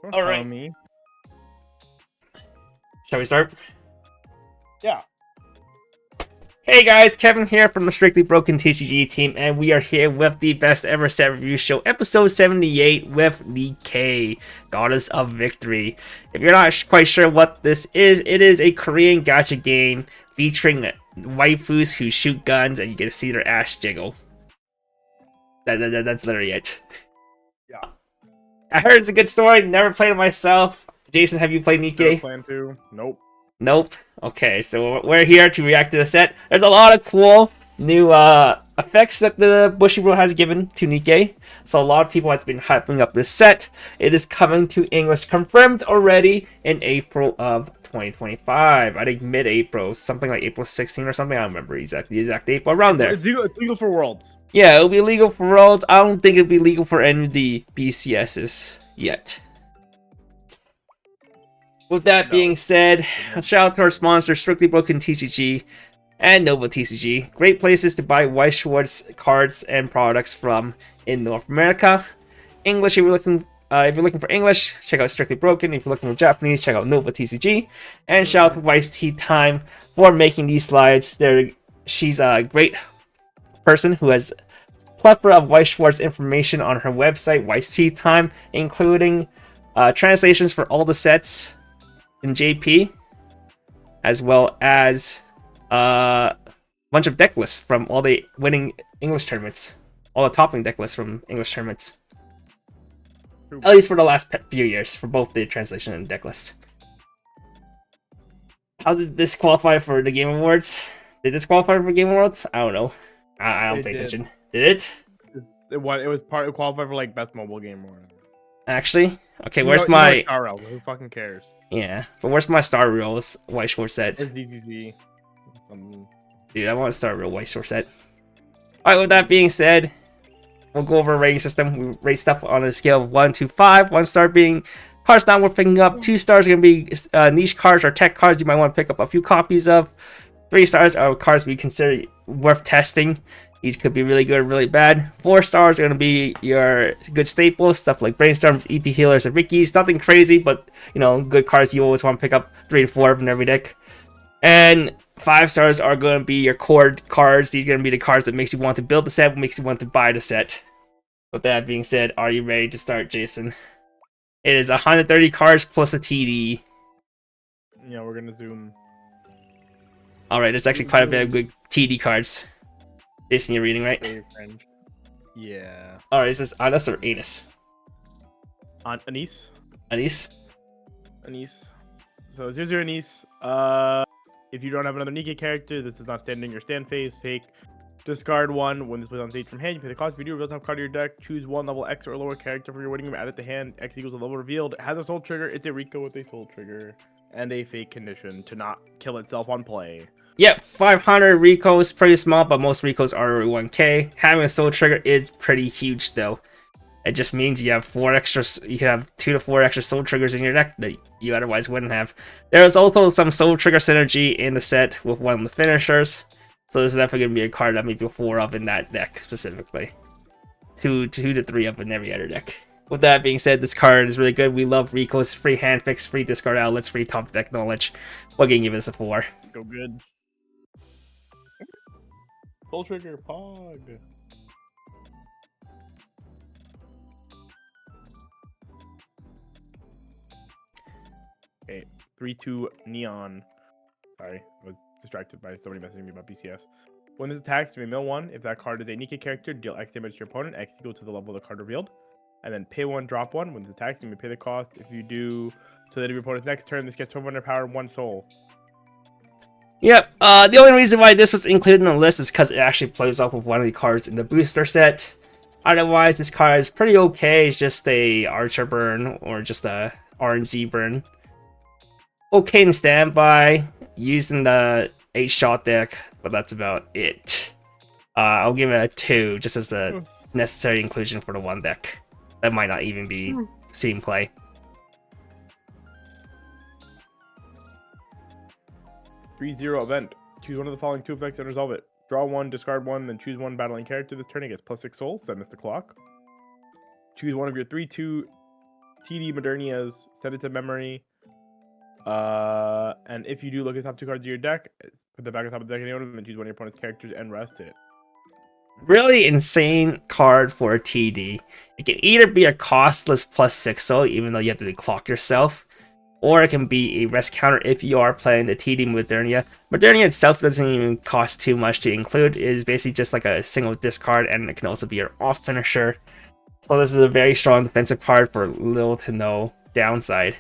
Don't All tell right. me. Shall we start? Yeah. Hey guys, Kevin here from the Strictly Broken TCG team, and we are here with the best ever set review show, episode 78, with Nikke, Goddess of Victory. If you're not quite sure what this is, it is a Korean gacha game featuring waifus who shoot guns, and you get to see their ass jiggle. That's literally it. Yeah. I heard it's a good story, never played it myself. Jason, have you played Never Nikke? plan to. Nope. Nope. Okay, so we're here to react to the set. There's a lot of cool new effects that the Bushiroad has given to Nikke. So a lot of people have been hyping up this set. It is coming to English, confirmed already in April of 2025. I think mid-April, something like April 16 or something. I don't remember the exact date, but around there. It's legal for Worlds. Yeah, it'll be legal for Worlds. I don't think it'll be legal for any of the BCSs yet. With that being said, a shout out to our sponsor, Strictly Broken TCG and Nova TCG. Great places to buy Weiss Schwarz cards and products from in North America. English, if you're looking for English, check out Strictly Broken. If you're looking for Japanese, check out Nova TCG. And shout out to Weiss Tea Time for making these slides. She's a great person who has a plethora of Weiss Schwarz information on her website, Weiss Tea Time, including translations for all the sets in JP, as well as a bunch of deck lists from all the winning English tournaments, all the topping deck lists from English tournaments. At least for the last few years, for both the translation and deck list. How did this qualify for the Game Awards? Did this qualify for Game Awards? I don't know. I don't pay attention. Did it? It qualified for like best mobile game or whatever. Actually? Okay, where's my... Who fucking cares? Yeah, but where's my Star Reels Weiss Schwarz set? It's ZZZ. Dude, I want a Star Reel Weiss Schwarz set. Alright, with that being said, we'll go over a rating system. We rate stuff on a scale of 1 to 5. 1 star being cards not worth picking up. 2 stars are going to be niche cards or tech cards you might want to pick up a few copies of. 3 stars are cards we consider worth testing. These could be really good or really bad. 4 stars are going to be your good staples, stuff like brainstorms, EP healers, and Rickies. Nothing crazy, but you know, good cards you always want to pick up 3 to 4 of in every deck. And 5 stars are going to be your core cards. These are going to be the cards that makes you want to build the set, makes you want to buy the set. With that being said, are you ready to start, Jason? It is 130 cards plus a TD. Yeah, we're gonna zoom. Alright, there's actually quite a bit of good TD cards. Jason, you're reading, right? Yeah. Alright, is this Anus or Anus? Anise. Anise? Anise. So here's your Anise. If you don't have another Nikke character, this is not standing your stand phase. Fake. Discard 1. When this plays on stage from hand, you pay the cost. If you do reveal top card of your deck, choose 1 level X or lower character for your waiting room, add it to hand. X equals the level revealed. It has a soul trigger. It's a Rico with a soul trigger. And a fake condition to not kill itself on play. Yep, 500 Rico is pretty small, but most Ricos are 1k. Having a soul trigger is pretty huge, though. It just means you have 4 extras. You can have 2 to 4 extra soul triggers in your deck that you otherwise wouldn't have. There's also some soul trigger synergy in the set with one of the finishers, so this is definitely gonna be a card that maybe 4 of in that deck specifically. 2 to 3 of in every other deck. With that being said, this card is really good. We love Ricos, free hand fix, free discard outlets, free top deck knowledge. We're gonna give this a 4. Go good. Soul trigger, Pog. Okay, 3-2 Neon. Sorry, I was distracted by somebody messaging me about BCS. When this attacks, you may mill 1. If that card is a Nikke character, deal X damage to your opponent, X equal to the level of the card revealed. And then pay 1, drop 1. When this attacks, you may pay the cost. If you do to the end of your opponent's next turn, this gets 1200 power and 1 soul. Yep, the only reason why this was included in the list is because it actually plays off of one of the cards in the booster set. Otherwise, this card is pretty okay. It's just a Archer burn or just a RNG burn. Okay in standby, using the 8-shot deck, but that's about it. I'll give it a 2, just as the necessary inclusion for the 1 deck. That might not even be seen play. 3-0 event. Choose one of the following 2 effects and resolve it. Draw 1, discard 1, then choose 1 battling character. This turn it gets +6 souls. Send this to clock. Choose one of your 3-2 TD Modernias, set it to memory. And if you do look at the top 2 cards of your deck, put them back on top of the deck in order, and then choose one of your opponent's characters and rest it. Really insane card for a TD. It can either be a costless +6, even though you have to clock yourself, or it can be a rest counter if you are playing the TD Modernia. Modernia itself doesn't even cost too much to include. It is basically just like a single discard, and it can also be your off finisher. So this is a very strong defensive card for little to no downside.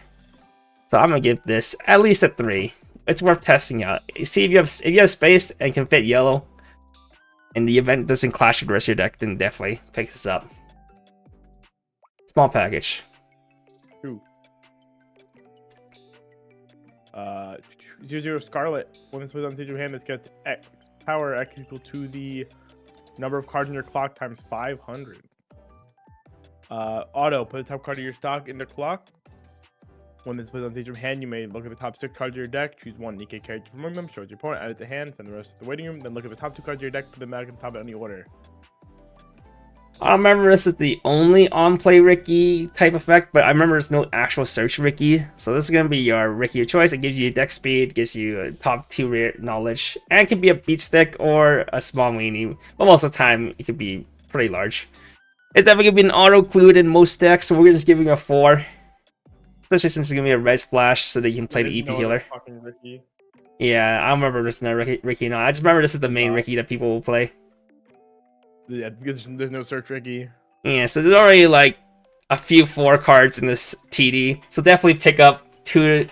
So I'm gonna give this at least a 3. It's worth testing out. See if you have space and can fit yellow, and the event doesn't clash with the rest of your deck, then definitely pick this up. Small package. 2. 0/0 Scarlet. When this plays on stage of hand, this gets X power X equal to the number of cards in your clock times 500. Auto. Put the top card of your stock in the clock. When this plays on stage of hand, you may look at the top 6 cards of your deck, choose one Nikke character from among them, show it to your opponent, add it to hand, send the rest to the waiting room, then look at the top 2 cards of your deck, put them back at the top of any order. I don't remember this is the only on-play Ricky type effect, but I remember there's no actual search Ricky. So this is going to be your Ricky of choice. It gives you deck speed, gives you a top 2 rare knowledge, and it can be a beat stick or a small weenie, but most of the time it can be pretty large. It's definitely going to be an auto-clued in most decks, so we're just giving it a 4. Especially since it's going to be a red splash, so that you can play the EP healer. Ricky. Yeah, I don't remember this no Ricky no. I just remember this is the main Ricky that people will play. Yeah, because there's no search Ricky. Yeah, so there's already like a few 4 cards in this TD. So definitely pick up two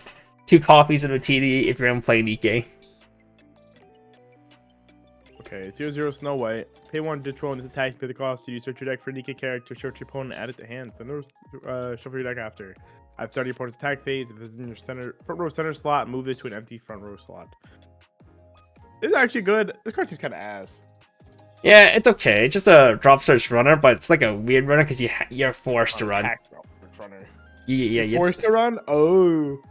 copies of the TD if you're gonna play Nikke. Okay, 0/0 Snow White. Pay 1 to throw in this attack, pay the cost. You search your deck for Nikke character, search your opponent, add it to hand. Then shuffle your deck after. I've started your opponent's attack phase. If this is in your front row center slot, move this to an empty front row slot. This is actually good. This card seems kind of ass. Yeah, it's okay. It's just a drop search runner, but it's like a weird runner because you're forced to run. Drop search runner. Yeah, you're forced to run. Oh.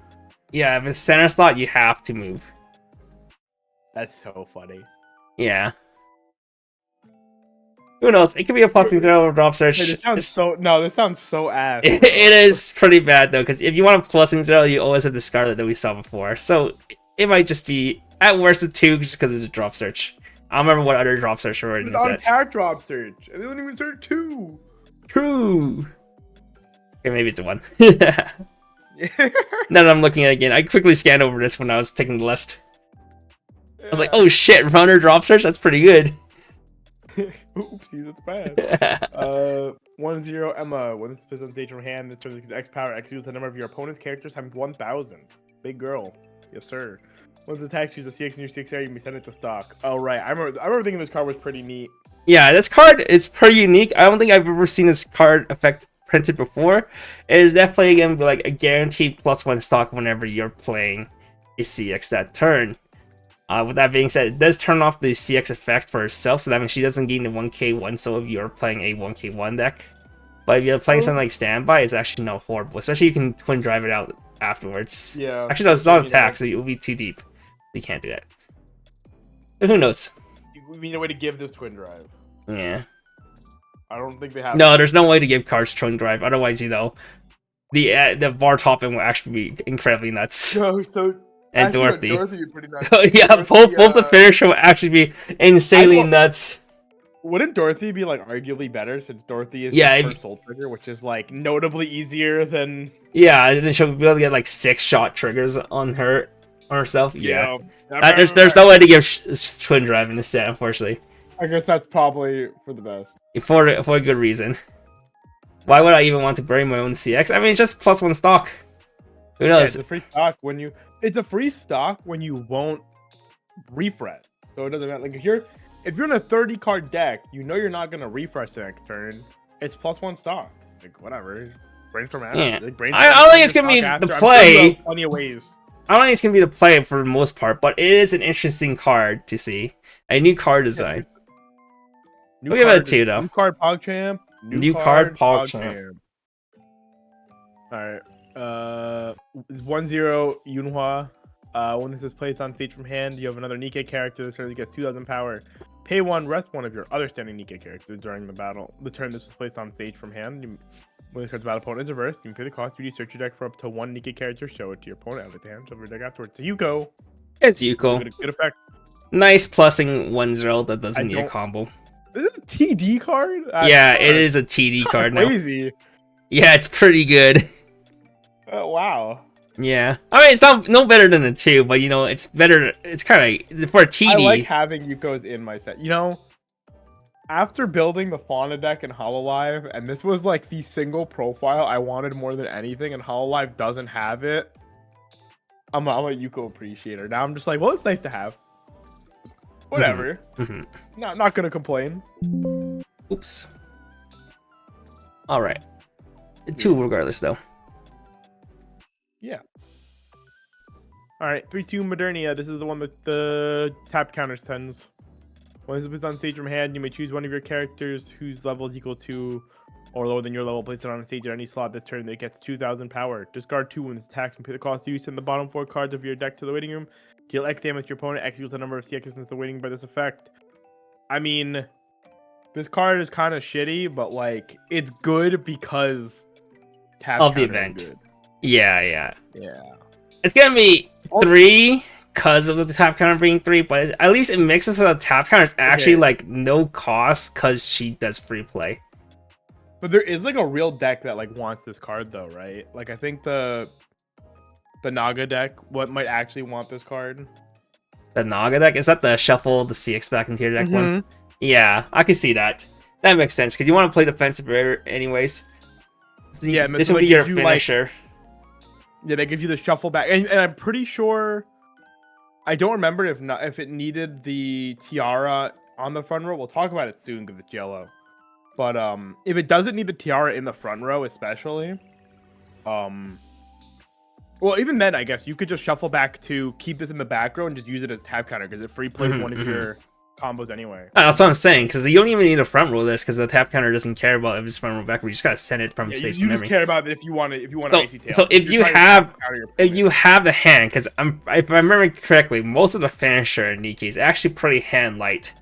Yeah, if it's center slot, you have to move. That's so funny. Yeah. Who knows? It could be a plus 0 or drop search. Hey, this sounds so ass. It is pretty bad though, because if you want a plus 0, you always have the Scarlet that we saw before. So it might just be at worst a 2 just because it's a drop search. I don't remember what other drop search were in the set. Attack drop search. And they don't even search 2. True. Okay, maybe it's a 1. Now that I'm looking at it again, I quickly scanned over this when I was picking the list. I was like, oh shit, runner drop search? That's pretty good. Oopsie, that's bad. 1/0 Emma. When this is on stage from hand, this turns X power X equals the number of your opponent's characters times 1,000. Big girl. Yes, sir. When the attack choose a CX in your CX area, you may send it to stock. Oh right, I remember thinking this card was pretty neat. Yeah, this card is pretty unique. I don't think I've ever seen this card effect printed before. It is definitely gonna be like a guaranteed +1 stock whenever you're playing a CX that turn. With that being said, it does turn off the CX effect for herself, so that means she doesn't gain the 1k1, so if you're playing a 1k1 deck. But if you're playing something like Standby, it's actually not horrible. Especially you can twin drive it out afterwards. Yeah. Actually, no, it's not attack, so it will be too deep. You can't do that. But who knows? We need a way to give this twin drive. Yeah. I don't think they have. No, there's no way to give cards twin drive. Otherwise, the VAR topping will actually be incredibly nuts. And actually, Dorothy. Dorothy would be pretty nuts. Yeah, Dorothy, both the finisher will actually be insanely nuts. Wouldn't Dorothy be like arguably better since Dorothy is first soul trigger, which is like notably easier than? Yeah, and then she'll be able to get like 6-shot triggers on herself. Yeah. There's no way to give twin drive in this set, unfortunately. I guess that's probably for the best. For a good reason. Why would I even want to bury my own CX? I mean, it's just +1 stock. Who knows? Yeah, it's a free stock when you. It's a free stock when you won't refresh. So it doesn't matter. Like if you're in a 30-card deck, you know you're not gonna refresh the next turn. It's +1 stock. Like whatever. Brainstorm. Yeah. Like, I don't think it's gonna be the play. Plenty of ways. I don't think it's gonna be the play for the most part, but it is an interesting card to see. A new card design. We'll give it a 2 though. New card PogChamp. New card PogChamp. Alright. 1/0 Yuna. When this is placed on stage from hand, you have another Nikke character. This turn gets 2,000 power. Pay 1, rest one of your other standing Nikke characters during the battle. The turn this is placed on stage from hand, you When this card's battle opponent is reversed, you can pay the cost. You search your deck for up to 1 Nikke character, show it to your opponent out of the hand, shuffle your deck afterwards. Yuko. It's Yuko. Good effect. Nice plussing 1-0 that doesn't need a combo. Is it a TD card? Yeah, it is a TD card now. Crazy. Yeah, it's pretty good. Oh, wow. Yeah. I mean, it's not no better than a 2, but, you know, it's better. It's kind of, for a TD. I like having Yukos in my set. You know, after building the Fauna deck in Hololive, and this was, like, the single profile I wanted more than anything, and Hololive doesn't have it, I'm a Yuko appreciator. Now I'm just like, well, it's nice to have. Whatever. Not gonna complain. Oops. All right. 2 regardless, though. Yeah. All right. 3/2 Modernia. This is the one with the tap counters 10s. When this is on stage from hand, you may choose one of your characters whose level is equal to or lower than your level. Place it on a stage at any slot this turn that gets 2,000 power. Discard 2 when this attacks and pay the cost of use in the bottom 4 cards of your deck to the waiting room. Deal X damage to your opponent. X equals the number of CXs into the waiting by this effect. I mean, this card is kind of shitty, but like it's good because tap of the event. Good. Yeah. Yeah. It's gonna be 3 because of the tap counter being 3, but at least it mixes so the tap counter is actually like no cost because she does free play. But there is like a real deck that like wants this card though, right? Like I think the Naga deck might actually want this card. The Naga deck? Is that the shuffle the CX back into your deck one? Yeah, I can see that. That makes sense because you want to play defensive rare anyways. So yeah, this will be your finisher. Yeah, that gives you the shuffle back, and I'm pretty sure. I don't remember if it needed the tiara on the front row. We'll talk about it soon because it's yellow. But if it doesn't need the tiara in the front row, especially, well, even then, I guess you could just shuffle back to keep this in the back row and just use it as tap counter because it free plays one of your combos anyway. That's what I'm saying, because you don't even need to front row this because the tap counter doesn't care about if it's front row back. You just gotta send it from stage you memory. Just care about it if you want it. If you want to icy tail. So if you have the hand, because if I remember correctly, most of the finisher in Nikke is actually pretty hand light.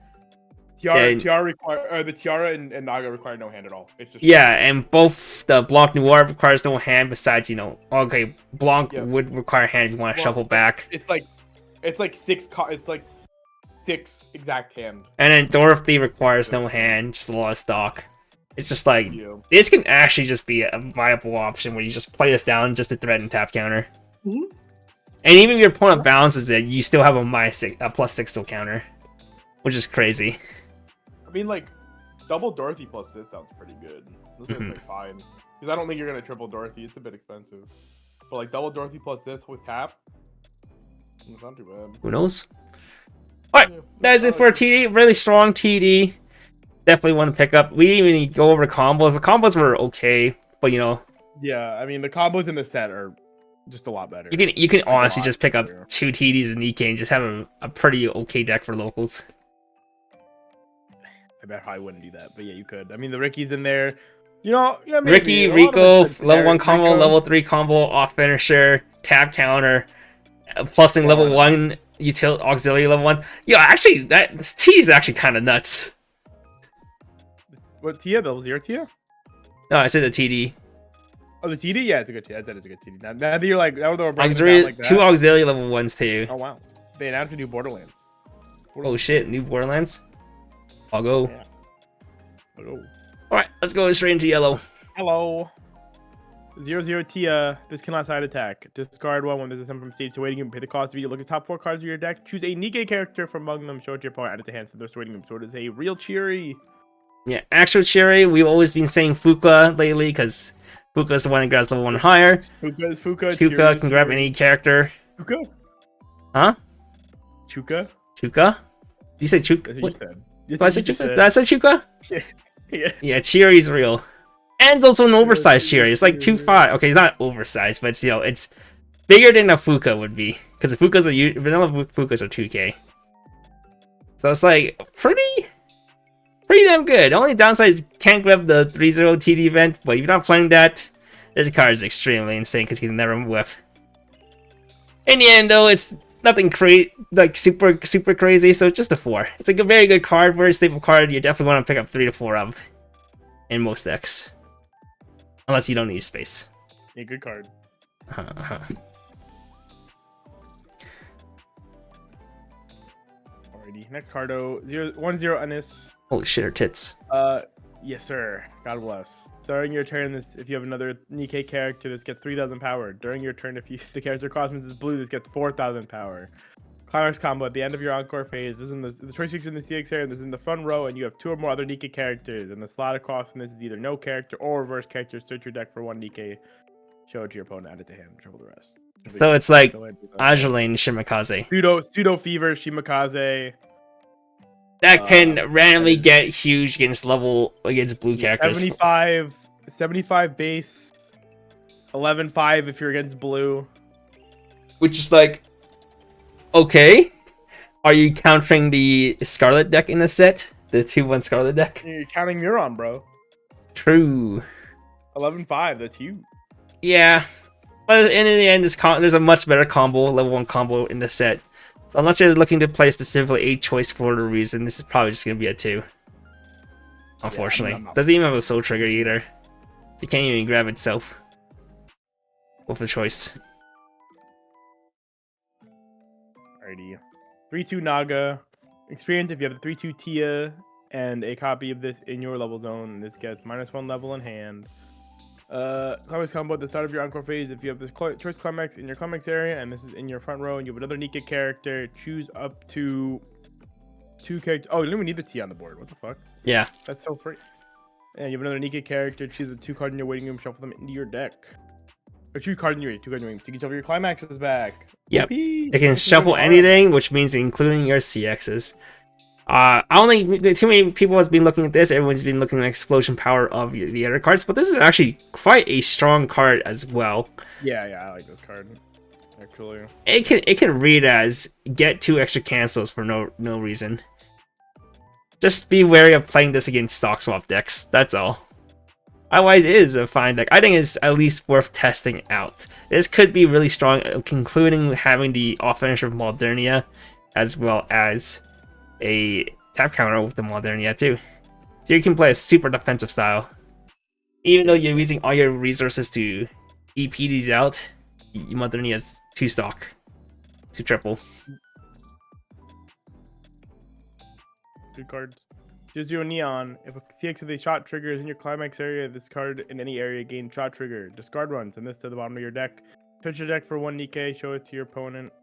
The tiara and Naga require no hand at all. It's just and both the Blanc Noir requires no hand. Besides, you know, okay, Blanc would require hand if you want to shuffle back. It's like 6 exact hand. And then Dorothy requires no hand, just a lot of stock. It's just like this can actually just be a viable option where you just play this down just to threaten tap counter. And even if your opponent balances it, you still have a +6 still counter, which is crazy. I mean, like, double Dorothy plus this sounds pretty good. This is like fine. Because I don't think you're going to triple Dorothy. It's a bit expensive. But, like, double Dorothy plus this with tap, it's not too bad. Who knows? Alright, that is it for a TD. Really strong TD. Definitely want to pick up. We didn't even go over combos. The combos were okay, but, you know. Yeah, I mean, the combos in the set are just a lot better. You can honestly just pick up 2 TDs with Nikke and just have a pretty okay deck for locals. I bet I wouldn't do that, but yeah, you could. I mean, the Ricky's in there. You know Ricky, Rico, level 1 combo, level 3 combo, off finisher, tap counter, plusing level 1 utility auxiliary level 1. Yo, actually, this T is actually kind of nuts. What Tia? Level 0 Tia? No, I said the TD. Oh, the TD? Yeah, it's a good TD. That is a good TD. Now that you're like, that was auxiliary, like that. 2 auxiliary level 1s too. Oh wow, they announced a new Borderlands. Oh shit, new Borderlands. I'll go. Yeah. Hello. Alright, let's go straight into yellow. Hello. 0/0 Tia. This cannot side attack. Discard 1 when there's a summon from stage to waiting room. Pay the cost of you. Look at top 4 cards of your deck. Choose a Nikke character from among them. Show it to your opponent. Add it to hand. Send their waiting room. So it is a real Cheery. Yeah, actual Cheery. We've always been saying Fuka lately because Fuka is the one that grabs level 1 higher. Fuka is Fuka. Fuka can grab any character. Fuka? Huh? Chuka? Chuka? You say Chuka? That's what you said. Did I say Chuka? Did I say Chuka? Yeah. Yeah, Cheery's real. And it's also an oversized Cheery. It's like 2.5. Okay, it's not oversized, but it's, you know, it's bigger than a Fuka would be. Because the Fukas are vanilla Fukas are 2K. So it's like pretty damn good. The only downside is can't grab the 3/0 TD event, but if you're not playing that, this card is extremely insane because you can never whiff. In the end, though, it's nothing like super crazy, so it's just a 4. It's like a very good card, very stable card. You definitely want to pick up 3 to 4 of in most decks. Unless you don't need space. Yeah, good card. Uh-huh. Alrighty, next cardo 0-1-0 Anis. Holy shit, her tits. Yes sir. God bless. During your turn, if you have another Nikke character, this gets 3,000 power. During your turn, if the character cosmos is blue, this gets 4,000 power. Climax combo at the end of your encore phase. This is in the choice seeks in the CX area. This is in the front row, and you have 2 or more other Nikke characters. And the slot across from this is either no character or reverse character. Search your deck for 1 Nikke. Show it to your opponent. Add it to hand. Shuffle the rest. So it's like Ajolaine Shimakaze. Pseudo Fever Shimakaze. That can randomly get huge against blue characters. 75 base. 11-5 if you're against blue. Which is like, okay. Are you countering the Scarlet deck in the set? The 2-1 Scarlet deck? You're counting Muron, bro. True. 11-5, that's huge. Yeah. But in the end, there's a much better combo, level 1 combo in the set. So unless you're looking to play specifically a choice for the reason, this is probably just going to be a 2. Unfortunately. Yeah, doesn't even have a soul trigger either. So you can't even grab itself with a choice. Alrighty. 3-2 Naga. Experience if you have a 3-2 Tia and a copy of this in your level zone. This gets -1 level in hand. Climax combo at the start of your encore phase. If you have this choice Climax in your Climax area and this is in your front row and you have another Nikke character, choose up to 2 characters. Oh, you don't even need the T on the board. What the fuck? Yeah. That's so free. And you have another Nikke character, choose the 2 cards in your waiting room, shuffle them into your deck. Or 2 cards in your 2 cards in your waiting room. So you can shuffle your Climaxes back. Yep. It can shuffle anything, which means including your CXs. I don't think too many people has been looking at this. Everyone's been looking at explosion power of the other cards, but this is actually quite a strong card as well. Yeah, I like this card. Actually, it can read as get 2 extra cancels for no reason. Just be wary of playing this against stock swap decks. That's all. Otherwise, it is a fine deck. I think it's at least worth testing out. This could be really strong, including having the offensive Modernia, as well as a tap counter with the Modernia too. So you can play a super defensive style. Even though you're using all your resources to EP these out, Modernia is 2 stock. 2 triple. Good cards. 0-0 Neon. If a CX of the shot trigger is in your Climax area, this card in any area gain shot trigger. Discard 1. Send this to the bottom of your deck. Touch your deck for 1 Nikke. Show it to your opponent.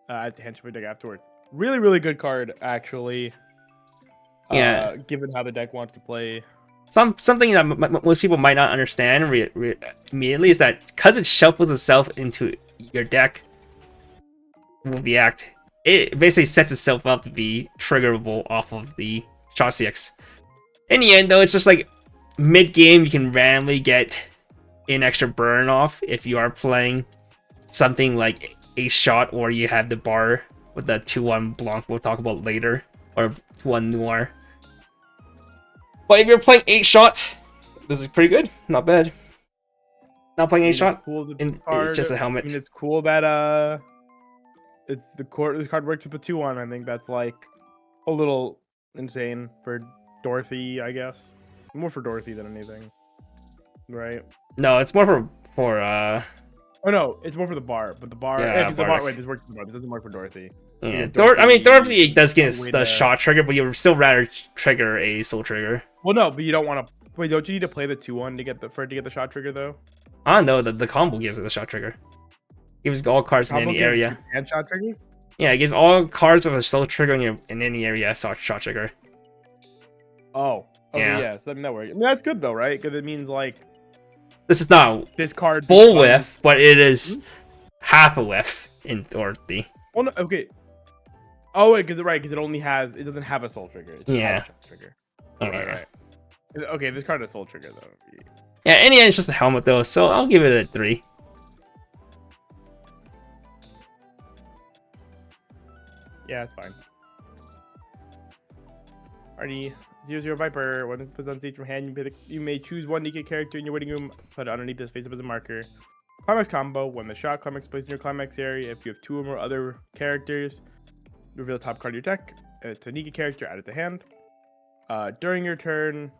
At the hand of your deck afterwards. Really good card, actually. Yeah. Given how the deck wants to play. Something that most people might not understand immediately is that because it shuffles itself into your deck with the act, it basically sets itself up to be triggerable off of the shot CX. In the end, though, it's just like mid-game you can randomly get an extra burn off if you are playing something like a shot or you have the bar with the 2-1 Blanc we'll talk about later, or 2-1 Noir. But if you're playing 8 shot, this is pretty good. Not bad. Not playing 8 shot, cool it's just a helmet. I mean, it's cool that it's the card works with the 2-1. I think that's like a little insane for Dorothy, I guess. More for Dorothy than anything, right? No, it's more for Oh no, it's more for the bar, but the bar. Yeah, the bar. Wait, this works for the bar. This doesn't work for Dorothy. Yeah, Dorothy does get the shot trigger, but you would still rather trigger a soul trigger. Well, no, but you don't want to. Wait, don't you need to play the 2-1 to get the shot trigger though? Ah, no, the combo gives it the shot trigger. Gives all cards in any area. And shot triggers? Yeah, it gives all cards with a soul trigger in any area shot trigger. Oh. Okay, yeah. So that works. I mean, that's good though, right? Because it means like this is not this card full whiff, but it is half a whiff in Dorothy. Well, no, okay. Oh wait, because it only has it doesn't have a soul trigger. It's just a shot trigger. Right. Okay, this card has soul trigger though. Yeah, in the end, it's just a helmet though, so I'll give it a 3. Yeah, it's fine. Alrighty, 0-0 Viper. When this puts on stage from hand, you may choose 1 Nikke character in your waiting room, put it underneath this face up as a marker. Climax combo. When the shot Climax plays in your Climax area, if you have 2 or more other characters, reveal the top card of your deck. It's a Nikke character, add it to hand. During your turn,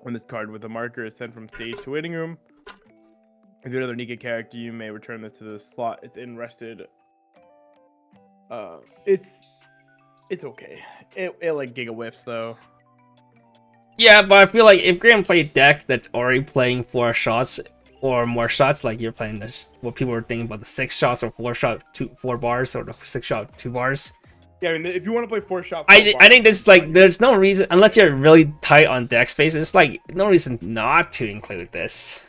When this card with a marker is sent from stage to waiting room, if you're another Nikke character, you may return this to the slot it's in rested. It's okay. It like giga whiffs though. Yeah, but I feel like if you're gonna play a deck that's already playing 4 shots or more shots, like you're playing this, what people are thinking about the 6 shots or 4 bars, or the 6 shot 2 bars. Yeah, I mean, if you want to play 4 shots, I think this is like, there's no reason, unless you're really tight on deck space, it's like no reason not to include this.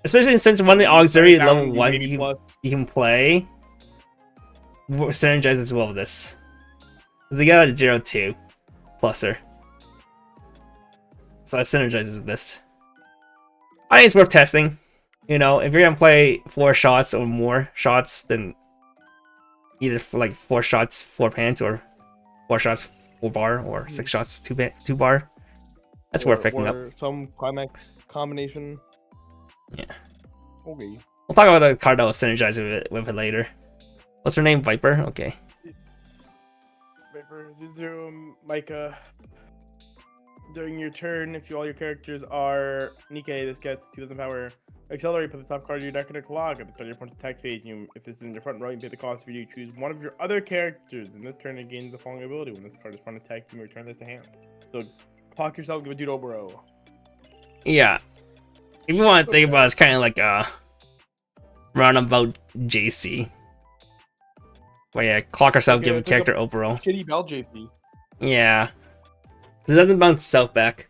Especially since one of the auxiliary level 1 you can play synergize as well with this. They got a 0-2 pluser. So it synergizes with this. I think it's worth testing. You know, if you're gonna play 4 shots or more shots, then either for like 4 shots 4 pants, or 4 shots 4 bar, or 6 shots 2 bar. That's worth picking up. Some climax combination. Yeah. Okay. We'll talk about a card that will synergize with it later. What's her name? Viper? Okay. Viper, Zero, Micah. During your turn, if all your characters are Nikke, this gets 2,000 power. Accelerate, put the top card of your deck in a clock at the start of your opponent's attack phase. If it's in your front row, you pay the cost. If you choose one of your other characters, in this turn it gains the following ability. When this card is front attack, you may return this to hand. So, clock yourself, give a dude Obero. Yeah. If you want to think about it, it's kind of like a roundabout JC. Well, yeah, clock yourself, give a character overall. Shitty Bell JC. Yeah. It doesn't bounce itself back.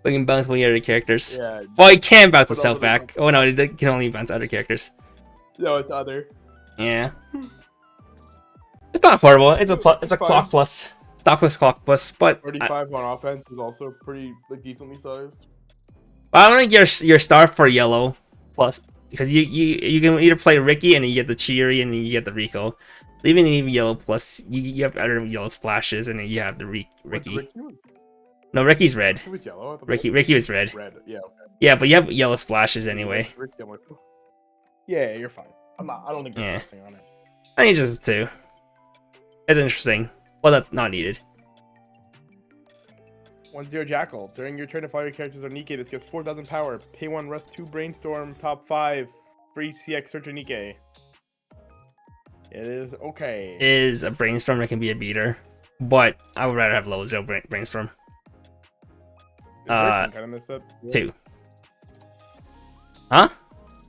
But you can bounce one of your other characters. Yeah. Well, it can bounce itself back. Oh no, it can only bounce other characters. No, it's other. Yeah. It's not horrible. It's a clock plus. Stock plus clock plus, but 35 on offense is also pretty like decently sized. I don't think your star for yellow plus, because you can either play Ricky and you get the Cheery and you get the Rico. Even yellow plus, you have other yellow splashes and then you have the Ricky. No, Ricky's red. It was yellow. Ricky was red. Red, yeah. Okay. Yeah, but you have yellow splashes anyway. Ricky, I'm like, yeah, you're fine. I don't think there's anything on it. I think it's just 2. It's interesting. Well, that's not needed. 1-0 Jackal. During your turn, if all your characters are Nikke, this gets 4,000 power. Pay 1, rest 2, brainstorm, top 5. For each CX, search a Nikke. It is okay. It is a brainstorm that can be a beater, but I would rather have low 0 brainstorm. Is there a clean cut in this set? 2. Huh?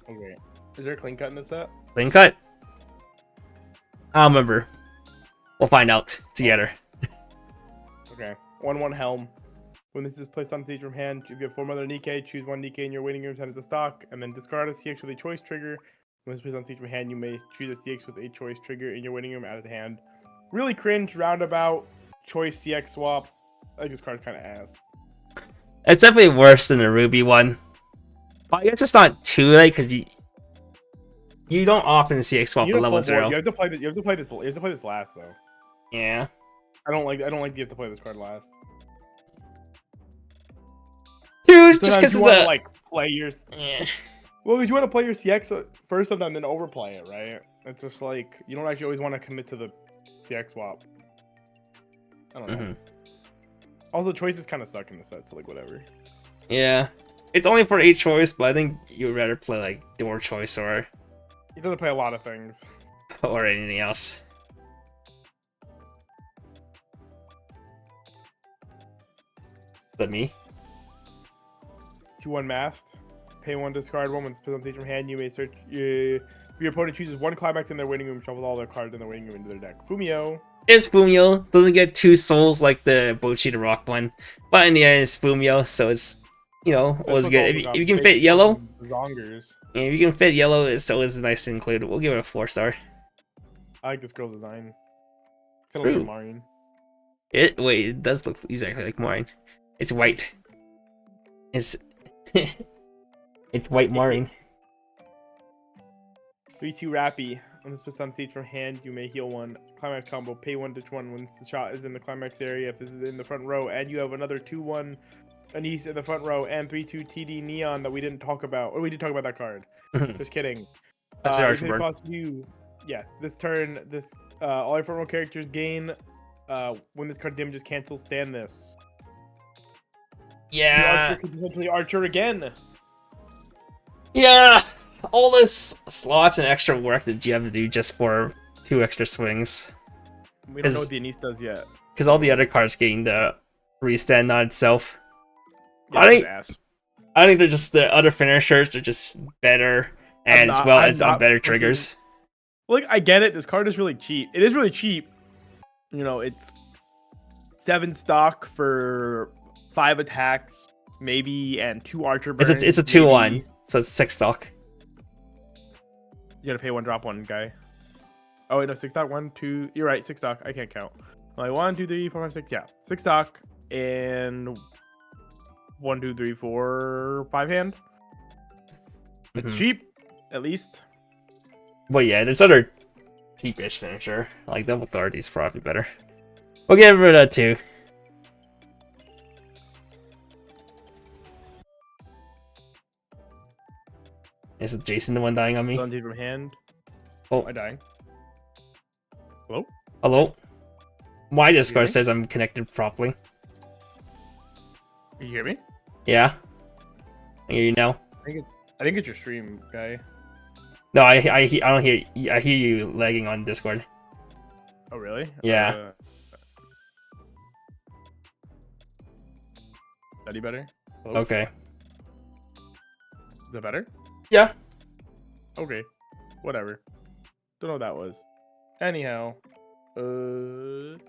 Okay. Is there a clean cut in this set? Clean cut? I don't remember. We'll find out together. Okay. 1-1 Helm. When this is placed on stage from hand, if you have 4 other Nikke, choose 1 Nikke in your waiting room, send it to stock, and then discard a CX with a choice trigger. When this is placed on stage from hand, you may choose a CX with a choice trigger in your waiting room out of the hand. Really cringe, roundabout, choice CX swap. I think this card's kind of ass. It's definitely worse than the Ruby one. But I guess it's not too late because you don't often see CX swap for level 0. You have to play this. You have to play this last though. Yeah. I don't like you have to play this card last. Dude, just because it's like play your. Yeah. Well, because you want to play your CX first sometimes, then overplay it, right? It's just like you don't actually always want to commit to the CX swap. I don't know. Also, choices kind of suck in the set, so like whatever. Yeah, it's only for 8 choice, but I think you'd rather play like door choice or. You'd rather play a lot of things. Or anything else. But me. 2-1 Masked. Pay 1, discard 1. When it's put on stage from hand, you may search. Your opponent chooses 1 climax in their waiting room, shuffle all their cards in their waiting room into their deck. Fumio. It's Fumio. Doesn't get 2 souls like the Bochi the Rock one, but in the end, it's Fumio, so it's always good. If you can fit yellow, Zongers. Yeah, if you can fit yellow, it's always nice to include. We'll give it a 4-star. I like this girl design. Kind of like Maureen. It does look exactly like Maureen. It's white. It's it's white Maureen. 3-2 Rappy. When this puts on stage from hand, you may heal 1. Climax combo. Pay 1 to 1 when the shot is in the climax area. If this is in the front row, and you have another 2-1 Anise in the front row, and 3-2 TD Neon that we didn't talk about. Or we did talk about that card. Just kidding. That's it's gonna cost you. Yeah, this turn, all your front row characters gain. When this card damages cancel, stand this. The Archer Yeah. could potentially Archer again. Yeah. All this slots and extra work that you have to do just for 2 extra swings. We don't know what the Anise does yet. Because all the other cards gain the restand on itself. Yeah, I think they're just the other finishers are just better, and as well as on better triggers. Like, I get it. This card is really cheap. It is really cheap. You know, it's 7 stock for 5 attacks, maybe, and 2 Archer burns. It's a 2/1, so it's 6 stock. You gotta pay 1 drop 1 guy. Oh wait, no, 6 stock, 1, 2. You're right, 6 stock. I can't count. Like 1, 2, 3, 4, 5, 6. Yeah, 6 stock and 1, 2, 3, 4, 5 hand. It's cheap, at least. Well, yeah, there's other cheapish finisher like Double Authority's probably better. We'll give it a 2. Is it Jason the one dying on me? Dundee from hand. Oh, I'm dying. Hello? Hello? My Discord says I'm connected properly. Can you hear me? Yeah. I hear you now. I think it's your stream, guy. No, I don't hear. I hear you lagging on Discord. Oh really? Yeah. Any better? Hello? Okay. Is that better? Yeah. Okay. Whatever. Don't know what that was. Anyhow, 0-0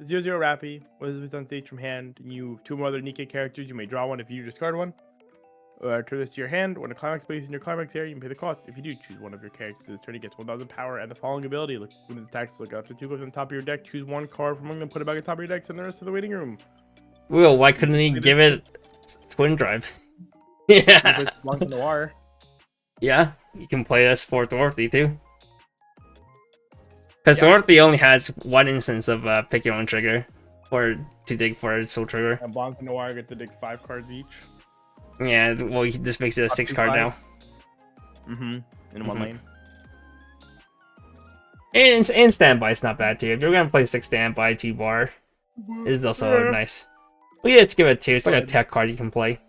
Rappy. What is on stage from hand? You have 2 more other Nikke characters. You may draw 1 if you discard 1. Turn this to your hand. When a climax plays in your climax area, you can pay the cost. If you do, choose one of your characters. This turn, he gets 1,000 power and the following ability. Look, when his attacks look up to 2 goes on top of your deck. Choose 1 card from among them, put it back on top of your deck, send the rest to the waiting room. Well, why couldn't he give it Twin Drive? Yeah. Blanc and Noir. Yeah, you can play this for Dorothy too. Because Dorothy only has 1 instance of pick your own trigger, or to dig for a soul trigger. And Blanc and Noir get to dig 5 cards each. Yeah, well, this makes it a 6 card now. In 1 lane. And standby's not bad too. If you're gonna play 6 standby 2 bar, is also nice. Well, yeah, let's give it 2. It's like a tech card you can play.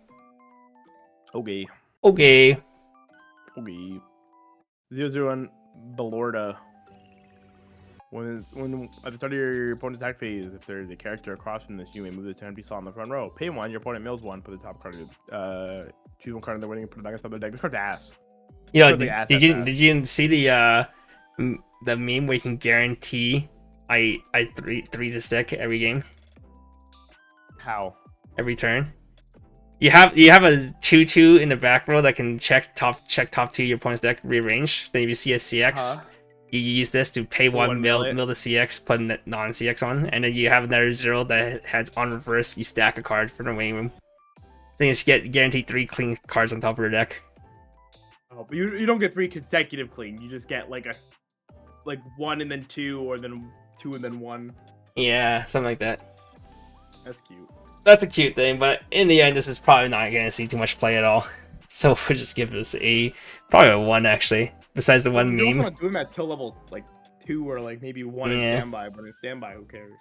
Okay. Okay. Okay. 0-0 Belorda. When at the start of your opponent's attack phase, if there's a character across from this, you may move this to an empty slot on the front row. Pay 1, your opponent mills 1, put the top card. Choose 1 card in the winning and put it back on top of the deck. This card's ass. You know, did you see the meme where you can guarantee I three this deck every game? How? Every turn. You have a 2/2 in the back row that can check top 2 your opponent's deck rearrange. Then if you see a CX, you use this to pay 1 mill the CX, put a non-CX on, and then you have another 0 that has on reverse. You stack a card for the waiting room. Then you just get guaranteed 3 clean cards on top of your deck. Oh, but you don't get 3 consecutive clean. You just get like 1 and then 2, or then 2 and then 1. Yeah, something like that. That's cute. That's a cute thing, but in the end, this is probably not going to see too much play at all. So we'll just give this probably a 1 actually. Besides the 1 meme. You don't want to do them at till level 2 or maybe 1 in standby, but in standby, who cares?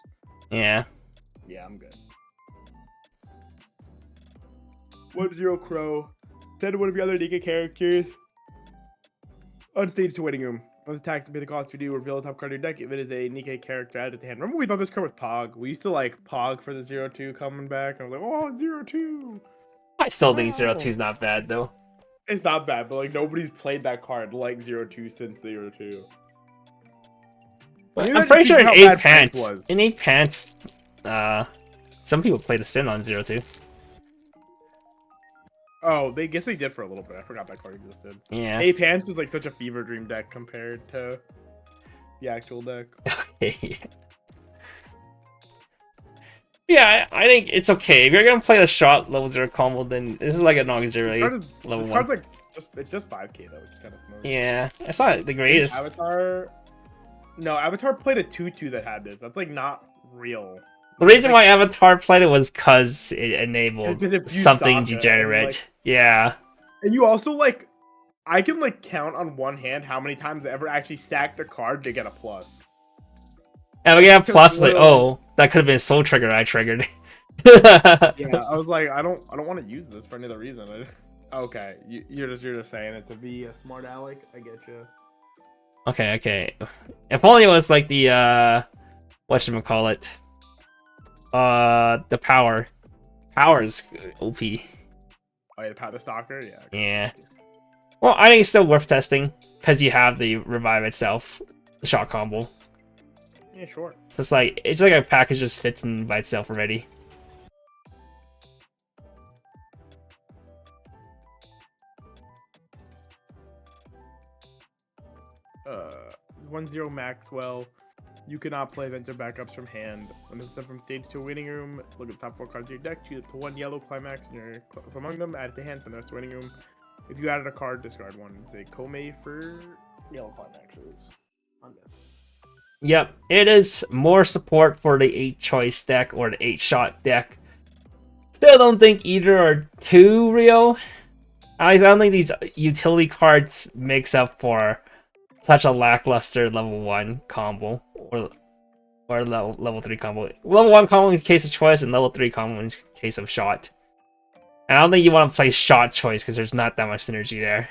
Yeah. Yeah, I'm good. 1-0 Crow. Send one of your other Nikke characters on stage to waiting room. On attack to pay the cost to do, reveal the top card of your deck. If it is a Nikke character added to hand. Remember we thought this card was Pog? We used to like Pog for the 0-2 coming back. I was like, oh, 0-2. I still think 0-2 is not bad though. It's not bad, but like nobody's played that card like 0-2 since the 0-2. I'm pretty sure in 8 pants. In 8 pants, some people played a sin on 0-2. Oh, they guess they did for a little bit. I forgot that card existed. Yeah. 8 pants was like such a fever dream deck compared to the actual deck. Yeah, I think it's okay. If you're gonna play the shot level 0 combo, then this is like a non-zero level 1. Like it's just 5k though, which is kind of smooth. Yeah, it's not the greatest. Avatar played a 2-2 that had this. That's like not real. The reason why Avatar played it was because it enabled something degenerate. Yeah. And you also like, I can like count on one hand how many times I ever actually sacked a card to get a plus. And we get a plus, like, oh, that could have been Soul Trigger I triggered. Yeah, I was like, I don't want to use this for any other reason. Okay, you're just saying it to be a smart aleck. I get you. Okay, okay. If only it was like the whatchamacallit. The power. Power is OP. Oh, yeah, the stalker. Yeah. Okay. Yeah. Well, I think it's still worth testing because you have the revive itself, the shot combo. Yeah, sure. So it's like a package just fits in by itself already. Uh, 1-0 Maxwell. You cannot play Venture backups from hand. When this is sent from stage to a waiting room, look at the top 4 cards of your deck, choose up to 1 yellow Climax among them, add it to hand, send the rest to waiting room. If you added a card, discard one. It's a Kome for yellow Climaxes. Yep, it is more support for the 8 choice deck or the 8 shot deck. Still don't think either are too real. I don't think these utility cards makes up for such a lackluster level 1 combo or level 3 combo. Level 1 combo in case of choice and level 3 combo in case of shot. And I don't think you want to play shot choice because there's not that much synergy there.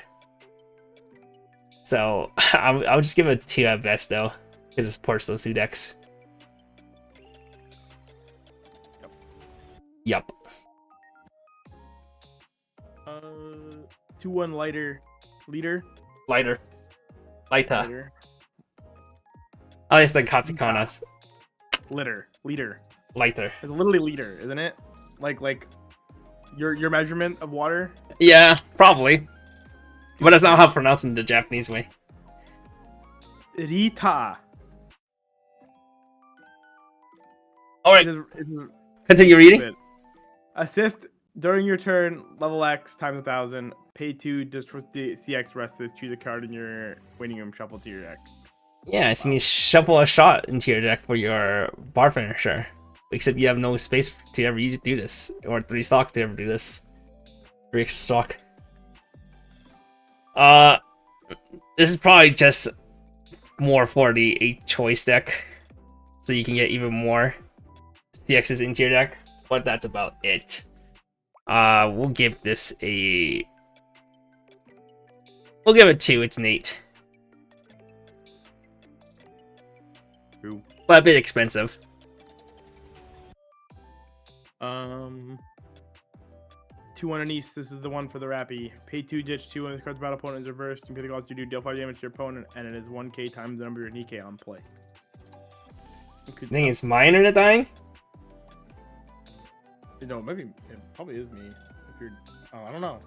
So I'll just give it a 2 at best though, because it supports those 2 decks. Yup. 2-1 lighter leader. Lighter. Lighter. Lighter. Oh, it's like Katsukana's. Leader. Lighter. It's literally liter, isn't it? Like your measurement of water. Yeah, probably. But that's not how it's pronounced in the Japanese way. Rita. Alright, It's continue reading. Assist during your turn, level X times 1,000. Pay 2, just for the CX rest this. Choose a card in your waiting room, shuffle to your deck. Yeah, it means shuffle a shot into your deck for your bar finisher. Except you have no space to ever do this, or 3 stock to ever do this. 3 extra stock. This is probably just more for the 8 choice deck, so you can get even more CXs into your deck. But that's about it. We'll give this a. We'll give it 2. It's an 8. True. But a bit expensive. 2-1 Anise. This is the one for the Rappy. Pay 2, ditch 2 when this card's battle opponent is reversed. You pay the cost to do deal 5 damage to your opponent, and it is 1k times the number of your Nikke on play. I think it's my internet dying. No, maybe it probably is me. If you're, I don't know.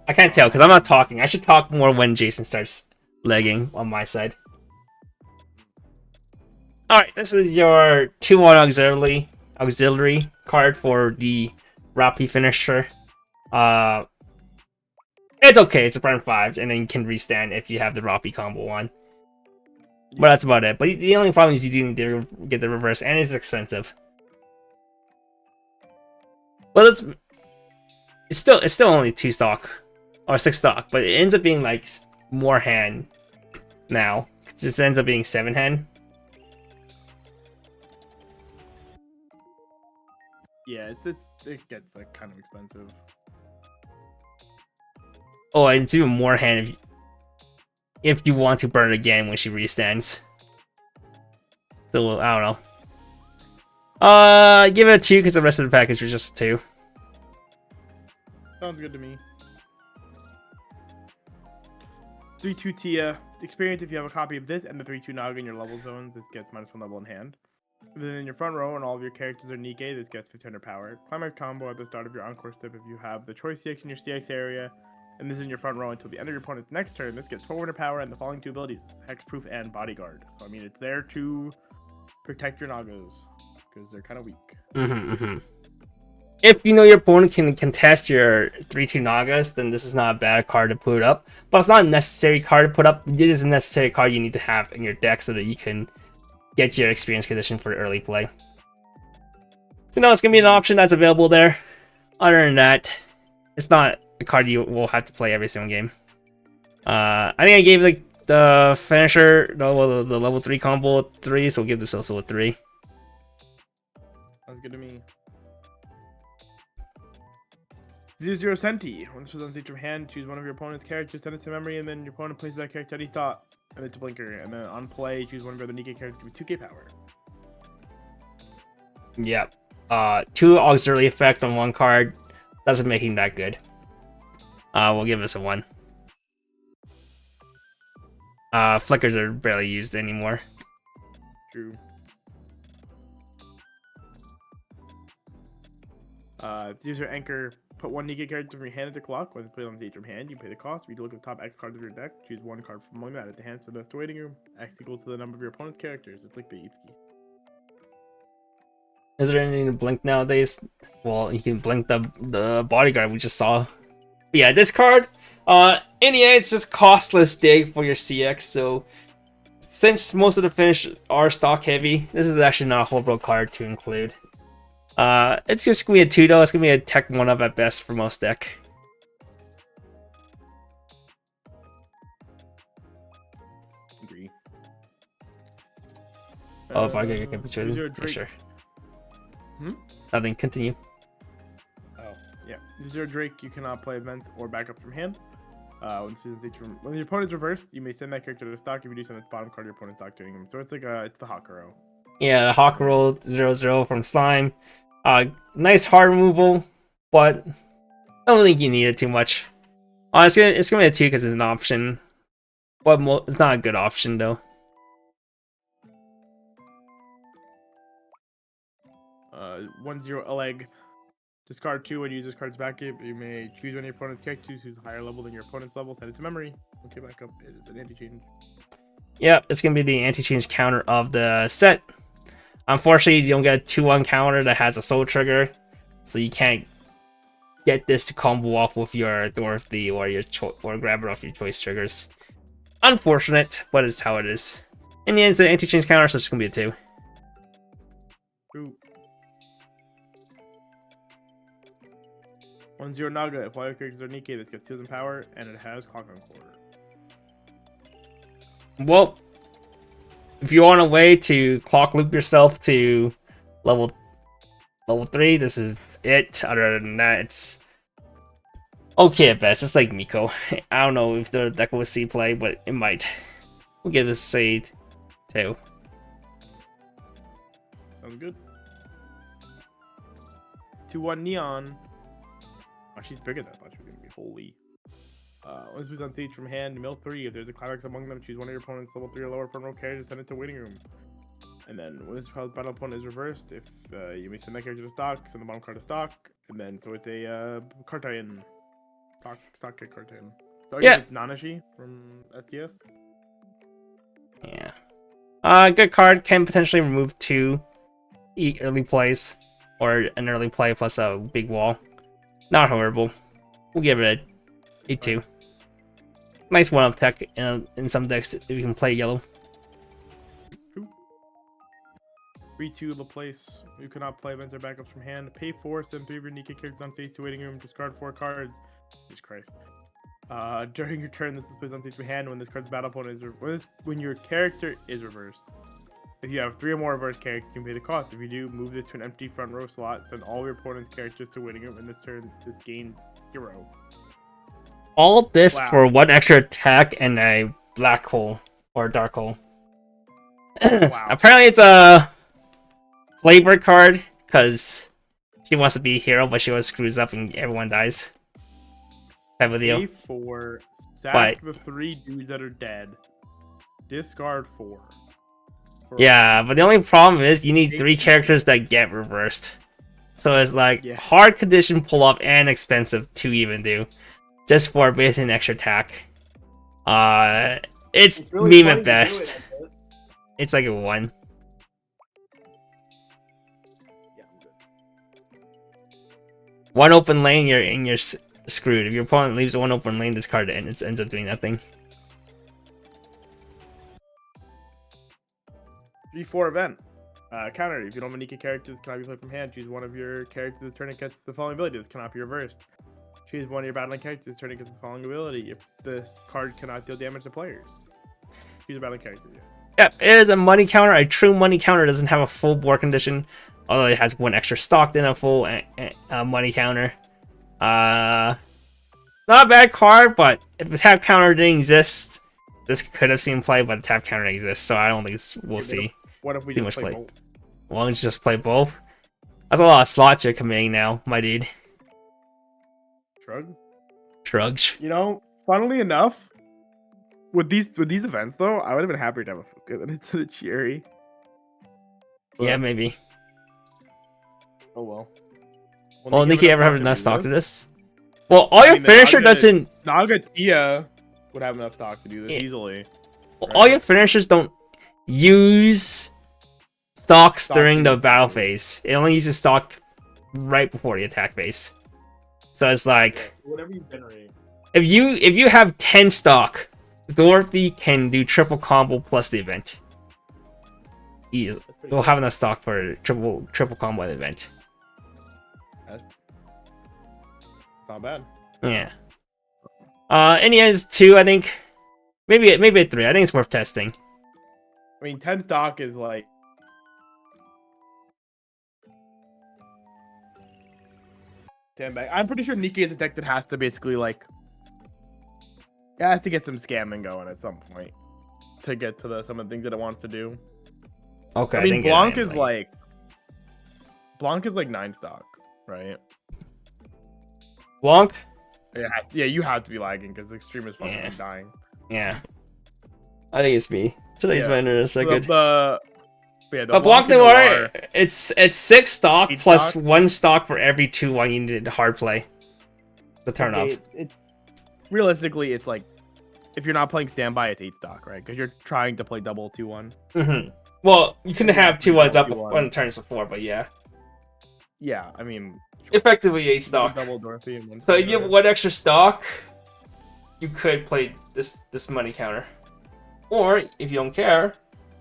I can't tell because I'm not talking. I should talk more when Jason starts lagging on my side. Alright, this is your 2-1 auxiliary card for the Rappy finisher. It's okay, it's a prime 5, and then you can restand if you have the Rappy combo on. But that's about it. But the only problem is you do need to get the reverse, and it's expensive. But it's still only 2 stock or 6 stock, but it ends up being like more hand now. It ends up being 7 hand. Yeah, it gets like kind of expensive. Oh, and it's even more hand if you want to burn it again when she restands. So I don't know. Give it a 2 because the rest of the package was just a 2. Sounds good to me. 3-2 Tia. Experience if you have a copy of this and the 3-2 Naga in your level zones. This gets -1 level in hand. Then in your front row and all of your characters are Nikke, this gets 1500 power. Climax combo at the start of your encore step if you have the choice CX in your CX area. And this is in your front row until the end of your opponent's next turn. This gets 400 power and the following 2 abilities: Hexproof and Bodyguard. So I mean, it's there to protect your Nagas because they're kind of weak. If you know your opponent can contest your 3-2 Nagas, then this is not a bad card to put up. But it's not a necessary card to put up. It is a necessary card you need to have in your deck so that you can get your experience condition for early play. So no, it's going to be an option that's available there. Other than that, it's not a card you will have to play every single game. I think I gave like the finisher, the level 3 combo 3, so we'll give this also a 3. Sounds good to me. 0 Senti. When this was on stage from hand, choose one of your opponent's characters, send it to memory, and then your opponent places that character at each thought, and it's a blinker. And then on play, choose one of your other Nikke characters to be 2k power. Yep. 2 auxiliary effect on 1 card doesn't make him that good. We'll give us a 1. Flickers are barely used anymore. True. Use your anchor. Put 1 Nikke character from your hand into clock. When it's played on stage from hand, you pay the cost. If you look at the top X cards of your deck, choose 1 card from among that at the hand to the left waiting room. X equals to the number of your opponent's characters. It's like the Itsuki. Is there anything to blink nowadays? Well, you can blink the bodyguard we just saw. But yeah, this card, in the end, it's just costless dig for your CX. So since most of the finish are stock heavy, this is actually not a horrible card to include. It's just gonna be a 2 though. It's gonna be a tech 1-up at best for most deck. Agree. Oh, but I can be chosen. For sure. Nothing. Continue. Oh, yeah. 0 Drake. You cannot play events or backup from hand. When your opponent's reversed, you may send that character to the stock. If you do, send the bottom card of your opponent's stock to him. So it's like it's the Hakuro. Yeah, the Hawk Roll 0/0 from Slime. Nice hard removal, but I don't think you need it too much. It's gonna be a 2 because it's an option, but it's not a good option though. 1/0 Eleg. Discard 2 when you use this card's backup. You may choose one of your opponent's characters who's higher level than your opponent's level. Send it to memory. Okay, backup. It is an anti-change. Yep, it's gonna be the anti-change counter of the set. Unfortunately, you don't get a 2/1 counter that has a soul trigger, so you can't get this to combo off with your Dorothy or your grabber off your choice triggers. Unfortunate, but it's how it is. In the end, it's an anti-change counter, so it's gonna be a 2. Ooh. 1/0 Naga. If all your characters are Nikke, this gets 2 in power, and it has Clock on Quarter. Well, if you want a way to clock loop yourself to level 3, this is it. Other than that, it's okay at best. It's like Miko. I don't know if the deck will see play, but it might. We'll give this a 2. Sounds good. 2/1 Neon. Oh, she's bigger than I thought she was gonna be. Holy. When this moves on stage from hand, mill 3. If there's a climax among them, choose one of your opponent's level 3 or lower front row characters, send it to waiting room. And then when this battle opponent is reversed, if you may send that character to stock, send the bottom card to stock, and then so it's a card tie-in. Stock kick card tie-in. So I guess it's Nanashi from SDS. Yeah. Good card. Can potentially remove 2 early plays, or an early play plus a big wall. Not horrible. We'll give it a 2. Nice 1-up tech in some decks if you can play yellow. 3/2 Laplace. You cannot play events or backups from hand. Pay 4, send 3 of your Nikke characters on stage to waiting room. Discard 4 cards. Jesus Christ. During your turn, this is placed on stage from hand when this card's battle opponent is when your character is reversed. If you have 3 or more reverse characters, you can pay the cost. If you do, move this to an empty front row slot. Send all of your opponent's characters to waiting room. In this turn, this gains 0. All this for 1 extra attack and a black hole or dark hole. Wow. Apparently, it's a flavor card because she wants to be a hero, but she always screws up and everyone dies. Type of deal. Pay 4, sack the 3 dudes that are dead. Discard 4. Yeah, but the only problem is you need 3 characters that get reversed. So it's like hard condition pull off and expensive to even do. Just for basically an extra attack. It's really meme at best. It's like a 1. Yeah, I'm good. 1 open lane, you're screwed. If your opponent leaves 1 open lane, this card ends up doing nothing. 3/4 event. Counter. If you don't have Nikke characters, cannot be played from hand. Choose one of your characters this turn and gets the following ability. This cannot be reversed. Choose one of your battling characters this turn and gets the following ability. If this card cannot deal damage to players. Choose a battling character. Yep, it is a money counter. A true money counter doesn't have a full board condition, although it has 1 extra stock than a full money counter. Not a bad card, but if the tap counter didn't exist, this could have seen play, but the tap counter exists, so I don't think we'll see. What if we too just much play play. both? Why don't you just play both? That's a lot of slots you're committing now, my dude. Shrug. Shrugs. You know, funnily enough, with these events though, I would have been happier to have a Fuka than instead of Cherry. Yeah, maybe. Oh well. Well, Nikke Nikke ever have to enough do stock this? to this? Well, all your the finisher Naga- doesn't. Naga Tia would have enough stock to do this Yeah. easily. Well, Right. all your finishers don't use stocks Stock during the phase. battle phase. It only uses stock right before the attack phase. So it's like Whatever you generate. if you have 10 stock, Dorothy can do triple combo plus the event. Easily. That's pretty We'll good. have enough stock for triple combo at the event. It's not bad. Yeah. NES 2, I think. Maybe at 3. I think it's worth testing. I mean, 10 stock is like. Damn back. I'm pretty sure Nikke is a deck that has to basically like. It has to get some scamming going at some point to get to some of the things that it wants to do. Okay. I mean, didn't get Blanc it, is like. Blanc is like 9 stock, right? Blanc? Yeah, you have to be lagging because the stream is fucking Yeah. dying. Yeah. I think it's me. Today's Yeah. my internet is so good. The But Blanc and Noir, it's 6 stock 8 plus stock? 1 stock for every 2 while you need to hard play. The turn off. Realistically, it's like if you're not playing standby, it's 8 stock, right? Because you're trying to play double 2-1. Mm-hmm. Well, you can have 2 ones up 2-1. when turns before, but yeah. Yeah, I mean, Effectively 8 stock. double Dorothy and one. So if you have 1 extra stock, you could play this money counter. Or if you don't care,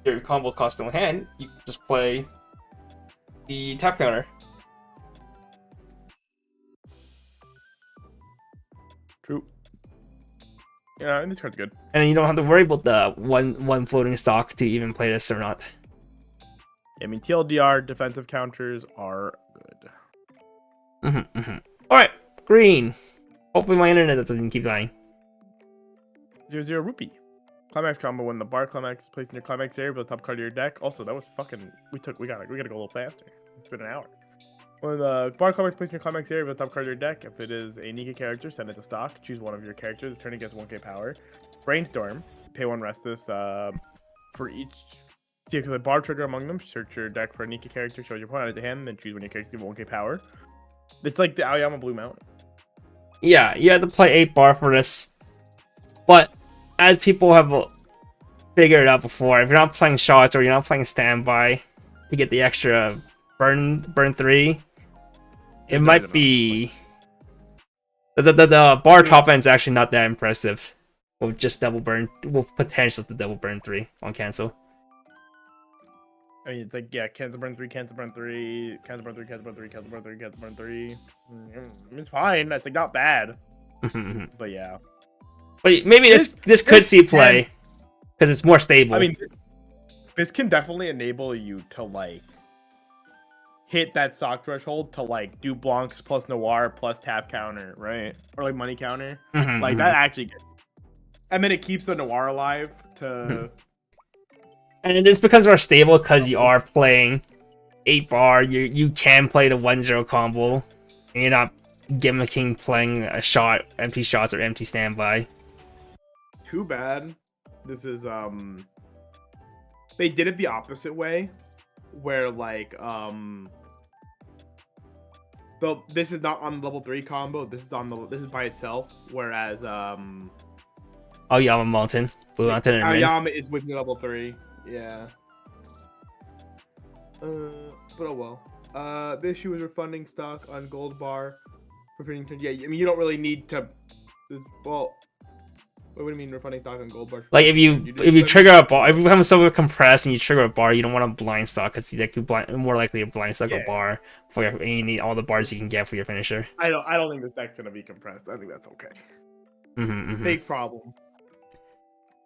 your combo cost no hand, you can just play the tap counter. True. Yeah, and this card's good. And then you don't have to worry about the one floating stock to even play this or not. I mean, TLDR defensive counters are good. Alright, green. Hopefully my internet doesn't keep dying. 0/0 rupee. Climax combo when the bar climax is placed in your climax area with the top card of your deck. Also, that was fucking. We gotta go a little faster. It's been an hour. When the bar climax is placed in your climax area with the top card of your deck, if it is a Nikke character, send it to stock. Choose one of your characters. Turn against 1k power. Brainstorm. Pay 1 Restus for each. See if there's a bar trigger among them. Search your deck for a Nikke character. Show your opponent to hand. Then choose one of your characters give 1k power. It's like the Aoyama Blue Mountain. Yeah, you had to play 8 bar for this. But as people have figured out before, if you're not playing shots or you're not playing standby to get the extra burn 3, it might be the bar top end is actually not that impressive. With just double burn, with potential to double burn 3 on cancel. I mean, it's like, yeah, cancel burn 3, cancel burn 3, cancel burn 3, cancel burn 3, cancel burn 3, cancel burn 3. It's fine. That's like not bad. But yeah. But maybe this could see play because it's more stable. I mean, this can definitely enable you to like hit that stock threshold to like do Blancs plus Noir plus tap counter, right? Or like money counter. Like that actually. And then it keeps the Noir alive to. And it's because we're stable because you are playing 8 bar. You can play the 1-0 combo. And you're not gimmicking playing a shot, empty shots, or empty standby. Too bad. This is they did it the opposite way, where like but this is not on the level 3 combo. This is by itself. Whereas Oh, Yama Mountain, Blue Mountain, and Rin. Aoyama is with me level 3. Yeah. But oh well. The issue is refunding stock on gold bar for fitting turns. Yeah, I mean you don't really need to. Well, what do you mean refunding stock on gold bar? Like if you trigger a bar, if you have so compressed and you trigger a bar, you don't want to blind stock because you're more likely to blind stock a bar for and you need all the bars you can get for your finisher. I don't think this deck's gonna be compressed. I think that's okay. Big problem.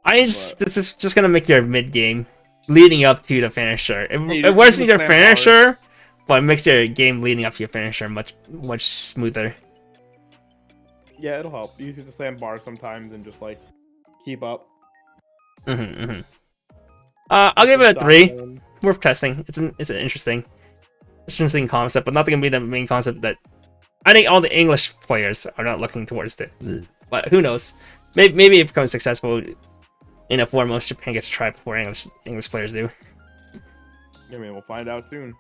This is just gonna make your mid game leading up to the finisher. It worsens your slam finisher, but it makes your game leading up to your finisher much smoother. Yeah, it'll help. You use it to slam bar sometimes and just like keep up. I'll give it a 3. Zone. Worth testing. It's an interesting concept, but not gonna be the main concept that I think all the English players are not looking towards it. But who knows? Maybe it becomes successful in a form most Japan gets tried before English players do. I mean, we'll find out soon.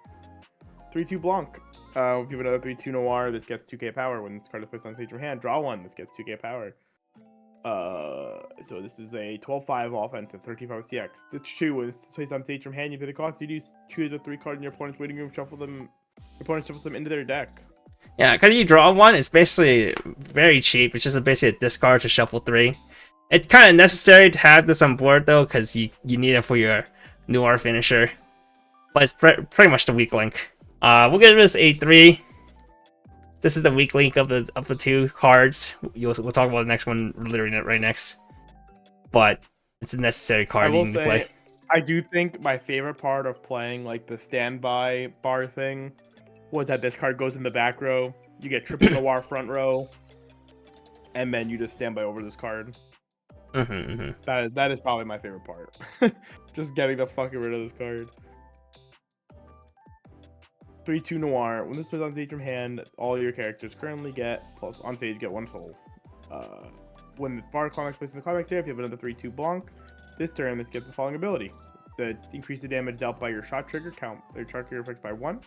3-2 Blanc. We'll give it another 3-2 Noir. This gets 2k power when this card is placed on stage from hand. Draw 1. This gets 2k power. So this is a 12-5 offensive, 13-5 CX. Ditch 2. When this is placed on stage from hand, you pay the cost. You do choose a 3 card in your opponent's waiting room, shuffle them. Your opponent shuffles them into their deck. Yeah, because you draw 1, it's basically very cheap. It's just basically a discard to shuffle 3. It's kind of necessary to have this on board though, because you need it for your Noir finisher. But it's pretty much the weak link. We'll give this a 3. This is the weak link of the 2 cards. We'll talk about the next one literally right next. But it's a necessary card you need to play. I do think my favorite part of playing like the standby bar thing was that this card goes in the back row. You get triple Noir front row, and then you just stand by over this card. That is probably my favorite part. Just getting the fucking rid of this card. 3-2 Noir. When this plays on stage from hand, all your characters currently get, plus on stage, get 1 soul. When the bar Climax plays in the Climax area, if you have another 3-2 Blanc, this turn, this gets the following ability. Increase the damage dealt by your shot trigger, count your shot trigger effects by 1.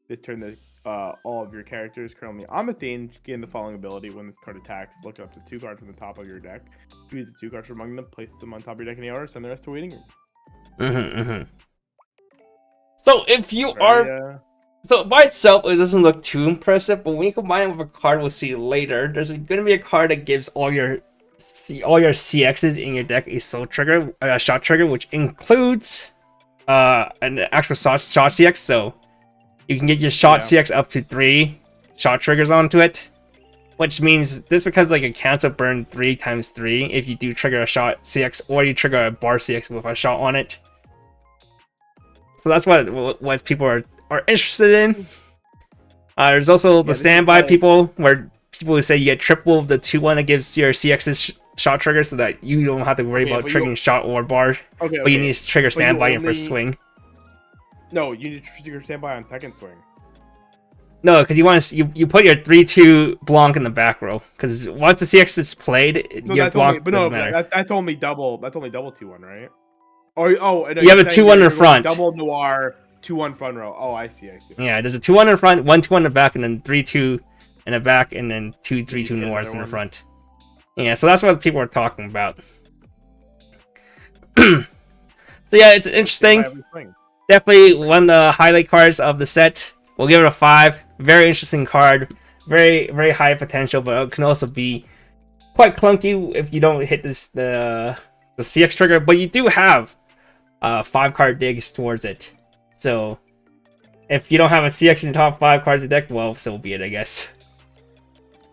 This turn, all of your characters currently on the stage gain the following ability. When this card attacks, look up to 2 cards from the top of your deck. Choose the 2 cards from among them, place them on top of your deck in the order, send the rest to waiting room. So if you are... So by itself, it doesn't look too impressive, but when you combine it with a card we'll see later, there's going to be a card that gives all your CXs in your deck a soul trigger, a shot trigger, which includes an actual shot CX, so you can get your shot CX up to 3 shot triggers onto it, which means this becomes like a cancel burn 3 times 3 if you do trigger a shot CX or you trigger a bar CX with a shot on it. So that's what people are interested in. There's also the standby people, where people who say you get triple of the 2-1 that gives your CX's shot trigger, so that you don't have to worry about triggering shot or bar. But you need to trigger standby in first swing. No, you need to trigger standby on second swing. No, because you put your 3-2 Blanc in the back row. Because once the CX is played, your Blanc doesn't matter. That's only double 2-1, right? And you have a 2-1 in front. Double Noir, 2-1 front row. Oh, I see. Yeah, there's a 2-1 in front, 1-2 in the back, and then 3-2 in the back, and then 2-3-2 Noirs in the front. Yeah, so that's what people are talking about. So yeah, it's interesting. Definitely one of the highlight cards of the set. We'll give it a 5. Very interesting card. Very, very high potential, but it can also be quite clunky if you don't hit the CX trigger. But you do have 5-card digs towards it. So if you don't have a CX in the top 5 cards of the deck, well, so be it, I guess.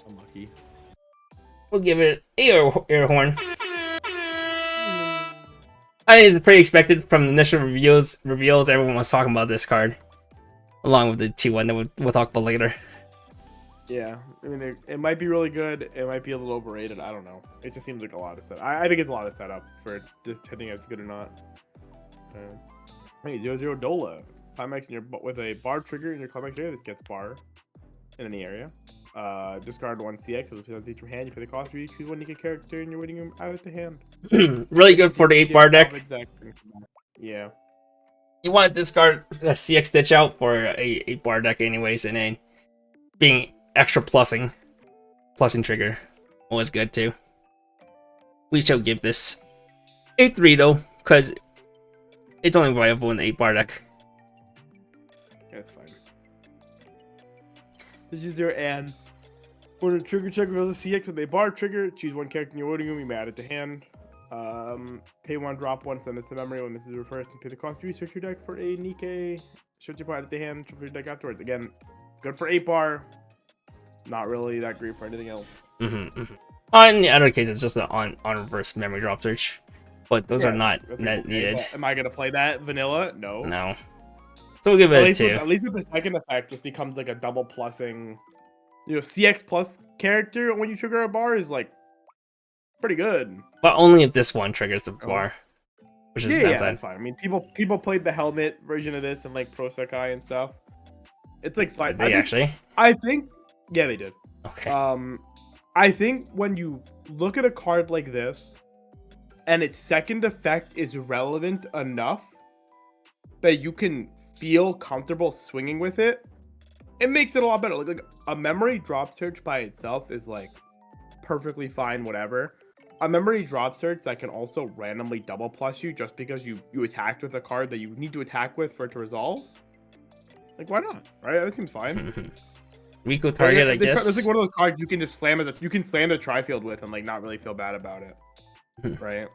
Unlucky. We'll give it an air horn. I think it's pretty expected from the initial reveals. Everyone was talking about this card, along with the 2-1 that we'll talk about later. Yeah, I mean, it might be really good. It might be a little overrated. I don't know. It just seems like a lot of setup. I think it's a lot of setup for depending if it's good or not. Hey, 0-0 Dola. Climax with a bar trigger in your Climax area. This gets bar in any area. Discard 1 CX. So if it's on your hand, you pay the cost. You choose 1 Nikke character in your waiting room out of the hand. Really good for the 8-bar deck. Yeah. You want to discard a CX Stitch out for a 8-bar deck anyways, and then being extra plussing trigger always good too. We shall give this a 3 though, because it's only viable in the 8-bar deck. That's fine. This is your and for the trigger check reveals a CX with a bar trigger. Choose 1 character in your waiting room. You may add it to hand. Pay 1, drop 1, send this to memory. When this is reversed, and pay the cost. Research your deck for a Nikke. Search your part at the hand. Triple your deck afterwards. Again, good for 8-bar. Not really that great for anything else. In the other case, it's just an on reverse memory drop search. But those are not needed. Am I gonna play that vanilla? No. No. So we'll give it a 2. At least with the second effect, this becomes like a double plussing CX plus character when you trigger a bar is like pretty good. But only if this one triggers the bar, which is the Yeah, downside. that's fine. I mean, people played the helmet version of this and like Pro Sakai and stuff. It's like fine. Did they actually? I think, yeah, they did. Okay. I think when you look at a card like this, and its second effect is relevant enough that you can feel comfortable swinging with it, it makes it a lot better. Like a memory drop search by itself is like perfectly fine, whatever. A memory drop search that can also randomly double plus you just because you attacked with a card that you need to attack with for it to resolve. Like, why not? Right? That seems fine. Rico target, I guess. It's like one of those cards you can just slam you can slam the tri-field with and like not really feel bad about it. Right?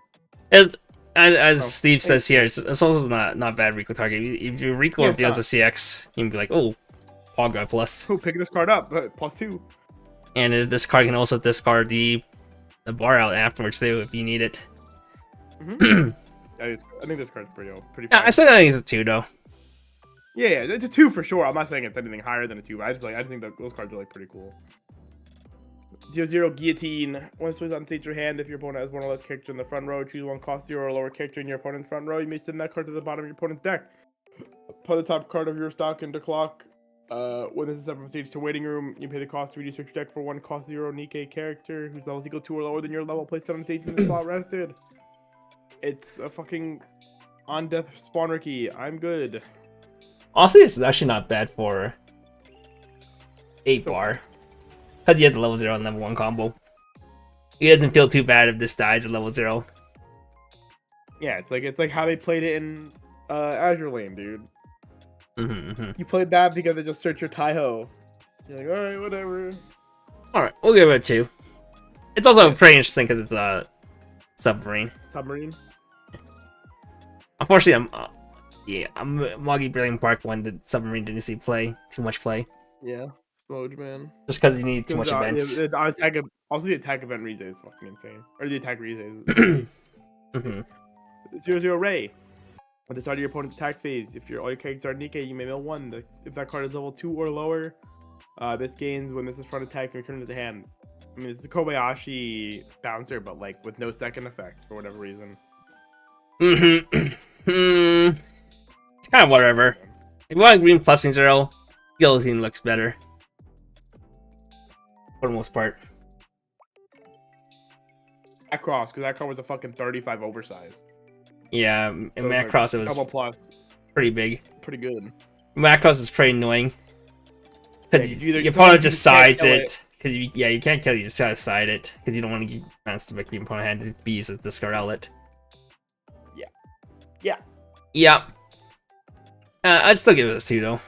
As Steve says here, it's also not bad Rico target. If your Rico reveals a CX, you can be like, oh, Pogga plus. Oh, pick this card up, +2. And this card can also discard the bar out afterwards too if you need it. I think this card's pretty fine. I still think it's a 2 though. Yeah, it's a 2 for sure. I'm not saying it's anything higher than a 2. I think that those cards are like pretty cool. 0/0 Guillotine. Once it's on stage your hand, if your opponent has one or less character in the front row, choose one cost 0 or lower character in your opponent's front row. You may send that card to the bottom of your opponent's deck. Put the top card of your stock into clock. When this is set from stage to waiting room, you pay the cost to reduce your deck for one cost 0 Nikke character whose level is equal to or lower than your level. Placed on stage in the slot rested. It's a fucking on death spawner key. I'm good. Honestly, it's actually not bad for 8 bar. Because you have the level 0 and level 1 combo. It doesn't feel too bad if this dies at level 0. Yeah, it's like how they played it in Azure Lane, dude. You played that because they just search your Taiho. You're like, alright, whatever. Alright, we'll give it a 2. It's also pretty interesting because it's a submarine. Submarine? Unfortunately, I'm Moggy Brilliant Park when the submarine didn't see too much play. Yeah, Smooge, man. Just because you need too much events. Also, the attack event Rize is fucking insane. Or the attack Rize is 0/0 Ray. At the start of your opponent's attack phase, if all your characters are Nikke, you may mill 1. If that card is level 2 or lower, this gains when this is front attack and return to the hand. I mean, it's a Kobayashi bouncer, but like with no second effect for whatever reason. It's kind of whatever. If you want green plus 0, Guillotine looks better. For the most part. Macross, because that card was a fucking 35 oversize. Yeah, in so Macross it was double plus. Pretty big. Pretty good. Macross is pretty annoying. Because your opponent just sides it. Cause you can't kill it, you just gotta side it. Because you don't want to get chance to make your opponent hand bees at the Scarlet. Yeah. I'd still give it a 2 though.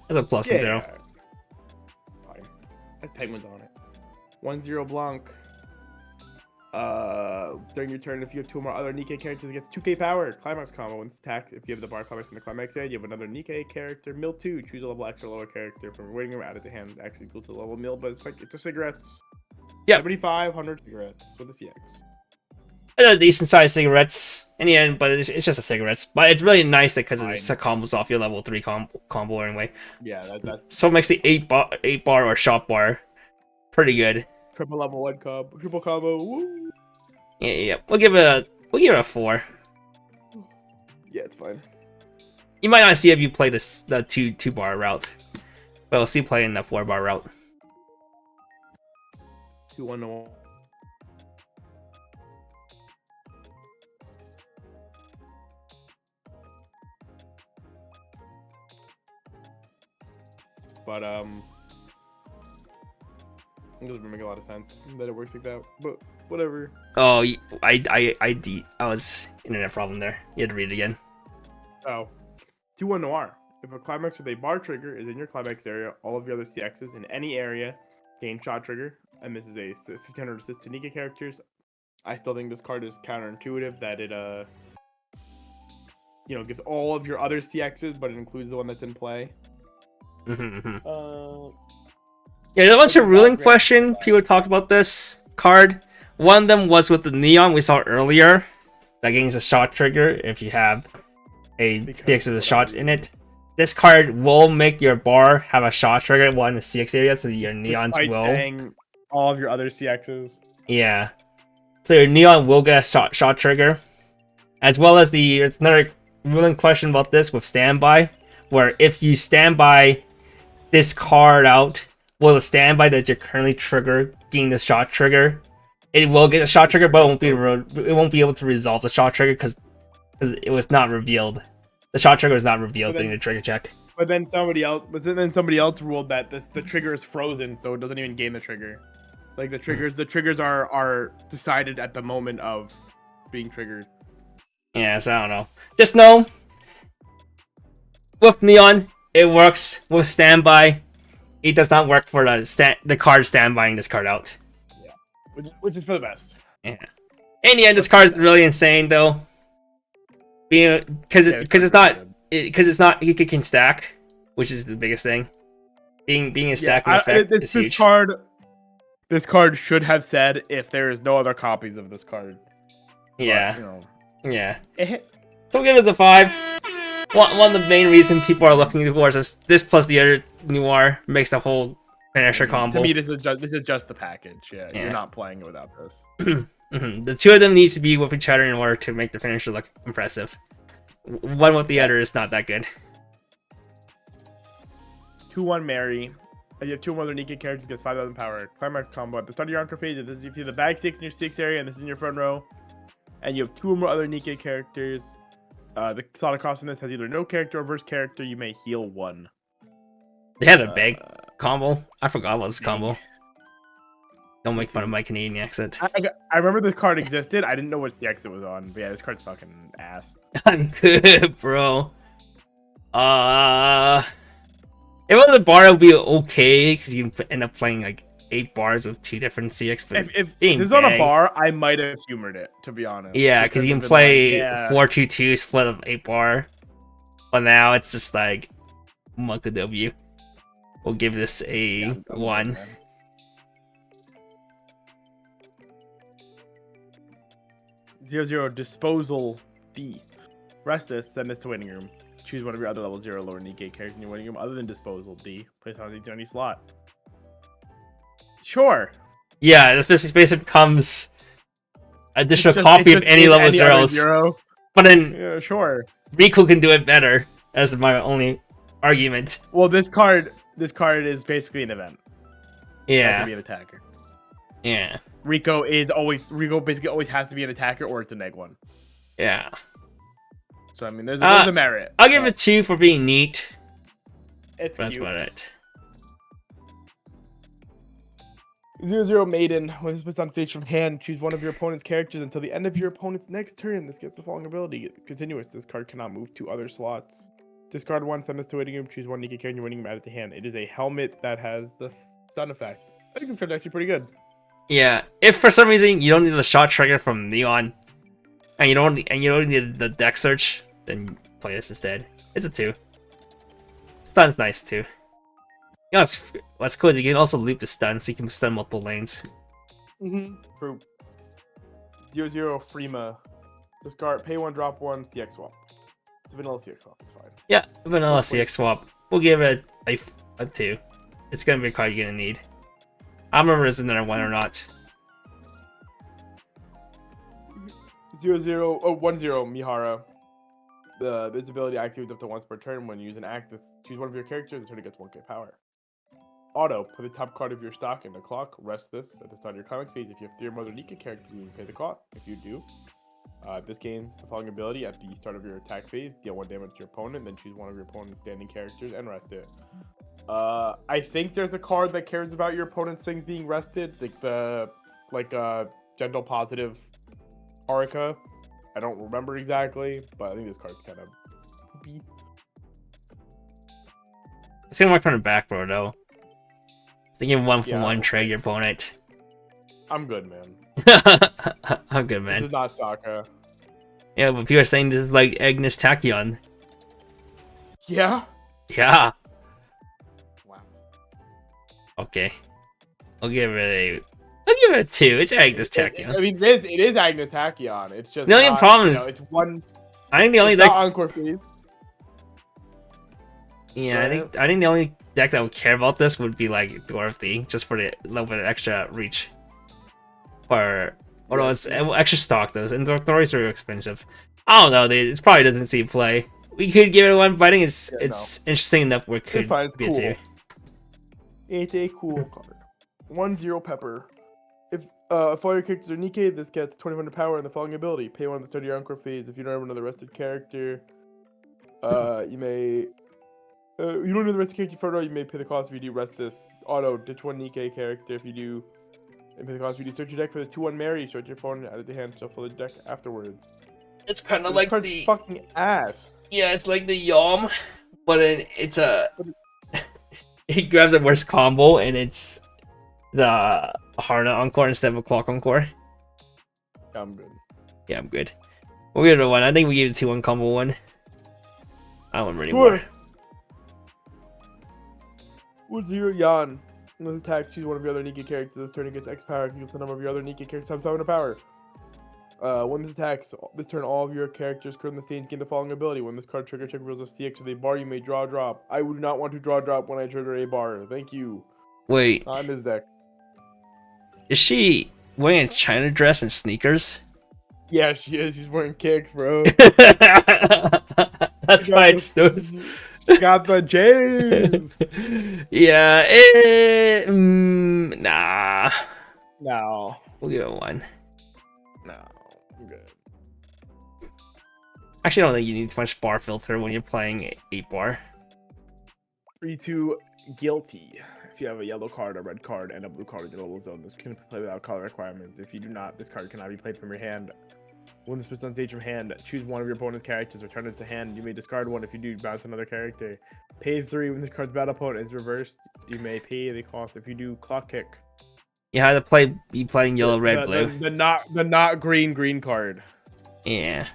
That's a plus 0. Fine. That's penguins on it. 1/0 Blanc. During your turn, if you have 2 or more other Nikke characters, it gets 2k power. Climax combo. Once attacked, if you have the bar Climax in the Climax area, you have another Nikke character. Mill 2. Choose a level X or lower character from your waiting room. Add it to hand. X equal to the level mill, but it's a cigarettes. Yeah. 7,500 cigarettes with a CX. They're decent sized cigarettes in the end, but it's just a cigarettes. But it's really nice because it combos off your level 3 combo anyway. Yeah, that's so it makes the 8 bar or shot bar pretty good. Triple level 1 combo, triple combo. Woo. Yeah. We'll give it a 4. Yeah, it's fine. You might not see if you play the 2 bar route, but I'll see you playing the 4 bar route. 2-1-1. But it doesn't make a lot of sense that it works like that. But whatever. Oh, I was internet problem there. You had to read it again. Oh, 2-1 Noir. If a Climax with a bar trigger is in your Climax area, all of your other CXs in any area gain shot trigger, and this is a 1500 assist to Nikke characters. I still think this card is counterintuitive that it gives all of your other CXs, but it includes the one that's in play. Yeah, there was a ruling question. People talked about this card. One of them was with the neon we saw earlier. That gains a shot trigger if you have a CX with a shot in it. this card will make your bar have a shot trigger while in the CX area, so your neons Despite will. saying all of your other CXs. Yeah. So your neon will get a shot trigger. As well as it's another ruling question about this with standby, where if you standby this card out, will the standby that you're currently triggering the shot trigger, it will get a shot trigger, but it won't be able to resolve the shot trigger because it was not revealed. The shot trigger was not revealed during the trigger check. But then somebody else ruled that the trigger is frozen, so it doesn't even gain the trigger. Like the triggers are decided at the moment of being triggered. Yeah, so I don't know. Just know with neon, it works. With standby, it does not work for the card standbying this card out. Yeah, which is for the best. Yeah. In the end, this card is really insane though. Because it's not you can stack, which is the biggest thing. Being a stacking effect is huge. This card should have said if there is no other copies of this card. Yeah. But, you know. Yeah. So we'll give it a 5. One of the main reasons people are looking towards this plus the other Noir makes the whole finisher combo. To me, this is just the package. Yeah, you're not playing it without this. The two of them needs to be with each other in order to make the finisher look impressive. One with the other is not that good. 2-1 Mary. You have 2 other Nikke characters, gets 5,000 power. Climax combo. At the start of your encore phase, this is if you have the bag 6 in your 6 area, and this is in your front row. And you have 2 or more other Nikke characters. The slot cost from this has either no character or verse character. You may heal 1. They had a bag combo. I forgot about this combo. Don't make fun of my Canadian accent. I remember the card existed. I didn't know what CX it was on. But yeah, this card's fucking ass. I'm good, bro. If it was a bar, it would be okay because you can end up playing like 8 bars with 2 different CX. But if this was on a bar, I might have humored it, to be honest. Yeah, because you can play 4-2-2 split of 8 bar. But now it's just like Monka W. We'll give this a 1. Zero disposal D. Rest this, send this to waiting room. Choose one of your other level 0 lower Nikke characters in your waiting room other than disposal D. Place on any slot. Sure. Yeah, this basically becomes additional copy of any level zeros. But then yeah, sure. Riku can do it better. That's my only argument. Well, this card is basically an event. Yeah. To be an attacker. Yeah. Riku basically always has to be an attacker or it's a neg 1. Yeah. So I mean, there's a merit. I'll give it 2 for being neat. That's about it. 0-0 Maiden. When this puts on stage from hand, choose one of your opponent's characters until the end of your opponent's next turn. This gets the following ability. Continuous. This card cannot move to other slots. Discard 1, send this to waiting room, choose 1 Nikke character in your waiting room, add it to hand. It is a helmet that has the stun effect. I think this card's actually pretty good. Yeah. If for some reason you don't need the shot trigger from Neon, and you don't need the deck search, then play this instead. It's a 2. Stun's nice too. You know what's cool is you can also loop the stun, so you can stun multiple lanes. True. 0-0 Freema. Discard, pay 1, drop 1, CX swap. It's a vanilla CX swap, it's fine. Yeah, vanilla CX swap. We'll give it a 2. It's gonna be a card you're gonna need. I don't remember if it's another 1 or not. 1-0 Mihara. This ability activates up to once per turn. When you use an act, choose one of your characters, the turn gets 1k power. Auto, put the top card of your stock in the clock. Rest this at the start of your comic phase. If you have 3 or more Nikke characters, you can pay the cost. If you do, this gains the following ability at the start of your attack phase. Deal 1 damage to your opponent, then choose one of your opponent's standing characters and rest it. I think there's a card that cares about your opponent's things being rested, like gentle positive Haruka. I don't remember exactly, but I think this card's kind of poopy. It's gonna work on the back row though. Thinking 1 for 1 trade your opponent. I'm good, man. I'm good, man. This is not Sokka. Yeah, but people are saying this is like Agnes Tachyon. Yeah? Yeah. Wow. Okay. I'll give it a 2. It's Agnes Tachyon. I mean, it is Agnes Tachyon. It's just the only problem is it's one. I think the only not encore phase. Yeah, I think the only deck that would care about this would be like Dorothy, just for the little bit of extra reach. Or although it's extra stock though, and Dorothy's are expensive. I don't know, dude. It probably doesn't see play. We could give it one, but I think it's interesting enough where it could it's be cool. a 2. It's a cool card. 1-0 Pepper. If all your characters are Nikke, this gets 2000 power and the following ability. Pay 1 at the start of your encore phase. If you don't have another rested character, you may. You don't know the rested character photo, you may pay the cost if you do rest this. Auto, ditch 1 Nikke character if you do. And pay the cost if you do search your deck for the 2-1 Mary. Search your opponent out of the hand, shuffle the deck afterwards. It's kind of like the fucking ass. Yeah, it's like the Yom, but it's a. He grabs a worse combo, and it's the Harna Encore instead of a Clock Encore. Yeah, I'm good. Yeah, I'm good. We'll give it a 1. I think we gave it 2-1 combo 1. I don't remember anymore. 1-0 Yan. When this attack, choose one of your other Nikke characters. This turn gets X power. If you the number of your other Nikke characters times 7 power. When this attacks, this turn all of your characters current in the stage gain the following ability. When this card trigger check reveals a CX with a bar, you may draw a drop. I would not want to draw a drop when I trigger a bar. Thank you. Wait. Not in this deck. Is she wearing a China dress and sneakers? Yeah, she is. She's wearing kicks, bro. That's why it's those. She got the J's. Yeah, nah. No. We'll give it 1. No, I'm good. Actually, I don't think you need much bar filter when you're playing 8 bar. 3-2 Guilty. If you have a yellow card, a red card, and a blue card in your level zone, this can be played without color requirements. If you do not, this card cannot be played from your hand. When this puts on stage from hand, choose one of your opponent's characters, return it to hand. You may discard one if you do, bounce another character. Pay 3 when this card's battle opponent is reversed. You may pay the cost if you do clock kick. You have to be playing yellow, red, blue. The not green card. Yeah.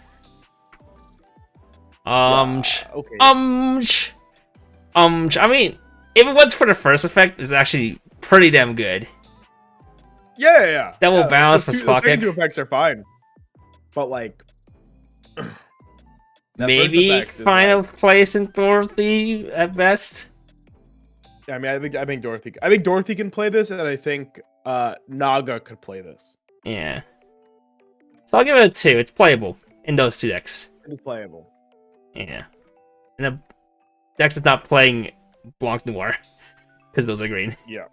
Okay. I mean, if it was for the first effect, it's actually pretty damn good. Yeah. Double balance for clock kick. The effects are fine. But like, maybe final place in Dorothy at best. Yeah, I mean, I think Dorothy can play this, and I think Naga could play this. Yeah. So I'll give it a 2. It's playable in those 2 decks. It's playable. Yeah. And the decks is not playing Blanc Noir because those are green. Yeah.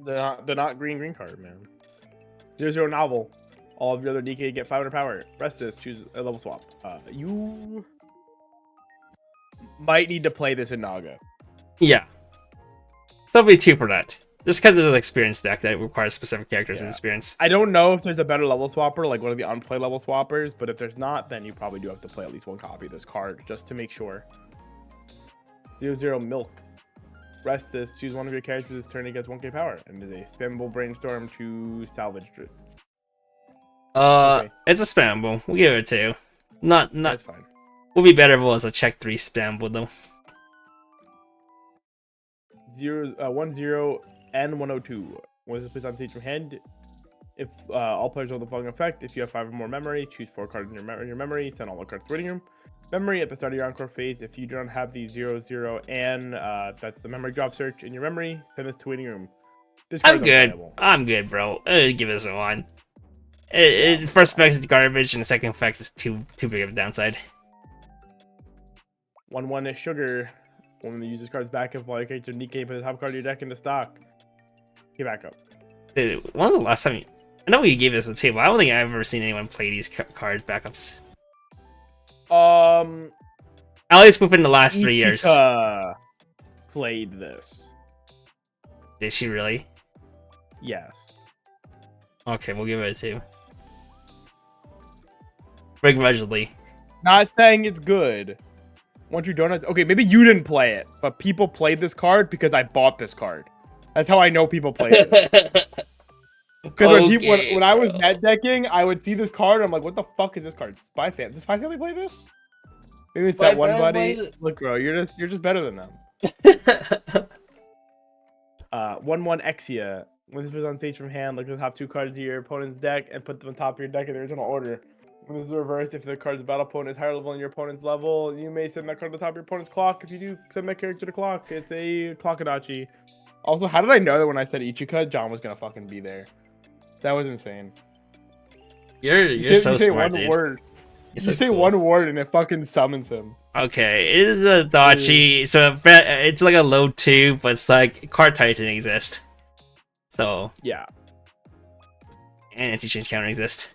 They're not green card, man. 0-0 novel. All of your other Nikke get 500 power. Rest this, choose a level swap. You might need to play this in Naga. Yeah. So it'll be 2 for that. Just because it's an experience deck that requires specific characters and experience. I don't know if there's a better level swapper, like one of the unplay level swappers, but if there's not, then you probably do have to play at least 1 copy of this card, just to make sure. 0-0 Milk. Rest this, choose one of your characters this turn, it gets 1k power, and is a spammable brainstorm to salvage it. Okay. It's a spammable. We'll give it a 2. Not. That's fine. Would be better if it was a check 3 spammable though. 1-0 and 102. When this is placed on stage from hand, if all players hold the following effect, if you have 5 or more memory, choose 4 cards in your memory, send all the cards to the waiting room. Memory at the start of your encore phase. If you don't have the 0-0 and that's the memory drop search in your memory, send this to waiting room. I'm good. I'm good, bro. Give this a 1. First effect is garbage, and the second effect is too big of a downside. 1-1 is Sugar. When the user's card's back up, while your character Nikke put the top card of your deck into stock. Get back up. Dude, when was the last time I know we gave this a 2, but I don't think I've ever seen anyone play these cards backups. At least within the last 3 years. Played this. Did she really? Yes. Okay, we'll give it a 2. Begrudgingly. Not saying it's good. Once you donuts. Okay, maybe you didn't play it, but people played this card because I bought this card. That's how I know people played it. Because when I was net decking, I would see this card. I'm like, what the fuck is this card? Spy Family. Does Spy Family play this? Maybe it's that one buddy. Look, bro, you're just better than them. 1-1 Exia. When this was on stage from hand, look at the top 2 cards of your opponent's deck and put them on top of your deck in the original order. When this is reversed, if the card's battle opponent is higher level than your opponent's level, you may send that card to the top of your opponent's clock. If you do, send that character to clock. It's a Clockadachi. Also, how did I know that when I said Ichika, John was gonna fucking be there? That was insane. You're so smart, one dude. Word. You so say cool. one word and it fucking summons him. Okay, it is a Dachi, so it's like a low 2, but it's like card type didn't exist. So yeah, and anti-change counter exist.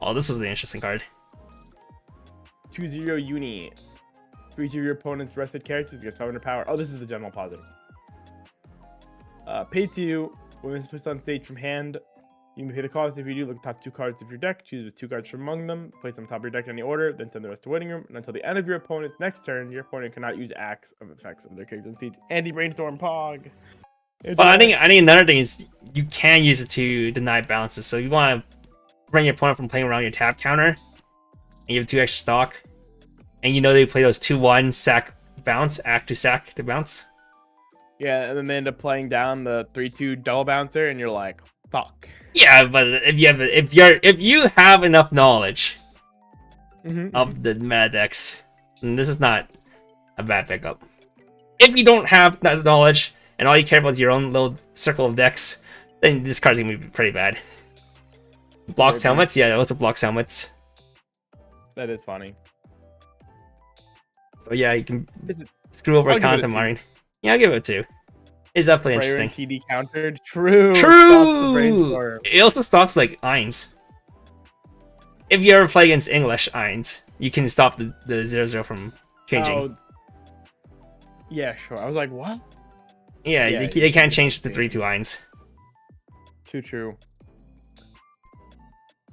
Oh, this is an interesting card. 2/0 Uni. For each of your opponent's rested characters, get 500 power. Oh, this is the general positive. Pay 2. When this is pushed on stage from hand, you can pay the cost. If you do, look at the top 2 cards of your deck. Choose the 2 cards from among them. Place them on top of your deck in any order. Then send the rest to waiting room. And until the end of your opponent's next turn, your opponent cannot use acts of effects of their character on stage. Anti-brainstorm Pog. But I think another thing is you can use it to deny bounces. So you want to prevent your opponent from playing around your tap counter, and you have 2 extra stock, and you know they play those 2/1 sack bounce, act to sack to bounce. Yeah, and then they end up playing down the 3/2 double bouncer, and you're like, fuck. Yeah, but if you have enough knowledge of the meta decks, then this is not a bad pickup. If you don't have that knowledge and all you care about is your own little circle of decks, then this card's gonna be pretty bad. Blocks helmets, yeah, those are blocks helmets. That is funny. So yeah, you can screw over a content marine. Yeah, I'll give it a 2. It's definitely interesting. TD countered. True. True. It also stops like Eins. If you ever play against English Eins, you can stop the 0/0 from changing. Oh. Yeah, sure. I was like, what? Yeah, they can't change the 3/2 Eins. Too true.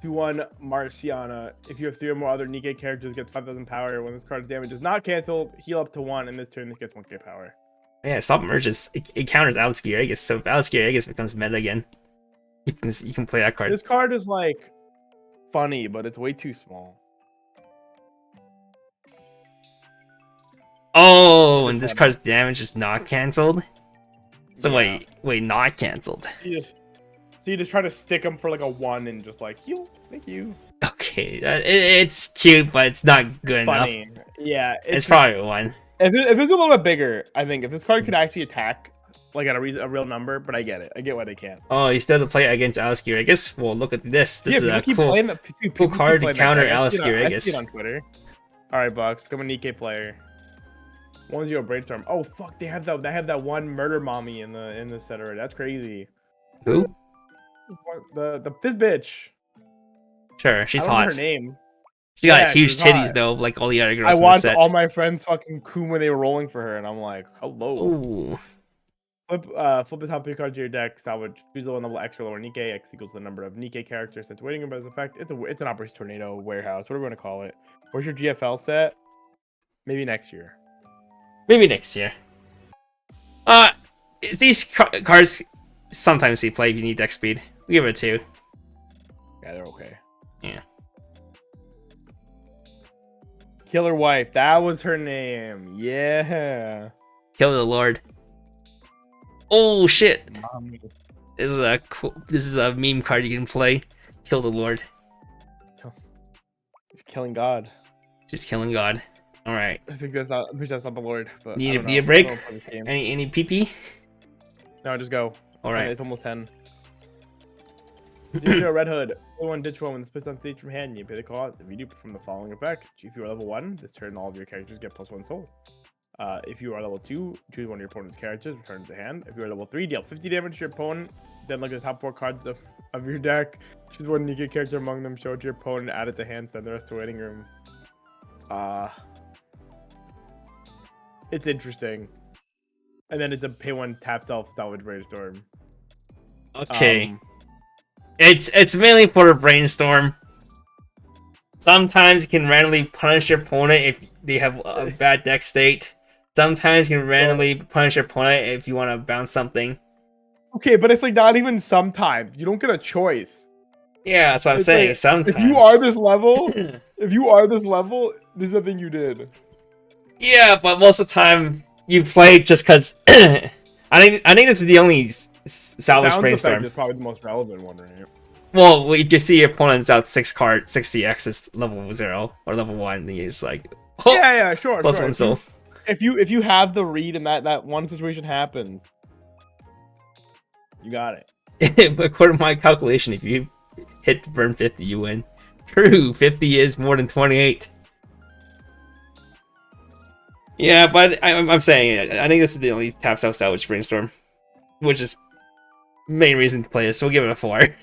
2/1 Marciana. If you have 3 or more other Nikke characters, get 5,000 power. When this card's damage is not canceled, heal up to 1, and this turn this gets 1k power. Yeah, stop merges. It counters Alistair Aegis, so if Alistair Aegis becomes meta again, you can play that card. This card is like funny, but it's way too small. Oh, and this card's damage is not canceled. So yeah. wait, not canceled. So you just try to stick them for like a 1 and just like heal. Thank you. Okay, it's cute, but it's not good enough. Yeah, it's probably a 1. If it's a little bit bigger, I think if this card could actually attack like at a real number, but I get it. I get why they can't. Oh, you still have to play it against Alistair Aegis? Well, look at this. This is a cool card to counter Alistair Aegis. I see it on Twitter. All right, Bucks, become a Nikke player. 1/0 brainstorm. Oh fuck, they have that one murder mommy in the set already. That's crazy. Who? This bitch. Sure, she's hot. I don't know her name. She got huge titties hot. Though, like all the other girls. I watched all my friends fucking coom when they were rolling for her, and I'm like, hello. Ooh. Flip the top 3 cards to your deck. Salvage. Choose the 1 level extra lower Nikke. X equals the number of Nikke characters sent to waiting room as effect. It's an Operation Tornado warehouse. What are we gonna call it? Where's your GFL set? Maybe next year. Maybe next year. These cards sometimes see play if you need deck speed. We give it a 2. Yeah, they're okay. Yeah. Killer Wife. That was her name. Yeah. Kill the Lord. Oh shit. Mommy. This is a meme card you can play. Kill the Lord. Just killing God. Just killing God. All right. I think that's not the Lord. But need a break? Any PP? No, just go. All right. It's almost 10. 0 Red Hood. 1 ditch 1 when this puts on stage from hand. You pay the cost. If you do perform the following effect, if you are level 1, this turn all of your characters get +1 soul. If you are level 2, choose one of your opponent's characters, return to hand. If you are level 3, deal 50 damage to your opponent. Then look at the top 4 cards of your deck. Choose one Nikke character among them, show it to your opponent, add it to hand, send the rest to waiting room. It's interesting. And then it's a pay 1 tap salvage brainstorm. Okay. It's mainly for a brainstorm. Sometimes you can randomly punish your opponent if they have a bad deck state. Sometimes you can randomly punish your opponent if you want to bounce something. Okay, but it's like not even sometimes. You don't get a choice. Yeah, that's what I'm saying. Like, sometimes. If you are this level, this is the thing you did. Yeah, but most of the time you play just because. I think this is the only salvage brainstorm. Is probably the most relevant one, right? Well, if you see your opponent's out 6 CX is level 0 or level 1, then you're just like, oh, yeah, sure. plus 1 soul. If you have the read and that one situation happens, you got it. According to my calculation, if you hit the burn 50, you win. True, 50 is more than 28. Yeah, but I'm saying it. I think this is the only taps out salvage brainstorm, which is main reason to play this. So we'll give it a 4.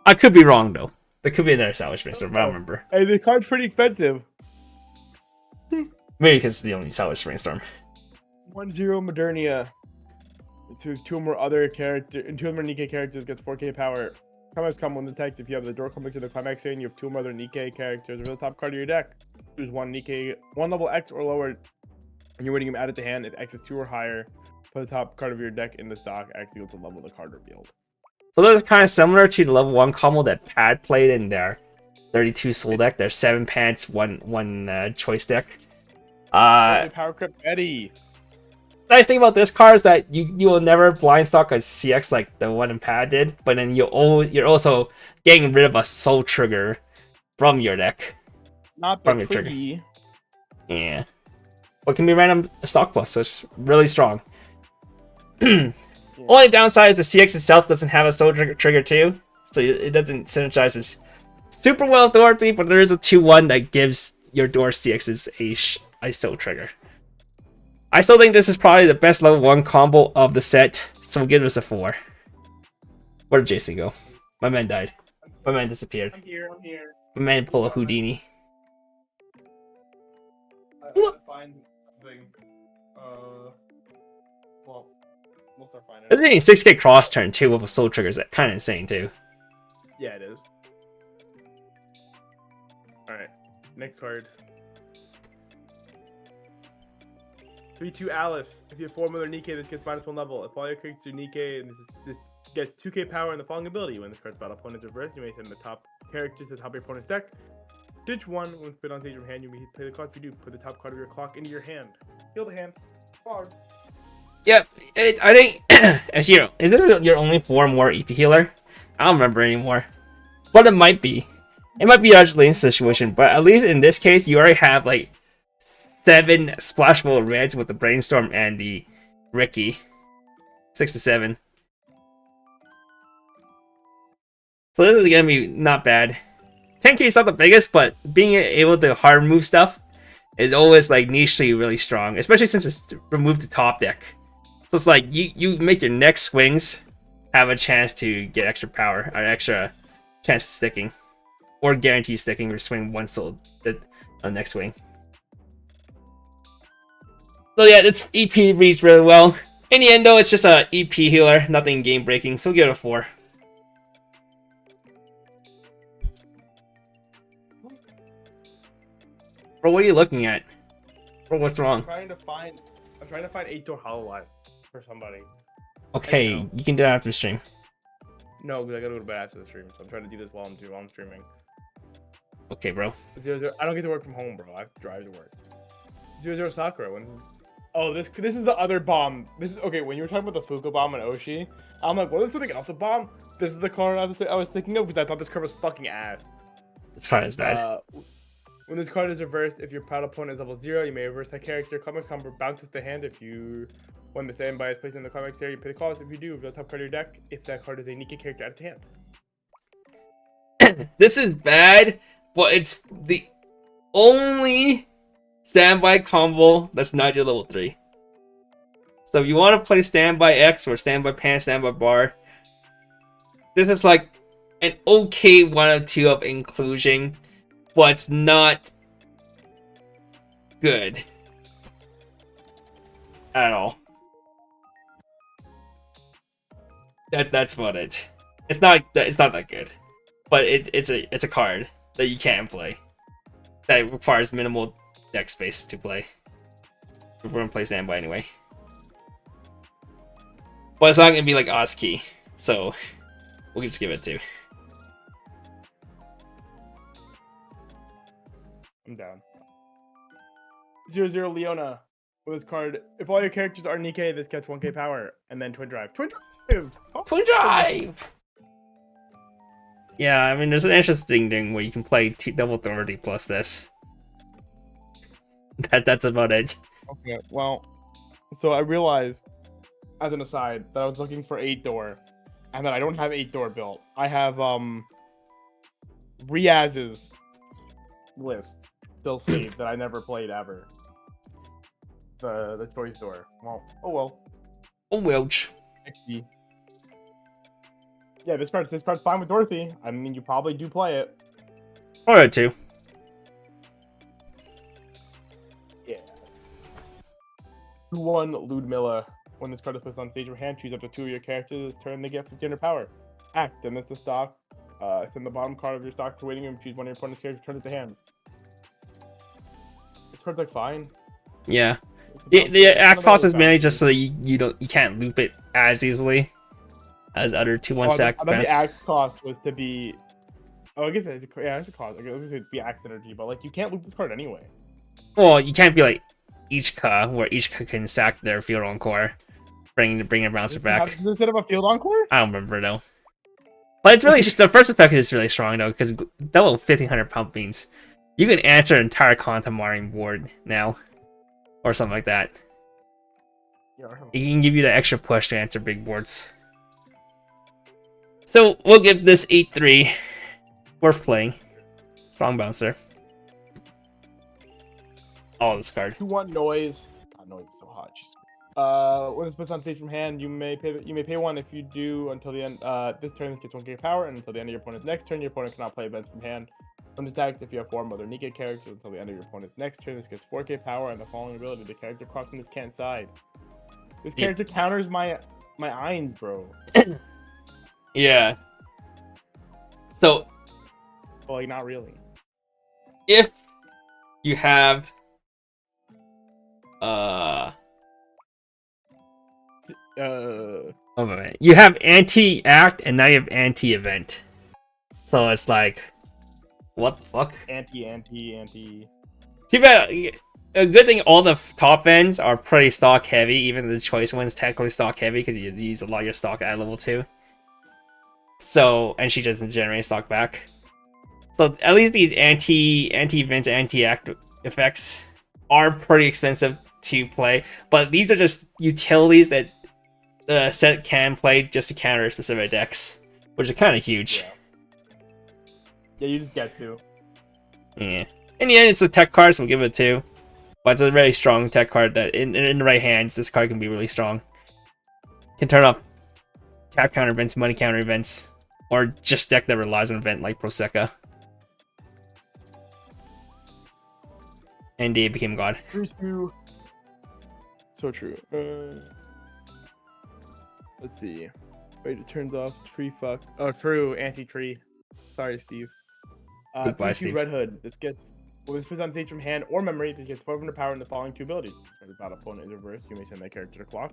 I could be wrong though. There could be another salvage brainstorm, but I don't remember. Hey, the card's pretty expensive. Maybe because it's the only salvage brainstorm. 1-0 Modernia. Two more other character and 2 more Nikke characters gets 4K power. Climax come when detect if you have the door complex to the Climax and you have 2 more other Nikke characters over the top card of your deck. Choose one Nikke, 1 level X or lower, and you're waiting him added to hand. If X is 2 or higher, put the top card of your deck in the stock. X equals the level of the card revealed. So this is kind of similar to the level 1 combo that Pad played in their 32 soul deck. Their 7 pants, one choice deck. Power Crip Eddie. Nice thing about this card is that you will never blind stock a CX like the one in Pad did, but then you're also getting rid of a soul trigger from your deck. Not the trigger. Yeah. What can be random stock plus, so it's really strong. Only downside is the CX itself doesn't have a soul trigger too, so it doesn't synergize as super well with Dorothy, but there is a 2-1 that gives your Door CXs a soul trigger. I still think this is probably the best level 1 combo of the set, so we'll give this a 4. Where did Jason go? My man died. My man disappeared. I'm here. My man pulled a Houdini. Find something. Well, we'll start finding There's a 6K cross turn too with a soul trigger is kind of insane too. Yeah, it is. Alright, next card. 3-2 Alice. If you have 4 other Nikke, this gets -1 level. If all your characters are Nikke, and this gets 2K power in the following ability. When this card's battle opponent's reversed, you may send the top characters to the top of your opponent's deck. Ditch 1. When put on stage from hand, you may play the cost you do. Put the top card of your clock into your hand. Heal the hand. Card. Yep, I think as you is this your only 4 more EP healer? I don't remember anymore, but it might be. It might be actually in situation, but at least in this case, you already have like 7 splashable reds with the brainstorm and the Ricky. 6 to 7. So this is gonna be not bad. 10k is not the biggest, but being able to hard move stuff is always like nichely really strong, especially since it's removed the top deck. So it's like you make your next swings have a chance to get extra power, or extra chance of sticking, or guarantee sticking, or swing 1 soul on the next swing. So yeah, this EP reads really well. In the end though, it's just a EP healer, nothing game breaking, so we'll give it a 4. Bro, what are you looking at? Bro, what's wrong? I'm trying to find 8-door Hollow Life for somebody. Okay, you can do that after the stream. No, because I gotta go to bed after the stream, so I'm trying to do this while I'm streaming. Okay, bro. 0-0. I don't get to work from home, bro. I have to drive to work. 0-0 Sakura. Oh, this is the other bomb. This is okay. When you were talking about the Fuka bomb and Oshi, I'm like, well, this is something else. The bomb. This is the card I was thinking of because I thought this card was fucking ass. This card is bad. When this card is reversed, if your proud opponent is level 0, you may reverse that character. Climax combo bounces the hand. If you when the standby is placed in the Climax area, you pay the cost. If you do, reveal the top card of your deck. If that card is a Nikke character, add it to hand. This is bad, but it's the only standby combo that's not your level 3. So if you want to play standby X or standby pan, standby bar, this is like an okay 1 of 2 of inclusion, but it's not good at all. That's what it's not that good, but it's a card that you can play that requires minimal deck space to play. We're gonna play standby anyway, but it's not gonna be like Oski, so we'll just give it 2. I'm down. 0-0 Leona. With this card, if all your characters are Nikke, this gets 1k power, and then Twin Drive. Twin Drive! Oh, Twin Drive! Yeah, I mean, there's an interesting thing where you can play double Dorothy plus this. That's about it. Okay, well, so I realized, as an aside, that I was looking for 8-door, and that I don't have 8-door built. I have, Riaz's list still saved that I never played ever. The choice door. Well, oh well. Oh, Welch. Yeah, this card's fine with Dorothy. I mean, you probably do play it. Alright, too. Yeah. 2-1 Ludmilla. When this card is placed on stage or hand, choose up to 2 of your characters' turn. They get 1500 power. Act. Then this is stock. Send the bottom card of your stock to waiting room. Choose one of your opponent's characters. Turn it to hand. This card's like fine. Yeah. The act cost is mainly just so that you can't loop it as easily as other 2/1 stack events. The act cost was to be. Oh, I guess it's a cost. I guess it could be axe energy, but like you can't loop this card anyway. Well, you can't be like Ichika, where Ichika can sack their field encore, bring a bouncer back. Does it set up a field encore? I don't remember though. But it's really the first effect is really strong though, because double 1500 pump means you can answer an entire Contamari board now. Or something like that. It can give you the extra push to answer big boards. So we'll give this 8-3. Worth playing. Strong bouncer. Oh, this card. 2-1 noise. God, noise is so hot. When it's put on stage from hand, you may pay 1 if you do until the end. This turn this gets 1k power, and until the end of your opponent's next turn, your opponent cannot play events from hand. When this attack, if you have 4 other Nikke characters until the end of your opponent's next turn, this gets 4k power, and the following ability: the character crossing this can't side. This character counters my Eins, bro. Yeah. So, well, like not really. If you have you have anti-act and now you have anti-event. So it's like, what the fuck? Anti. Too bad. A good thing all the top ends are pretty stock heavy. Even the choice one's technically stock heavy because you use a lot of your stock at level 2. So, and she doesn't generate stock back. So at least these anti-event, anti-act effects are pretty expensive to play. But these are just utilities that the set can play just to counter specific decks, which is kind of huge. Yeah, you just get to. Yeah. In the end, it's a tech card, so we'll give it a 2. But it's a very strong tech card that, in the right hands, this card can be really strong. Can turn off tap counter events, money counter events, or just deck that relies on an event like Prosecca. And Dave became God. True. So true. Let's see. Wait, it turns off tree fuck. Oh, true. Anti-tree. Sorry, Steve. Goodbye, Steve. Red Hood. This gets. Well, this puts on stage from hand or memory. This gets 400 power in the following 2 abilities. When the battle opponent is reversed, you may send that character to clock.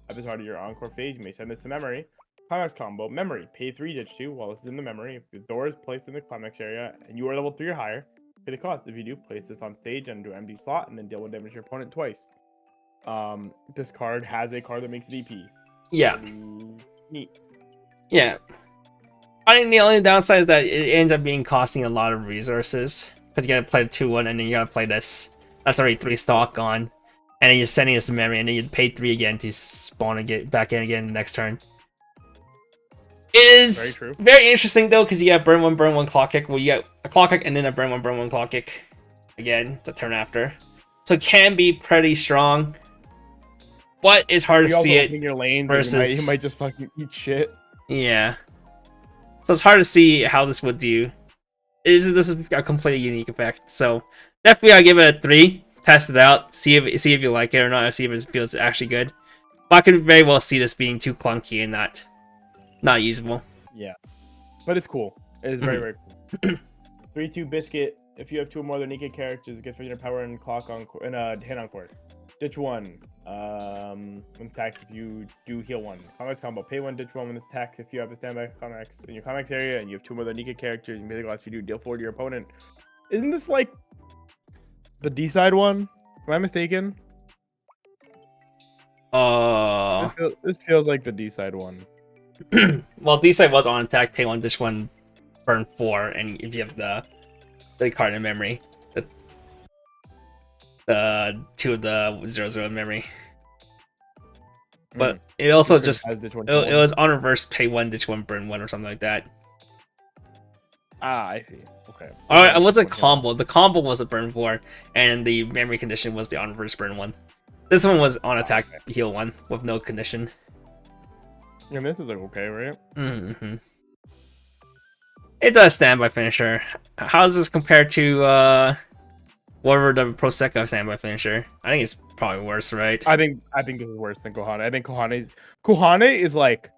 At the start of your encore phase, you may send this to memory. Climax combo. Memory. Pay 3 ditch 2 while this is in the memory. If the door is placed in the climax area and you are level 3 or higher, pay the cost. If you do, place this on stage and do an empty slot and then deal 1 damage to your opponent twice. This card has a card that makes it EP. Yeah. Neat. Yeah. I think the only downside is that it ends up being costing a lot of resources. Because you gotta play the 2-1 and then you gotta play this. That's already 3 stock gone. And then you're sending this to memory and then you pay 3 again to spawn and get back in again the next turn. It is very interesting though, because you have burn 1 clock kick. Well, you get a clock kick and then a burn 1 clock kick again the turn after. So it can be pretty strong. But it's hard to see it in your lane versus... You might just fucking eat shit. Yeah. So it's hard to see how this would do. This is a completely unique effect. So definitely I'll give it a 3. Test it out. See if you like it or not. See if it feels actually good. But I could very well see this being too clunky and not usable. Yeah. But it's cool. It is very, very cool. 3-2 Biscuit. If you have 2 or more of the Nikke characters, get 300 power and clock on and hit on court. Ditch 1. When attacks, if you do heal 1. Climax combo. Pay 1, ditch 1 when this attacks. If you have a standby Climax in your Climax area and you have 2 more of the Nikke characters, you may the you do deal 4 to your opponent. Isn't this like the D-side one? Am I mistaken? This feels like the D side one. Well, D side was on attack, pay 1, this one burn 4, and if you have the card in memory, the 2 of the 0/0 in memory. But it also just it was on reverse, pay 1, ditch 1, burn 1, or something like that. Ah, I see. Okay. Alright, it was a combo. The combo was a burn 4, and the memory condition was the on reverse burn 1. This one was on attack heal 1 with no condition. And this is like okay, right? Mm-hmm. It's a standby finisher. How does this compare to whatever the Prosecco standby finisher? I think it's probably worse, right? I think this is worse than Kohane. I think Kohane is like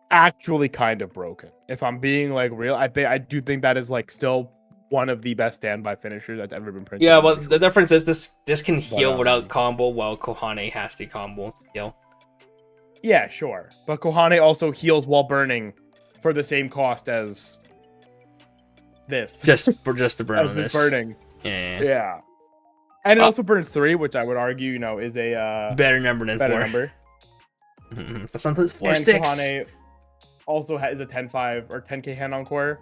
actually kind of broken. If I'm being like real, I do think that is like still one of the best standby finishers that's ever been printed. Yeah, well, the difference is this can heal without combo, while Kohane has the combo heal. Yeah, sure, but Kohane also heals while burning for the same cost as this. Just to burn on this. Burning. Yeah. And it also burns 3, which I would argue, you know, is a better number than 4. Number. For sometimes 4 and sticks. Kohane also has a 10-5 or 10k hand on core.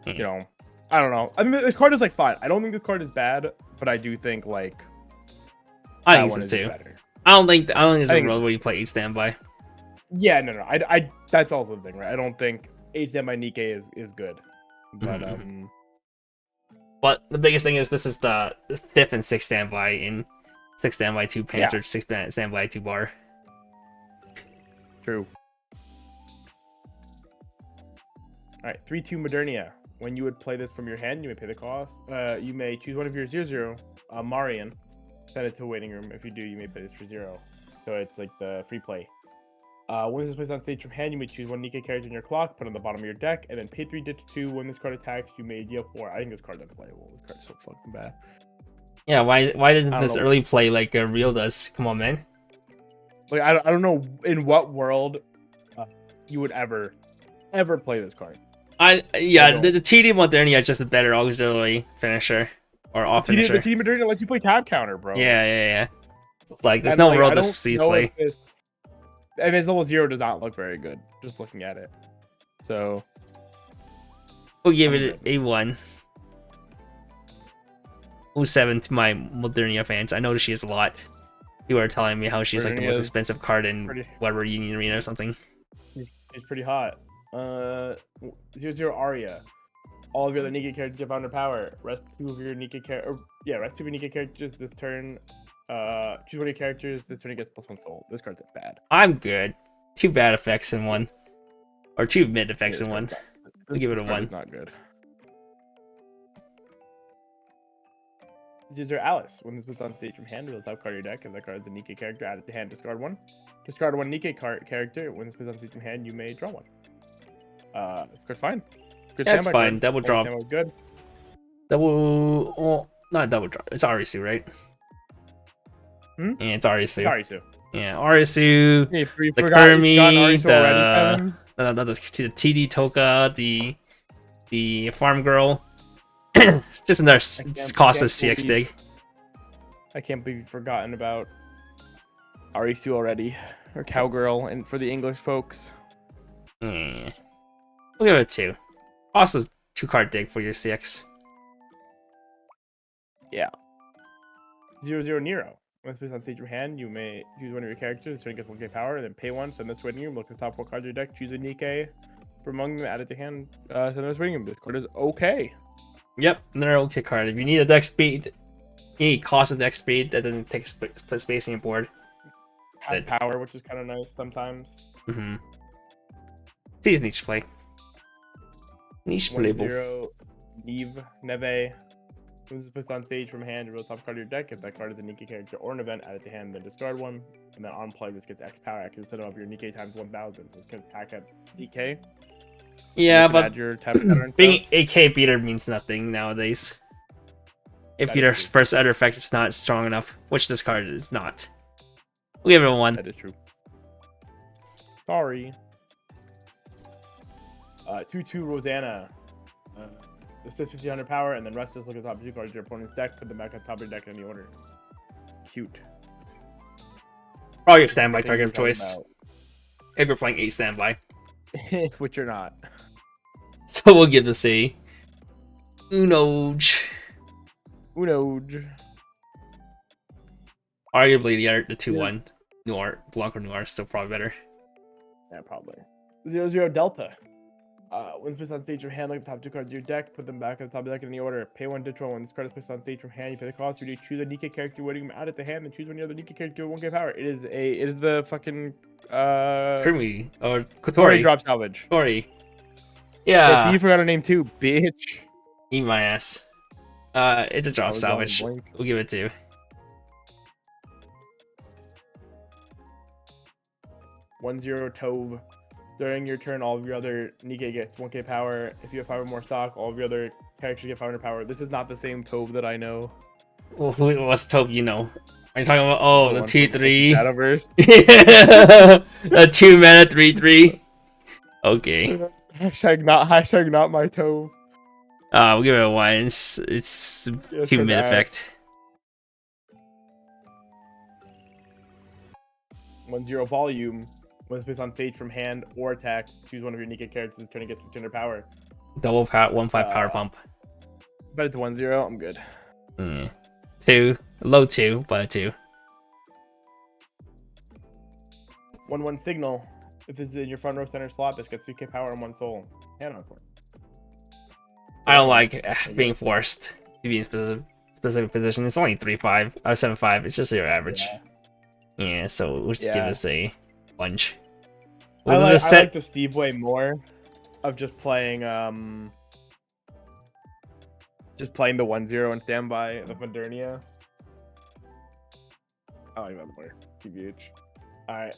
You know, I don't know. I mean, this card is like fine. I don't think this card is bad, but I do think like I think so too. Better. I don't think there's a world where you play 8 standby. Yeah, no. I that's also the thing, right? I don't think 8 standby Nikke is good. But But the biggest thing is this is the 5th and 6th standby in 6 standby 2 Panther, 6 standby 2 bar. True. Alright, 3/2 Modernia. When you would play this from your hand, you may pay the cost. You may choose one of your 0/0 Marian. Send it to a waiting room. If you do, you may play this for 0. So it's like the free play. When this is placed on stage from hand, you may choose one Nikke character in your clock, put on the bottom of your deck, and then pay 3, ditch 2. When this card attacks, you may deal 4. I think this card is unplayable. This card is so fucking bad. Yeah, why doesn't this early play like a real does? Come on, man. Like I don't know in what world you would ever play this card. The TD Modernia is just a better auxiliary finisher or off finisher. The TD Modernia lets you play tab counter, bro. Yeah. It's like there's no world this see play. And this level 0 does not look very good, just looking at it. So we'll give it a 1. 07 to my Modernia fans. I noticed she has a lot. You were telling me how she's like the most expensive card in whatever Union Arena or something. She's pretty hot. 0/0 Aria. All of your other Nikke characters have under power. Rest 2 of your Nikke characters this turn. Choose one of your characters. This turn it gets +1 soul. This card's bad. I'm good. 2 bad effects in 1, or 2 mid effects in 1. We'll give it a 1. Not good. 0/0 Alice. When this puts on stage from hand, reveal the top card of your deck. If that card is a Nikke character, add it to hand. Discard 1. Discard 1 Nikke character. When this puts on stage from hand, you may draw 1. This card's fine. Good it's fine. Double drop. Good. Not double drop. It's Arisu, right? Yeah, it's Arisu. Arisu. Yeah, Arisu. Hey, the Kurumi, the TD Toka, the farm girl. Just another costless CX dig. I can't believe you've forgotten about Arisu already, or cowgirl, and for the English folks. We'll give it a 2. Also, 2-card dig for your CX. Yeah. 0/0 Nero. When it's placed on stage of your hand, you may choose one of your characters, turn gets 1k power, then pay 1, send this to waiting room, look at the top 4 cards of your deck, choose a Nikke from among them, add it to hand, send this waiting room. This card is okay. Yep, another okay card. If you need a deck speed, you need cost of deck speed that doesn't take space on your board. Has power, which is kind of nice sometimes. These niche play. Niche playable. 0/0 Neve. When this is placed on stage from hand, reveal the top card of your deck. If that card is a Nikke character or an event, add it to hand, then discard 1. And then on play, this gets X power X instead of your Nikke times 1000. This can attack at DK. Yeah, but your tab being AK beater means nothing nowadays. If your first other effect is not strong enough, which this card is not. We'll give it a 1. That is true. Sorry. 2/2 Rosanna. This is 1500 power, and then rest is look at the top 2 cards of your opponent's deck, put them back on top of your deck in any order. Cute. Probably your standby Thing we're target of talking choice. If you're playing 8 standby. about. Which you're not. So we'll give this a Unoj. Unoj. Arguably the 2-1 Noir, Blanc or Noir is still probably better. Yeah, probably. 0-0 Delta. When it's placed on stage from hand, look at the top 2 cards of your deck, put them back at the top of the deck in any order. Pay 1 ditch 1. When this card is placed on stage from hand, you pay the cost. You choose a Nikke character, waiting them out at the hand, then choose one of the other Nikke character, 1k power. It is the fucking Krimi or Kotori Kotori. drop salvage. Kotori. Yeah, Yeah. see, you forgot her name too, bitch. Eat my ass. It's a drop salvage. We'll give it to. 1-0 Tove. During your turn, all of your other Nikke gets 1k power. If you have 5 or more stock, all of your other characters get 500 power. This is not the same Tove that I know. Well, what's Tove you know? Are you talking about the 2-3? Shadowverse. The 2 mana 3-3. Okay. Hashtag not my Tove. We'll give it a 1. It's 2 mid effect. 1-0 volume. When it's placed on stage from hand or attack, choose one of your Nikke characters and turn to get 200 power. Double power, 1/5 power pump. But it's 1-0, I'm good. 2. Low 2, but a 2. 1-1 signal. If this is in your front row center slot, this gets 3k power and 1 soul. Hand on court. I don't like being forced to be in specific position. It's only 3-5, 7-5. It's just your average. Yeah, so we'll just give this a lunge. I like the Steve way more of just playing the 1-0 and standby the Modernia. I like that more. TBH. Alright.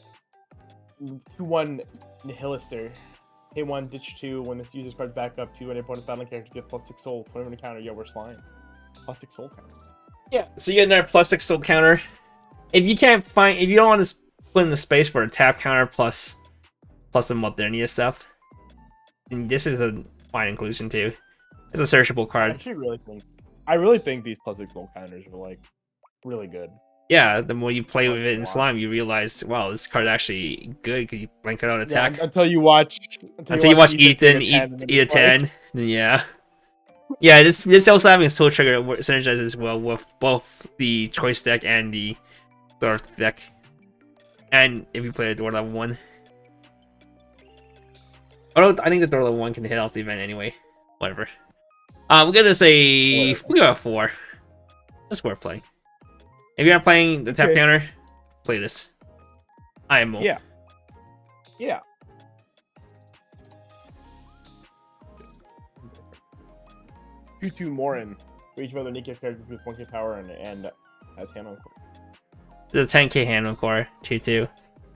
2-1 Nihilister. Pay 1, ditch 2. When this user's card's back up, choose one opponent's battling character, get +6 soul. Put him in a counter. Yo, we're slime. +6 soul counter. Yeah, so you get another +6 soul counter. If you don't want to put in the space for a tap counter plus the Modernia stuff, then this is a fine inclusion too. It's a searchable card. I really think these +6 soul counters are like really good. Yeah, the more you play with it in Slime, you realize, wow, this card is actually good because you blank it out attack. Yeah, until you watch Ethan eat a 10, then yeah. Yeah, this also having a soul trigger synergizes as well with both the choice deck and the Dorothy deck. And if you play a door level 1. Although I think the door level 1 can hit off the event anyway. Whatever. We'll give this a 4. That's worth playing. If you're not playing the tap counter, play this. IMO. Yeah. Yeah. Q2 Morin. For each of other Nikke characters with 1k power and has hand on court. The 10k hand on core, 2-2.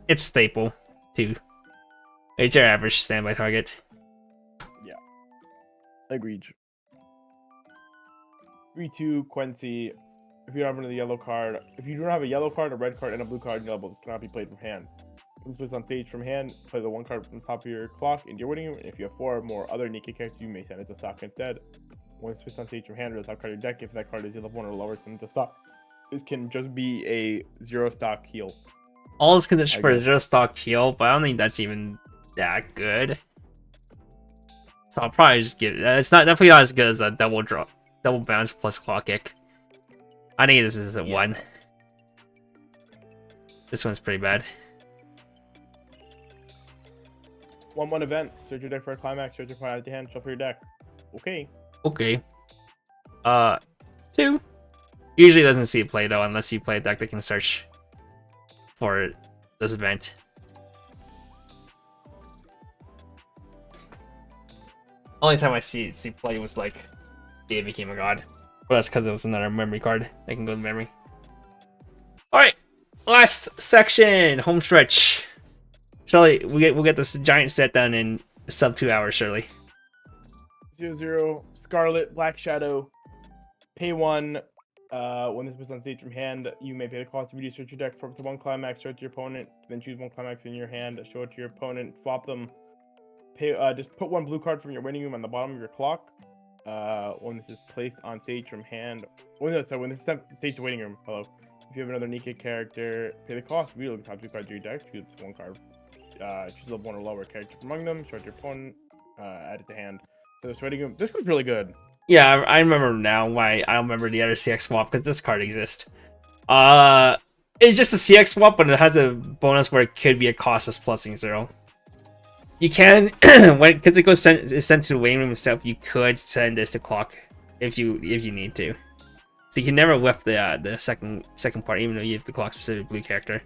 It's staple, 2. It's your average standby target. Yeah. Agreed. 3-2 Quincy. If you don't have a yellow card, if you don't have a yellow card, a red card, and a blue card, your levels cannot be played from hand. When it's on stage from hand, play the 1 card from the top of your clock into your winning room. If you have 4 or more other Nikke characters, you may send it to stock instead. When it's on stage from hand, or the top card of your deck, if that card is level 1 or lower, send it to stock. This can just be a 0 stock heal. All this condition for a 0 stock heal, but I don't think that's even that good. So I'll probably just give it. It's definitely not as good as a double bounce plus claw kick. I think this is a 1. This one's pretty bad. 1-1 event. Search your deck for a climax. Search your opponent at the hand. Shuffle your deck. Okay. Okay. 2. Usually doesn't see play though, unless you play a deck that can search for this event. Only time I see play was like Day Became a God. But that's because it was another memory card that can go to memory. Alright, last section, home stretch. Surely we'll get this giant set done in sub 2 hours, surely. 0-0 Scarlet, Black Shadow. Pay 1. When this is on stage from hand, you may pay the cost of you search your deck for up to 1 climax, show it to your opponent, then choose 1 climax in your hand, show it to your opponent, swap them. Pay just put 1 blue card from your winning room on the bottom of your clock. When this is placed on stage from hand, when this is stage to waiting room, hello. If you have another Nikke character, pay the cost. We look at the top 2 cards of your deck. Choose one card. Choose level 1 or lower character from among them. Start your opponent. Add it to hand. So this card's really good. Yeah, I remember now why I don't remember the other CX swap, because this card exists. It's just a CX swap, but it has a bonus where it could be a costless +0. You can, because it goes is sent to the waiting room itself, you could send this to clock if you need to. So you can never whiff the second part, even though you have the clock specific blue character.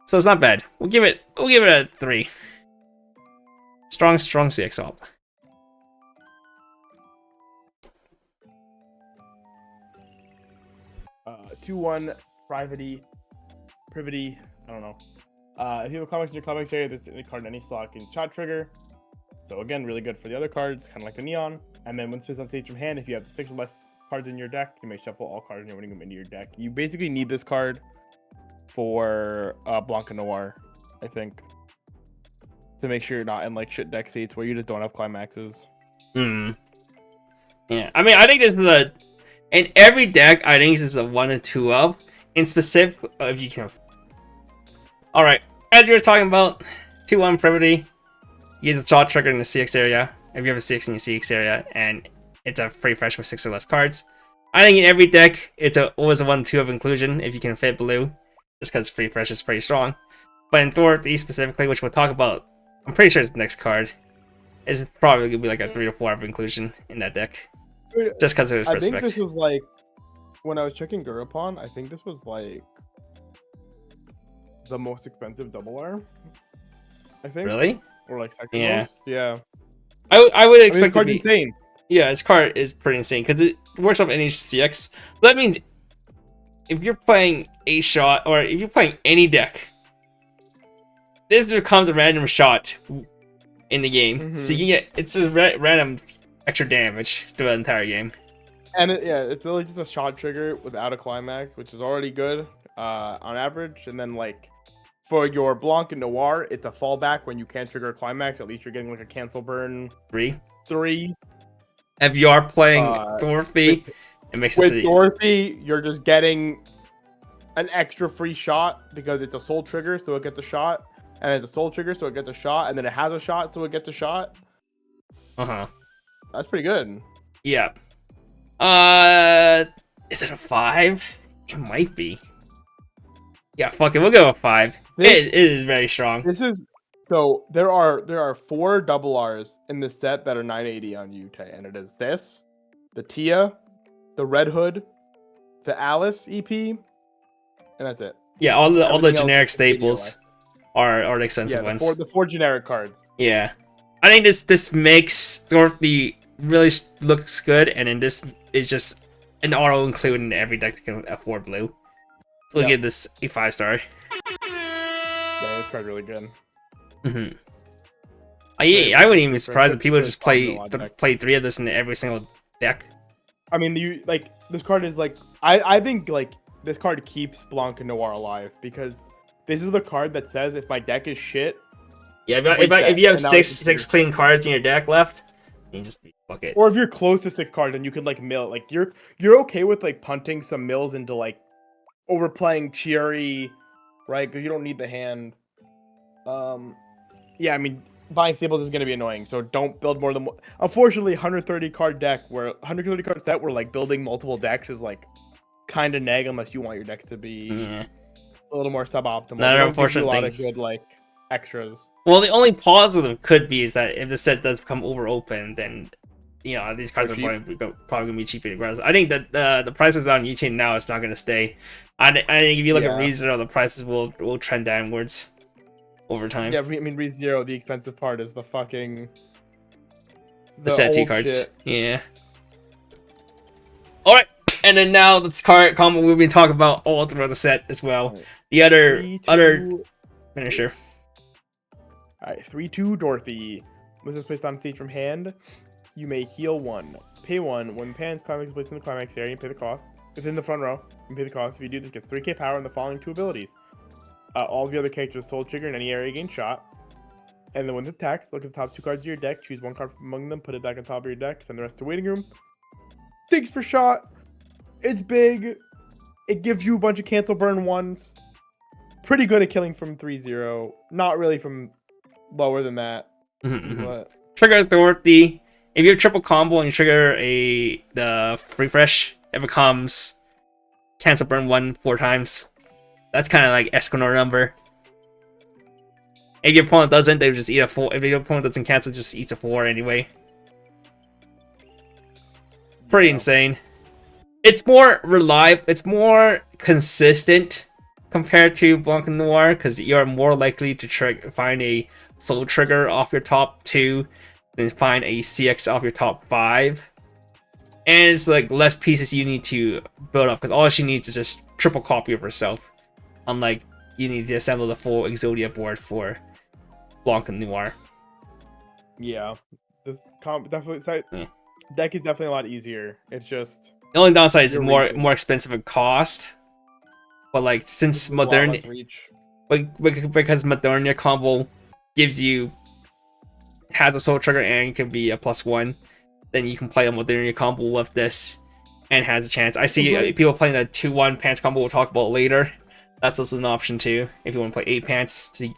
So it's not bad. We'll give it a 3. Strong CX swap. 2/1 privity. I don't know. If you have a Climax in your Climax area, this card in any slot can shot trigger. So again, really good for the other cards, kind of like the Neon. And then when it's on stage from hand, if you have 6 or less cards in your deck, you may shuffle all cards in your winning room into your deck. You basically need this card for Blanc and Noir, I think, to make sure you're not in like shit deck states where you just don't have Climaxes. Yeah, I mean, I think this is in every deck, I think this is a 1 or 2 of. In specific, if you can. Alright, as you were talking about, 2/1 privity. Use a shot trigger in the CX area. If you have a CX in your CX area, and it's a free fresh with 6 or less cards. I think in every deck, it's always a 1/2 of inclusion if you can fit blue, just because free fresh is pretty strong. But in Dorothy specifically, which we'll talk about, I'm pretty sure it's the next card, is probably gonna be like a 3 or 4 of inclusion in that deck, just because it was. I think this was like when I was checking Gurupon. I think this was like the most expensive double R. I think. Really? Or like second most. Yeah. I would expect this card's insane. Yeah, this card is pretty insane because it works off any CX. That means if you're playing a shot, or if you're playing any deck, this becomes a random shot in the game. So you can get, it's just random extra damage through the entire game. And it's really just a shot trigger without a climax, which is already good on average. And then like for your Blanc and Noir, it's a fallback when you can't trigger a climax. At least you're getting like a cancel burn 3. If you are playing Dorothy, it makes with Dorothy, you're just getting an extra free shot because it's a soul trigger, so it gets a shot, and it's a soul trigger, so it gets a shot, and then it has a shot, so it gets a shot. That's pretty good. Yeah. Is it a 5? It might be. Yeah, fuck it, we'll go with 5. It is very strong. This is so there are 4 double R's in this set that are 980 on Yute, and it is this, the Tia, the Red Hood, the Alice EP, and that's it. Yeah, all the generic staples are the expensive ones. The four generic cards. Yeah, I think this makes Dorothy really looks good, and then this is just an auto include in every deck that can afford blue. So we'll give this a 5-star. Yeah, this card's really good. Yeah, I wouldn't even be surprised if people just play 3 of this in every single deck. I mean, this card is like I think like this card keeps Blanc and Noir alive because this is the card that says if my deck is shit. Yeah, if you have six clean cards in your deck left, you can just fuck it. Or if you're close to 6 cards and you can like mill, like you're okay with like punting some mills into like overplaying Chieri, right? Because you don't need the hand. Yeah, I mean, buying staples is going to be annoying, so don't build more than... Unfortunately, 130 card set where like building multiple decks is like kind of neg unless you want your decks to be a little more suboptimal. Not unfortunate thing. A lot of good like extras. Well, the only positive could be is that if the set does become over open, then these cards are probably going to be cheaper to grow. I think that the prices on YouTube now is not going to stay. I think if you look at ReZero, the prices will trend downwards over time. Yeah, I mean ReZero, the expensive part is the fucking the set T cards. Shit. Yeah. All right, and then now the card combo we've been talking about all throughout the set as well. The other finisher. All right, 3/2 Dorothy. This is placed on stage from hand. You may heal 1, pay 1. When Pan's Climax is placed in the Climax area, you pay the cost. It's in the front row. You pay the cost. If you do this, gets 3k power and the following 2 abilities. All of your other characters soul trigger in any area gain shot. And then when it attacks, look at the top 2 cards of your deck, choose 1 card from among them, put it back on top of your deck, send the rest to waiting room. Digs for shot. It's big. it gives you a bunch of cancel burn ones. Pretty good at killing from 3-0. Not really from lower than that. But Trigger Dorothy. If you have triple combo and you trigger the refresh, it becomes cancel burn 1 4 times. That's kind of like Escanor number. If your opponent doesn't, they just eat a 4. If your opponent doesn't cancel, it just eats a 4 anyway. Pretty insane. It's more reliable. It's more consistent compared to Blanc and Noir because you're more likely to find a soul trigger off your top 2 than find a CX off your top 5. And it's like less pieces you need to build up because all she needs is just triple copy of herself. Unlike you need to assemble the full Exodia board for Blanc and Noir. Yeah, this deck is definitely a lot easier. It's just the only downside is more expensive in cost. But like since Modernia, because Modernia combo has a soul trigger and can be a +1, then you can play a Modernia combo with this and has a chance. I see people playing a 2-1 pants combo. We'll talk about later. That's also an option too if you want to play 8 pants to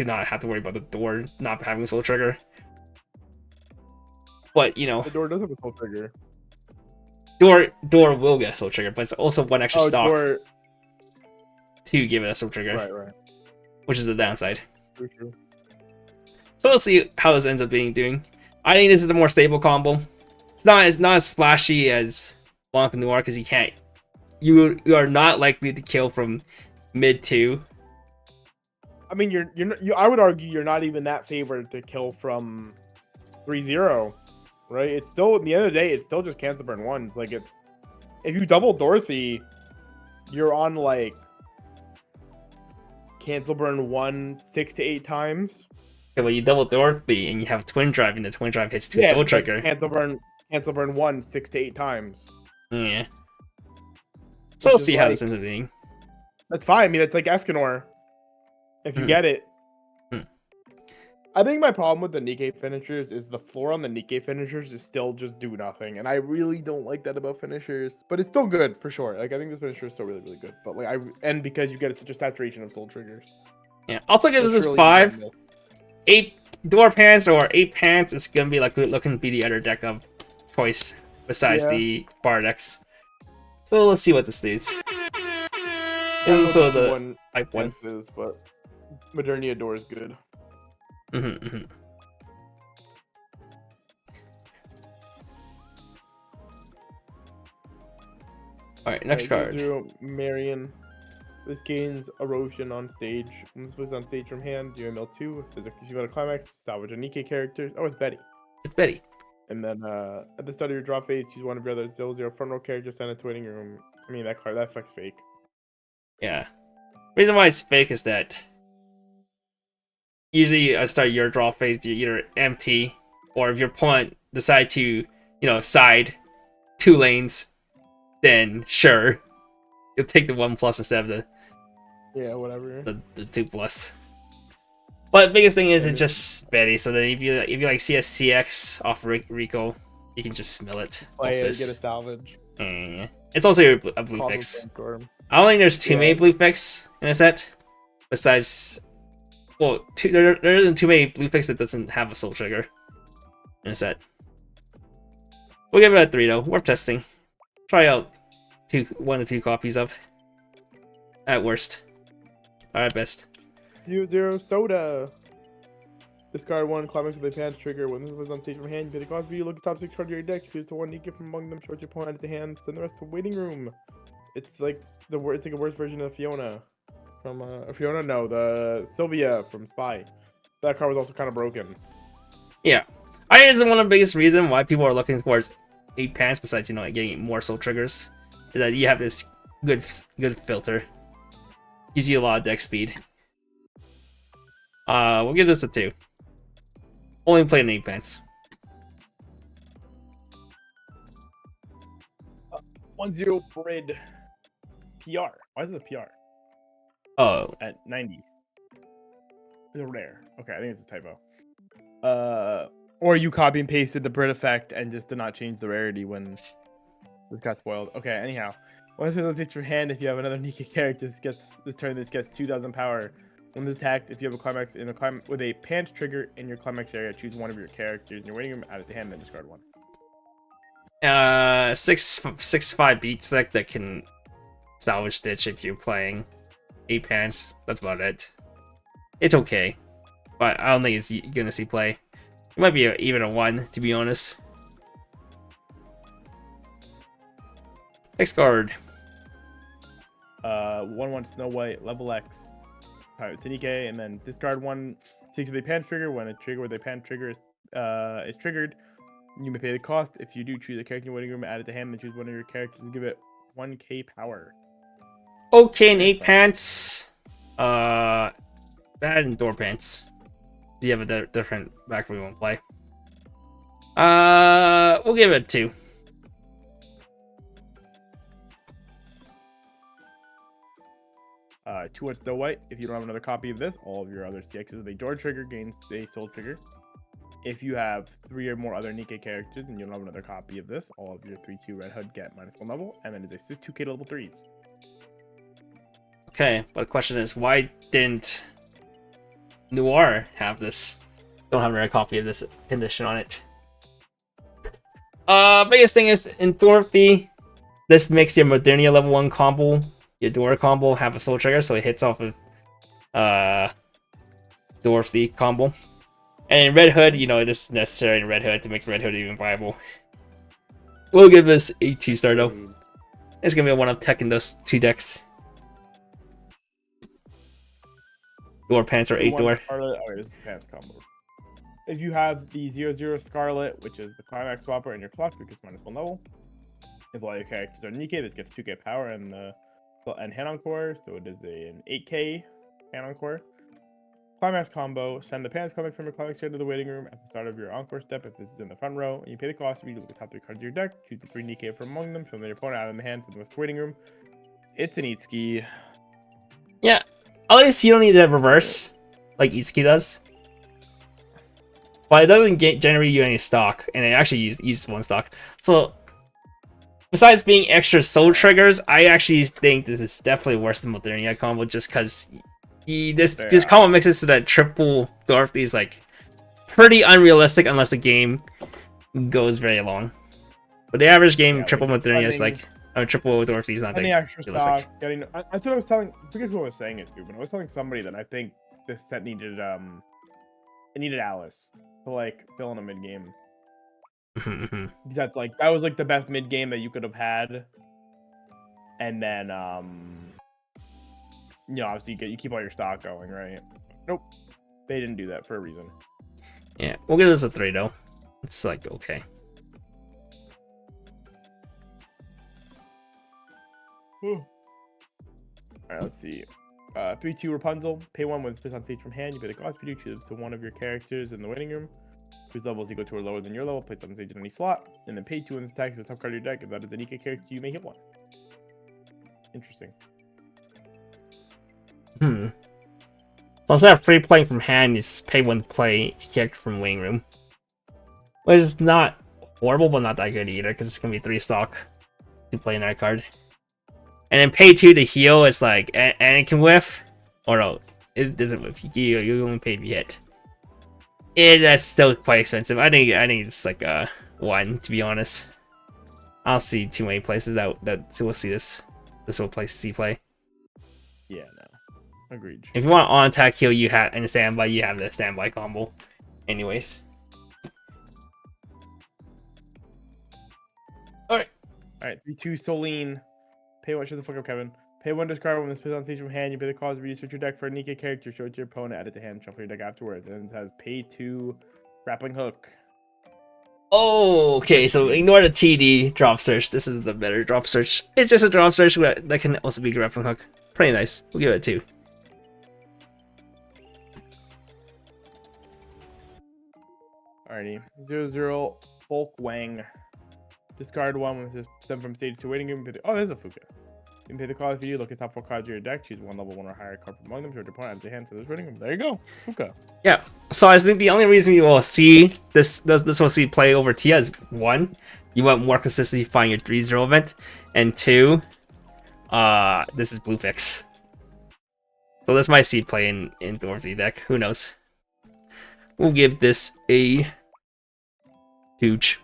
not have to worry about the door not having a soul trigger. But you know, the door does have a soul trigger. Door will get a soul trigger, but it's also one extra stock to give it a soul trigger. Right. Which is the downside. True. So we'll see how this ends up doing. I think this is a more stable combo. It's not as flashy as Blanc and Noir because you are not likely to kill from mid 2. I mean, I would argue you're not even that favored to kill from 3-0, right? It's still, at the end of the day, it's still just cancel burn 1. Like, it's, if you double Dorothy, you're on like cancel burn 1 6 to 8 times. Okay, well, you double Dorothy and you have twin drive, and the twin drive hits 2 soul trigger. Cancel burn 1 6 to 8 times. Yeah. So we'll see how this ends up being. That's fine. I mean, it's like Escanor. If you get it. I think my problem with the Nikke finishers is the floor on the Nikke finishers is still just do nothing. And I really don't like that about finishers. But it's still good, for sure. Like, I think this finisher is still really, really good. But, like, and because you get such a saturation of soul triggers. Yeah. Also give this 5. 8 door pants or 8 pants, it's gonna be like looking to be the other deck of choice besides the bar decks. So let's see what this is. So the type 1 is, but Modernia door is good. Alright, next card. Marion. This gains erosion on stage. When this was on stage from hand, you ML2. If you go to Climax, salvage a Nikke character. Oh, it's Betty. It's Betty. And then at the start of your draw phase, choose one of your other 0-0 front row characters, send it to waiting room. I mean, that effect's fake. Yeah. Reason why it's fake is that usually at the start of your draw phase, you're either empty, or if your opponent decide to, side 2 lanes, then sure, you'll take the 1+ instead of the the 2+. But the biggest thing is it's just Betty. So then if you like see a CX off Rico, you can just smell it. Play it, get a salvage. It's also a blue fix. I don't think there's too many blue fix in a set. Besides, well, there isn't too many blue fix that doesn't have a soul trigger in a set. We'll give it a 3 though. Worth testing. Try out 1 to 2 copies of. At worst. Alright, best. 0-0 soda. Discard 1 Climax with a pants trigger. When this was on stage from hand, you pay the cost view, look at the top 6 cards of your deck, choose the one Nikke from among them, short your opponent to hand, send the rest to waiting room. It's like a worse version of Fiona. From the Sylvia from Spy. That card was also kind of broken. Yeah. I think this is one of the biggest reasons why people are looking towards 8 pants besides, getting more soul triggers. Is that you have this good filter. Gives you a lot of deck speed. We'll give this a 2. Only playing 8 pants. 1-0 Brid PR. Why is it a PR? Oh. At 90. It's a rare. Okay, I think it's a typo. Or you copy and pasted the Brid effect and just did not change the rarity when this got spoiled. Okay, anyhow. Once it hits your hand, if you have another Nikke character, this turn this gets 2,000 power. When it's attacked, if you have a climax with a pants trigger in your climax area, choose one of your characters in your waiting room, add it to hand, then discard one. 6/5 beats that can salvage stitch if you're playing 8 pants. That's about it. It's okay, but I don't think it's gonna see play. It might be even a 1, to be honest. Next card. 1/1 Snow White, level X, to Nikke, and then discard 1 6 with a pants trigger. When a trigger with a pants trigger is triggered, you may pay the cost. If you do choose a character in your waiting room, add it to hand, then choose one of your characters and give it 1k power. Okay, and 8 pants. Bad and door pants. Do you have a different back we want to play? We'll give it a 2. Towards Snow White. If you don't have another copy of this, all of your other CXs with a door trigger gains a soul trigger. If you have 3 or more other Nikke characters and you don't have another copy of this, all of your 3/2 Red Hood get -1 level, and then it's a 2k level 3s. Okay, but the question is, why didn't Noir have this? Don't have another copy of this condition on it. Biggest thing is in Dorothy, this makes your Modernia level 1 combo, your door combo, have a soul trigger, so it hits off of Dorothy combo. And in Red Hood, you know, it is necessary in Red Hood to make Red Hood even viable. We'll give this a 2-star though. It's gonna be a 1-up tech in those 2 decks. Door pants or 8 door. Scarlet. Oh, this is the pants combo. If you have the 0/0 Scarlet, which is the Climax swapper, in your clock, it gets -1 level. If all your characters are Nikke, this gets 2k power and hand encore, so it is an 8k hand encore. Climax combo, send the pants coming from your climax here to the waiting room at the start of your encore step if this is in the front row, and you pay the cost. If you look at the top 3 cards of your deck, choose the 3 Nikke from among them, show them your opponent out of the hands in the waiting room. It's an Itsuki. Yeah, at least you don't need the reverse like Itsuki does. But it doesn't generate you any stock, and it actually uses 1 stock. So, besides being extra soul triggers, I actually think this is definitely worse than Modernia combo, just because this combo mixes to that triple Dorothy is like pretty unrealistic unless the game goes very long. But the average game, triple Modernia is like, triple Dorothy is not that extra realistic. Stock, that's what I was telling. I forget who I was saying it to, but I was telling somebody that I think this set needed it needed Alice to like fill in a mid game. That was like the best mid game that you could have had, and then you know, obviously you keep all your stock going, right? Nope, they didn't do that for a reason. Yeah, we'll give this a 3 though. It's like okay. All right, let's see. 3/2 Rapunzel. Pay 1 when it's placed on stage from hand. You pay the cost. If you do, choose to one of your characters in the waiting room. Whose levels equal to or lower than your level. Place on stage in any slot. And then pay 2 when it's attacked with the top card of your deck. If that is a Nikke character, you may hit 1. Interesting. So instead of free playing from hand, you just pay 1 to play a character from waiting room. Which is not horrible, but not that good either, because it's gonna be 3 stock to play another card. And then pay 2 to heal is like, and it can whiff, or no, it doesn't whiff. You only pay if you hit. That's still quite expensive. I think it's like a 1, to be honest. I don't see too many places that will see this will play. Yeah, no, agreed. If you want on attack heal, you have and standby, you have the standby combo. Anyways. All right, 3/2 Solene. Pay 1. Shut the fuck up, Kevin. Pay 1 discard when this plays on stage from hand. You pay the cost. Research your deck for a Nikke character. Show it to your opponent. Add it to hand. Shuffle your deck afterwards. And it has pay 2 grappling hook. Oh, okay. So ignore the TD drop search. This is the better drop search. It's just a drop search that can also be grappling hook. Pretty nice. We'll give it a 2. Alrighty. 0/0 Bulk Wang. Discard 1 when it's sent from stage to waiting room. Oh, there's a Fuka. You can pay the cost for you. Look at top 4 cards of your deck. Choose 1 level 1 or higher card from among them. Show your opponent out of the hand. So there's waiting room. There you go. Fuka. Yeah. So I think the only reason you will see this will see play over Tia is 1, you want more consistency find your 3/0 event, and 2, this is blue fix. So this might see play in Dorothy deck. Who knows? We'll give this a huge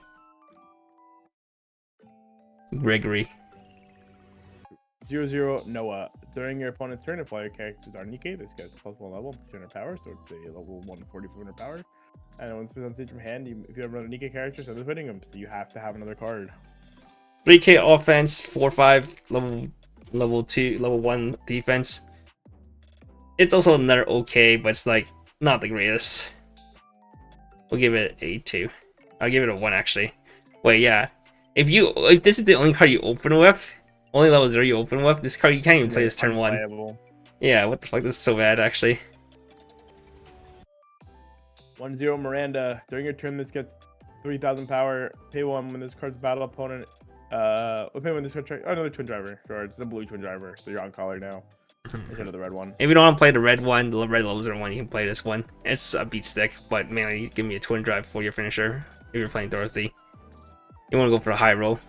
Gregory. 0-0 Noah. During your opponent's turn, apply your characters are Nikke. This guy's +1 level, 200 power, so it's a level 140, 400 power. And once it's on stage from hand, if you have another Nikke character, so they're winning them, so you have to have another card. 3k offense, 4-5, level 2, level 1 defense. It's also another okay, but it's like not the greatest. We'll give it a 2. I'll give it a 1 actually. Wait, yeah. If this is the only card you open with, only level 0 you open with, this card you can't even play this turn 1. Yeah, what the fuck? This is so bad actually. 1-0 Miranda. During your turn, this gets 3,000 power. Pay 1 when this card's battle opponent. We'll pay when this card. Oh, another twin driver. Sure, it's the blue twin driver, so you're on color now. Instead of the red one. If you don't want to play the red one, the red level 0 one, you can play this one. It's a beat stick, but mainly give me a twin drive for your finisher if you're playing Dorothy. You want to go for a high roll.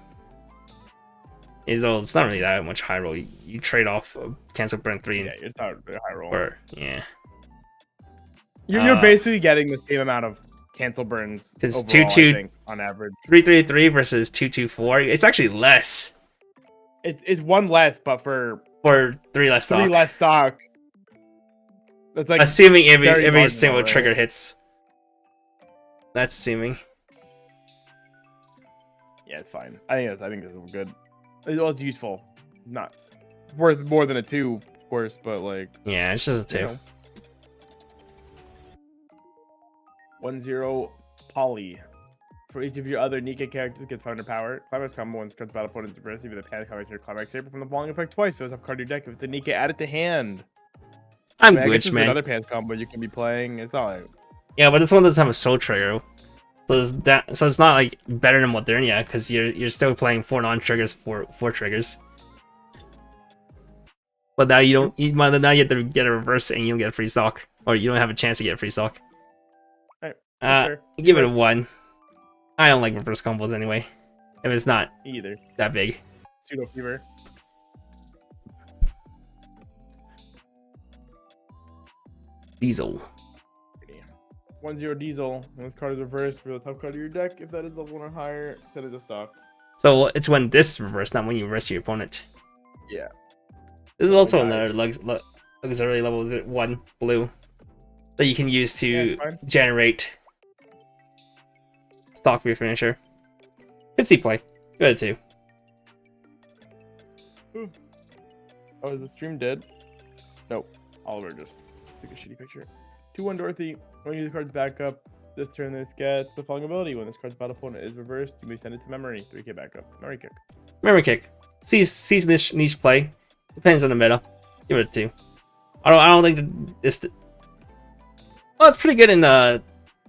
Though it's not really that much high roll. You trade off cancel burn 3. Yeah, it's not a high roll. Yeah. You're basically getting the same amount of cancel burns. It's overall, 2-2 I think, on average. 3-3-3 versus 2-2-4. It's actually less. It's 1 less, but for 3 less stock. 3 less stock. That's like assuming every single right? trigger hits. That's assuming. Yeah, it's fine. I think this is good. It's useful. Not worth more than a 2, of course, but like. Yeah, it's just a 2. You know. 1-0 Polly. For each of your other Nikke characters gets 500 power. Climax combo once cards battle opponent's adversity with a panic combo to your Climax Saber from the following effect twice. Fills up card your deck. If it's a Nikke, add it to hand. I'm glitched, man. Another panic combo you can be playing. It's not like... Yeah, but this one doesn't have a soul trigger. So it's not like better than Modernia, because you're still playing 4 non-triggers, 4 triggers. But now you don't. Now you have to get a reverse and you don't get a free stock, or you don't have a chance to get a free stock. Right, give it a 1. I don't like reverse combos anyway. If it's not either that big. Pseudo fever. Diesel. 1-0 Diesel. When this card is reversed for the top card of your deck, if that is level 1 or higher, set it to stock. So it's when this is reversed, not when you reverse your opponent. Yeah. This is also another luxury level 1 blue that you can use to generate stock for your finisher. Good C play. Good 2. Ooh. Oh, is the stream dead? Nope. Oliver just took a shitty picture. 2-1 Dorothy. When you use the card's backup, this turn this gets the following ability. When this card's battle opponent is reversed, you may send it to memory. 3k backup. Memory kick. Memory kick. Sees niche play. Depends on the meta. Give it a 2. I don't think this. Well, it's pretty good in the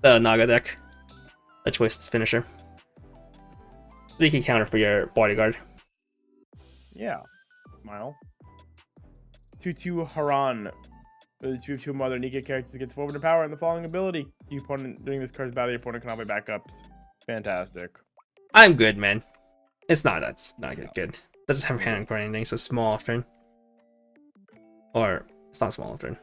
Naga deck. A choice finisher. 3k counter for your bodyguard. Yeah. Smile. 2-2 Haran. The 2-2 mother Nikke characters gets 400 power and the following ability. The opponent during this card's battle, your opponent cannot play backups. Fantastic. I'm good, man. It's not good. Doesn't have hand or anything, so small off turn. Or it's not small off turn.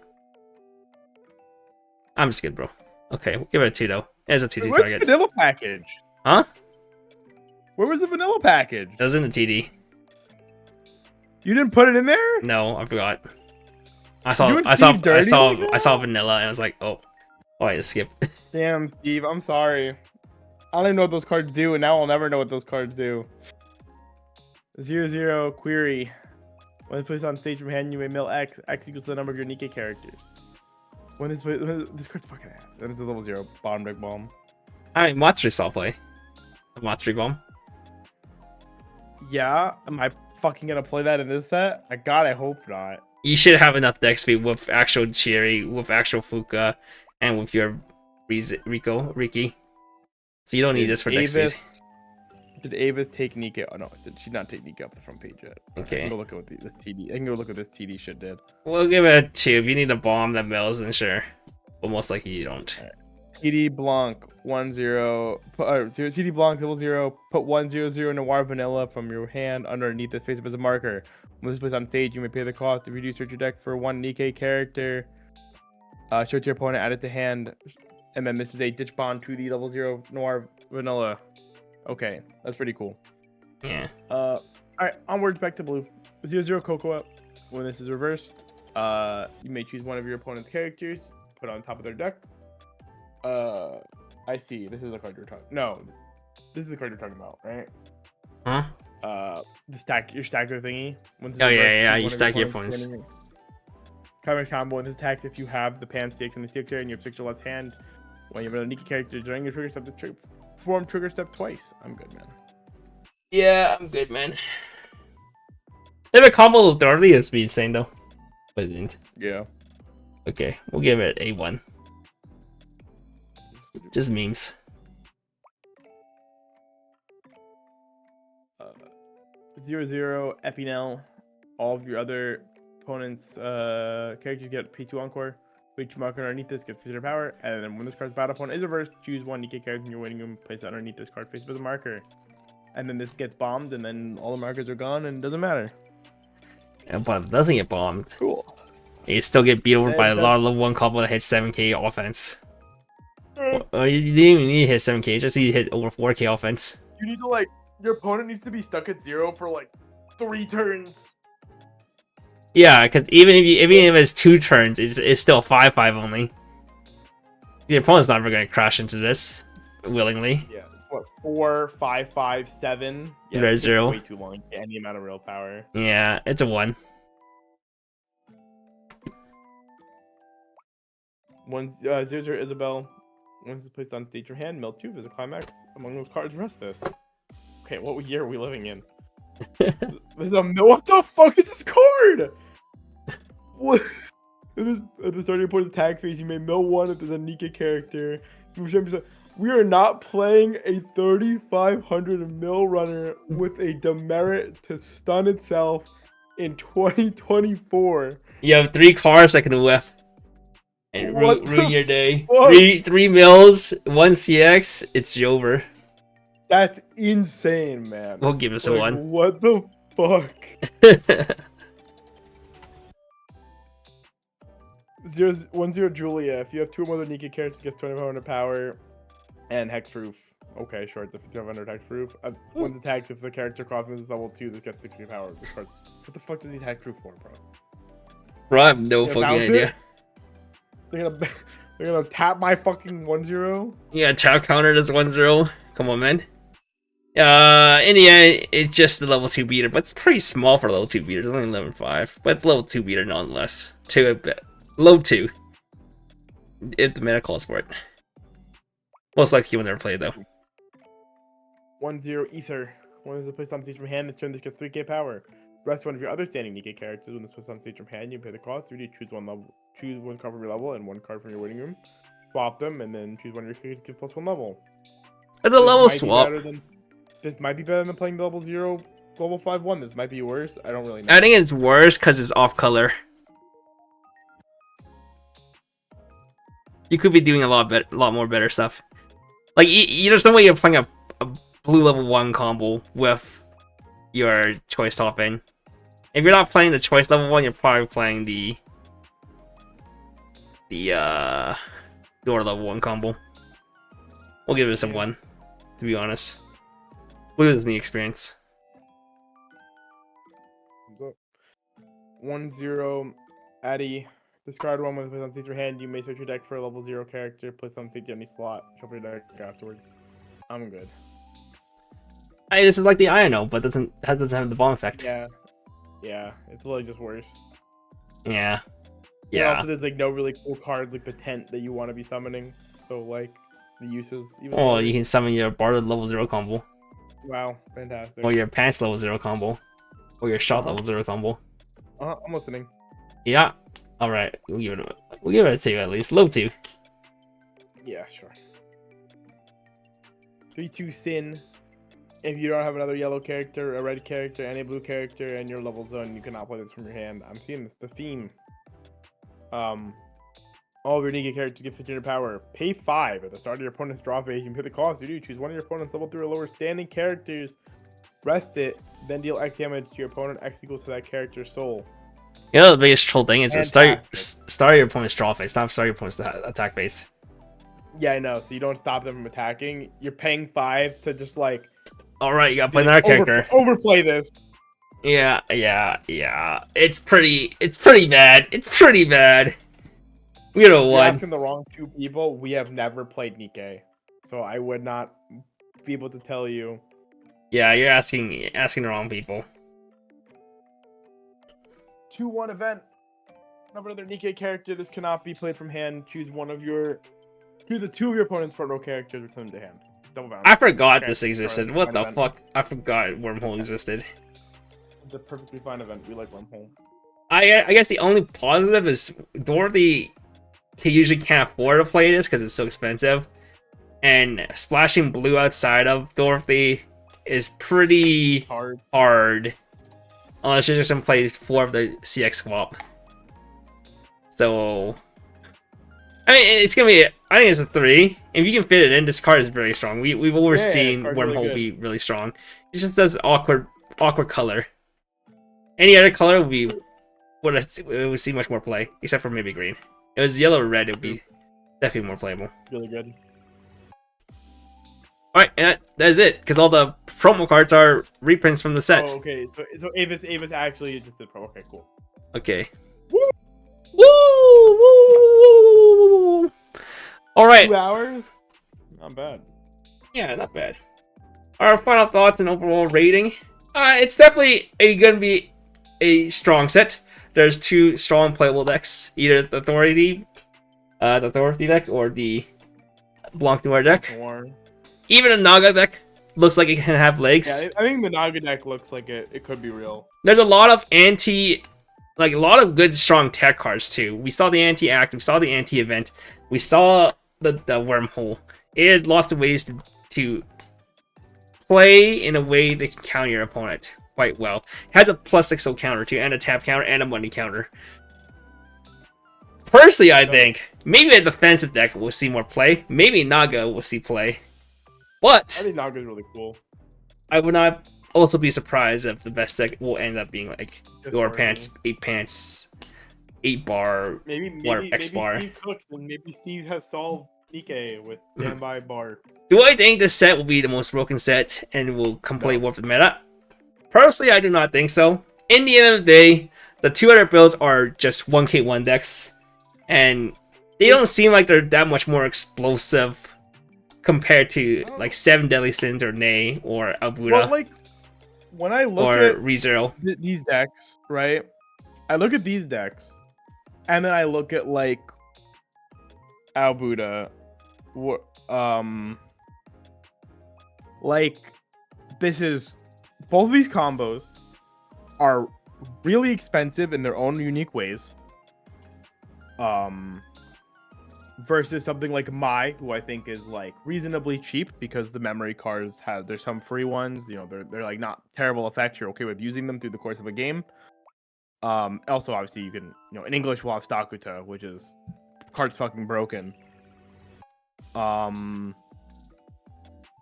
I'm just good, bro. Okay, we'll give it a 2 though. It's a 2 target. Where's the vanilla package? Huh? Where was the vanilla package? It was in the TD. You didn't put it in there? No, I forgot. I saw vanilla and I was like, oh, I skip. Damn, Steve, I'm sorry. I don't even know what those cards do, and now I'll never know what those cards do. 0-0 query. When it's placed on stage from hand, you may mill X. X equals the number of your Nikke characters. When this card's fucking ass. And it's a level 0 bottom deck bomb. Alright, Matsuri saw play. A Matsuri bomb. Yeah, am I fucking gonna play that in this set? I hope not. You should have enough deck speed with actual Chiri, with actual Fuka, and with your Riki. So you don't need this for deck speed. Did Avis take Nikke? Oh no, did she not take Nikke off the front page yet? Okay. I can go look at what this TD. I can go look at this TD shit did. We'll give it a 2. If you need a bomb that mills, then sure. But most likely you don't. CD Blanc 10 CD Blanc 00. Put 100 Noir Vanilla from your hand underneath this face as a marker. When this is placed on stage, you may pay the cost. If you do search your deck for one Nikke character, show it to your opponent, add it to hand, and then this is a ditch bond to the 00 Noir Vanilla. Okay, that's pretty cool. Yeah. All right, onwards back to blue. 00 Cocoa. When this is reversed, you may choose one of your opponent's characters, put it on top of their deck. I see. This is the card you're talking. No, this is the card you're talking about, right? Huh? Your stacker thingy. Oh yeah, you stack your points. Climax combo when this attacks if you have the pan stakes in the stake chair and you have 6 or less hand. When you have another Nikke character during your trigger step, perform trigger step twice. I'm good, man. Yeah, I'm good, man. They have a combo with Dorothy as being insane though, but it didn't. Yeah. Okay, we'll give it A1. Just memes. 0-0 Epinel. All of your other opponent's characters get P2 Encore. Each marker underneath this gets physical power, and then when this card's battle opponent is reversed, choose one Nikke character in your waiting room, place it underneath this card face with a marker. And then this gets bombed, and then all the markers are gone, and it doesn't matter. Yeah, but it doesn't get bombed. Cool. You still get beat over by a lot of level 1 combo that hits 7k offense. Well, you didn't even need to hit 7k, you just need to hit over 4k offense. You need to, your opponent needs to be stuck at 0 for, 3 turns. Yeah, because even if it's 2 turns, it's still 5-5 only. Your opponent's never going to crash into this willingly. Yeah, it's what, 4, 5, 5, 7? Yeah, There's 0. Way too long. Any amount of real power. Yeah, it's a 1. 0-0 Isabel. Once it's placed on stage your hand, mill 2 as a climax. Among those cards, rest this. Okay, what year are we living in? There's a mill. What the fuck is this card? What? At the start of your opponent's attack phase, you may mill 1 if there's a Nikke character. We are not playing a 3,500 mill runner with a demerit to stun itself in 2024. You have 3 cards that can whiff and ruin your day. 3 mills, 1 CX, it's over. That's insane, man. We'll give us a 1. What the fuck? 1-0 Julia. If you have 2 or more Nikke characters, it gets 2,500 power and hexproof. Okay, sure. It's a 500 hexproof. Once attacked, if the character cost is level 2, this gets 60 power. This card's... What the fuck does he hexproof for, bro? Bro, I have no fucking idea. They're gonna tap my fucking 1-0? Yeah, tap counter does 1-0. Come on, man. In the end, it's just the level 2 beater, but it's pretty small for level 2 beaters. It's only 11.5, but it's level 2 beater nonetheless. Low 2. If the meta calls for it. Most likely you will never play it though. 1-0 Ether. When this is placed on stage from hand, this turn this gets 3k power. Rest one of your other standing Nikke characters. When this is placed on stage from hand, you pay the cost. You choose one card from your level and 1 card from your waiting room. Swap them, and then choose one of your characters to get +1 level. It's a level swap. This might be better than playing the level 0 global 5-1. This might be worse. I don't really know. I think it's worse because it's off color. You could be doing a lot more better stuff. Like, there's no way you're playing a blue level 1 combo with your choice top in. If you're not playing the choice level 1, you're probably playing the door level 1 combo. We'll give it a 1, to be honest. Blue is the experience. 1-0 Addy. Discard 1 with on stage your hand. You may search your deck for a level 0 character. Place on stage any slot. Shuffle your deck afterwards. I'm good. Hey, this is like the Iono, but doesn't have the bomb effect. Yeah. It's literally just worse. Yeah. And also, there's no really cool cards like the tent that you want to be summoning. So the uses. Even you can summon your Barded level 0 combo. Wow, fantastic. Or your Pants level 0 combo. Or your Shot level 0 combo. I'm listening. Yeah. All right, we'll give it a 2 at least. Low 2. Yeah, sure. 3-2 Sin. If you don't have another yellow character, a red character, and a blue character in your level zone, you cannot play this from your hand. I'm seeing the theme. Oh All of your Nikke characters get 15 power. Pay 5 at the start of your opponent's draw phase. You can pay the cost. You do choose one of your opponent's level 3 or lower standing characters. Rest it, then deal X damage to your opponent. X equal to that character's soul. You know the biggest troll thing is Fantastic. start your opponent's draw phase, not start your opponent's attack phase. Yeah, I know. So you don't stop them from attacking. You're paying 5 to just like. All right, you gotta play another character. Overplay this. Yeah. It's pretty bad. It's pretty bad. You know You're what? asking the wrong 2 people. We have never played Nikke, so I would not be able to tell you. Yeah, you're asking the wrong people. 2-1 event. Another Nikke character. This cannot be played from hand. Choose one of your. Choose the 2 of your opponent's front row characters. Return them to hand. Double bounce. I forgot this existed. What the fuck? I forgot Wormhole existed. It's a perfectly fine event. We like Wormhole. I guess the only positive is Dorothy usually can't afford to play this because it's so expensive, and splashing blue outside of Dorothy is pretty hard unless you're just gonna play 4 of the CX swap. So I mean, it's gonna be. I think it's a 3. If you can fit it in, this card is very strong. We've always seen Wormhole be really strong. It just does awkward color. Any other color would see much more play, except for maybe green. It was yellow or red, it would be definitely more playable. Really good. Alright, and that's it, because all the promo cards are reprints from the set. Oh, okay. So Avis actually just did pro. Okay, cool. Okay. Woo! Woo! Alright. 2 hours? Not bad. Yeah, not bad. Our final thoughts and overall rating. It's definitely gonna be a strong set. There's 2 strong playable decks, either the Dorothy deck or the Blanc Noir deck. Even a Naga deck looks like it can have legs. Yeah, I think the Naga deck looks like it could be real. There's a lot of a lot of good strong tech cards too. We saw the anti-act, we saw the anti-event, we saw the wormhole. It has lots of ways to play in a way that can counter your opponent quite well. It has a +6 counter too, and a tap counter, and a money counter. Personally, I think maybe a defensive deck will see more play. Maybe Naga will see play. But I think Naga's really cool. I would not also be surprised if the best deck will end up being like Just Lower Dorothy. Pants, 8 Pants, 8 bar, Maybe X bar. Steve cooks, and maybe Steve has solved Nikke with standby bar. Do I think this set will be the most broken set and will completely warp the meta? Personally, I do not think so. In the end of the day, the 2 other builds are just 1k1 decks, and they don't seem like they're that much more explosive compared to like 7 Deadly Sins or Nay or Albuda Well, like when I look or at ReZero. these decks, right? I look at these decks, and then I look at like Albuda, like this is both of these combos are really expensive in their own unique ways. Versus something like Mai, who I think is like reasonably cheap because the memory cards there's some free ones, you know, they're like not terrible effects. You're okay with using them through the course of a game. Also obviously you can, you know, in English we'll have Stakuta, which is card's fucking broken. But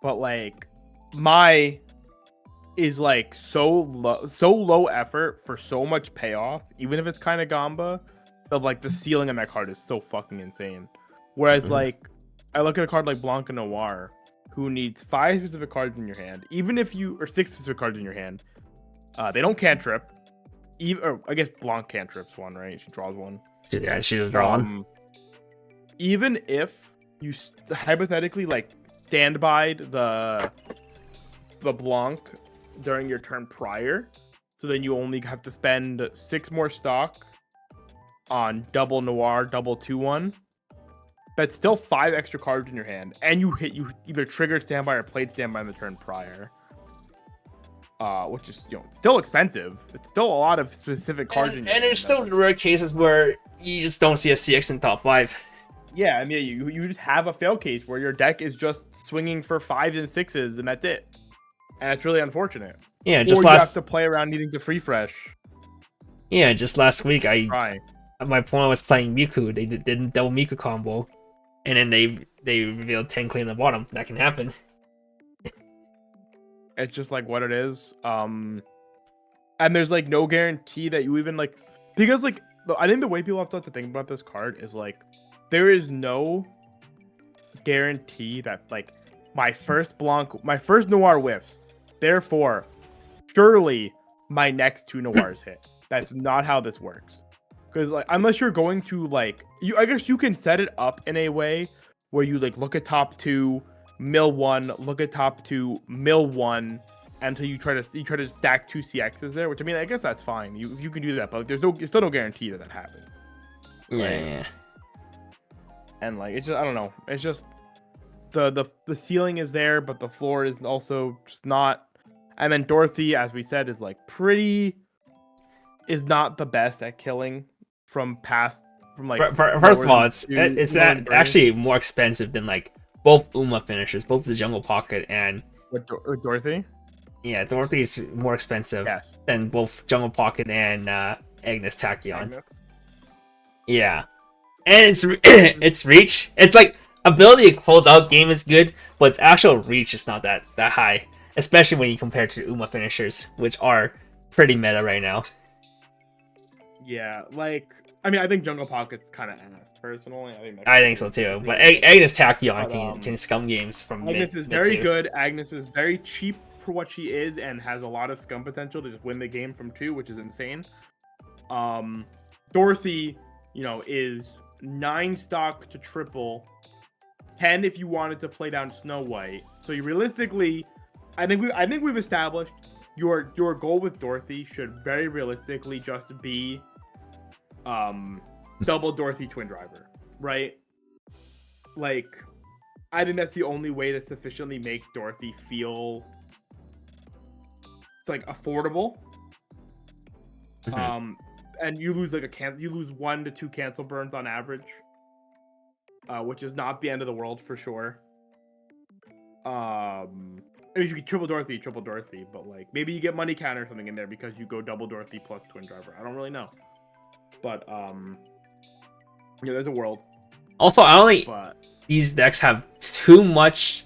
like Mai is like so low effort for so much payoff, even if it's kind of Gamba, that like the ceiling on that card is so fucking insane. Whereas like I look at a card like Blanc and Noir, who needs 5 specific cards in your hand, even if you or 6 specific cards in your hand, they don't cantrip. Or I guess Blanc cantrips one, right? She draws one. Yeah, she was drawn. Even if you hypothetically like standbyed the Blanc during your turn prior, so then you only have to spend 6 more stock on double Noir, double 2/1. That's still 5 extra cards in your hand, and you either triggered standby or played standby in the turn prior. Which is, you know, it's still expensive. It's still a lot of specific cards in your hand. And there's still rare cases where you just don't see a CX in top 5. Yeah, I mean, you just have a fail case where your deck is just swinging for 5s and 6s, and that's it. And it's really unfortunate. Yeah, just or you have to play around needing to free fresh. Yeah, just last week I my opponent was playing Miku. They did double Miku combo, and then they revealed 10 clean on the bottom. That can happen. It's just like what it is. And there's like no guarantee that you even like, because like I think the way people have to think about this card is like there is no guarantee that like my first Noir whiffs. Therefore, surely my next 2 Noirs hit. That's not how this works. Because like unless you're going to like I guess you can set it up in a way where you like look at top 2, mill 1, look at top 2, mill 1 until you try to stack 2 CXs there, which I mean I guess that's fine. You can do that, but like, there's still no guarantee that happens. Right? Yeah. And like it's just I don't know. It's just the ceiling is there, but the floor is also just not. And then Dorothy, as we said, is like is not the best at killing from like. First of all, it's actually more expensive than like both Uma finishers, both the Jungle Pocket and with Dorothy. Yeah, Dorothy's more expensive than both Jungle Pocket and Agnes Tachyon. Yeah, and its reach. It's like ability to close out game is good, but its actual reach is not that high, especially when you compare it to Uma finishers, which are pretty meta right now. Yeah, like I mean, I think Jungle Pocket's kind of ass personally. I think so too. But Agnes Tachyon can scum games from Agnes is very good. Agnes is very cheap for what she is and has a lot of scum potential to just win the game from 2, which is insane. Dorothy, is 9 stock to triple, 10 if you wanted to play down Snow White. So you realistically, I think we've established your goal with Dorothy should very realistically just be double Dorothy Twin Driver, right? Like, I think that's the only way to sufficiently make Dorothy feel like affordable. And you lose like you lose 1 to 2 cancel burns on average, which is not the end of the world for sure. I mean, if you can triple Dorothy, but like maybe you get money counter or something in there because you go double Dorothy plus Twin Driver. I don't really know, but there's a world. Also, I don't think these decks have too much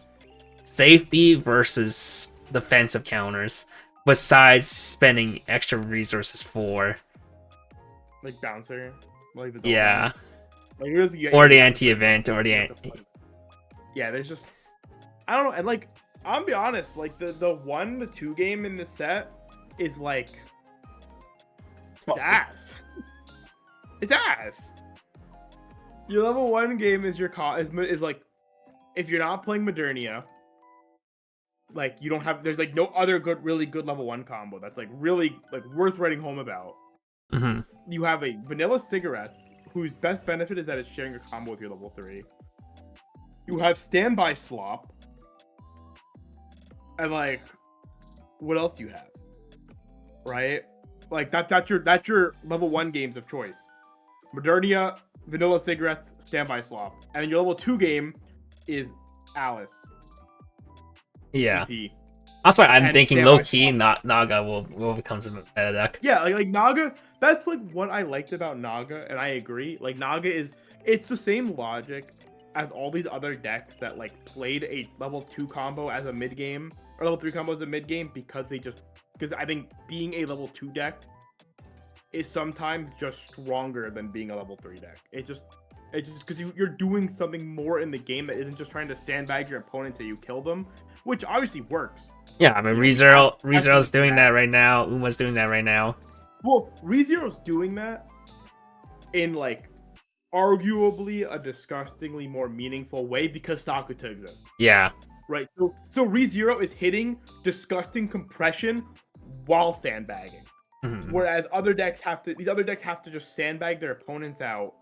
safety versus defensive counters, besides spending extra resources for like bouncer, like the yeah, like, or the anti-event or the yeah. There's just I don't know, and like I'll be honest, like the 1 to 2 game in the set is like it's ass. It's ass. Your level 1 game is is like if you're not playing Modernia, like you don't have there's like no other really good level 1 combo that's like really like worth writing home about. You have a vanilla cigarettes whose best benefit is that it's sharing a combo with your level 3. You have standby slop. And like, what else do you have? Right? Like that's your level 1 games of choice. Modernia, vanilla cigarettes, standby slop. And then your level 2 game is Alice. Yeah. EP. That's why I'm thinking low key Naga will become some meta deck. Yeah, like Naga, that's like what I liked about Naga, and I agree. Like Naga it's the same logic as all these other decks that like played a level 2 combo as a mid game or level 3 combo as a mid game because I think being a level 2 deck is sometimes just stronger than being a level 3 deck. It's just because you're doing something more in the game that isn't just trying to sandbag your opponent till you kill them, which obviously works. Yeah, I mean ReZero's doing that right now. Uma's doing that right now. Well, ReZero's doing that in like arguably a disgustingly more meaningful way because Sakuta exists. Yeah. Right. So ReZero is hitting disgusting compression while sandbagging. Whereas other decks have to just sandbag their opponents out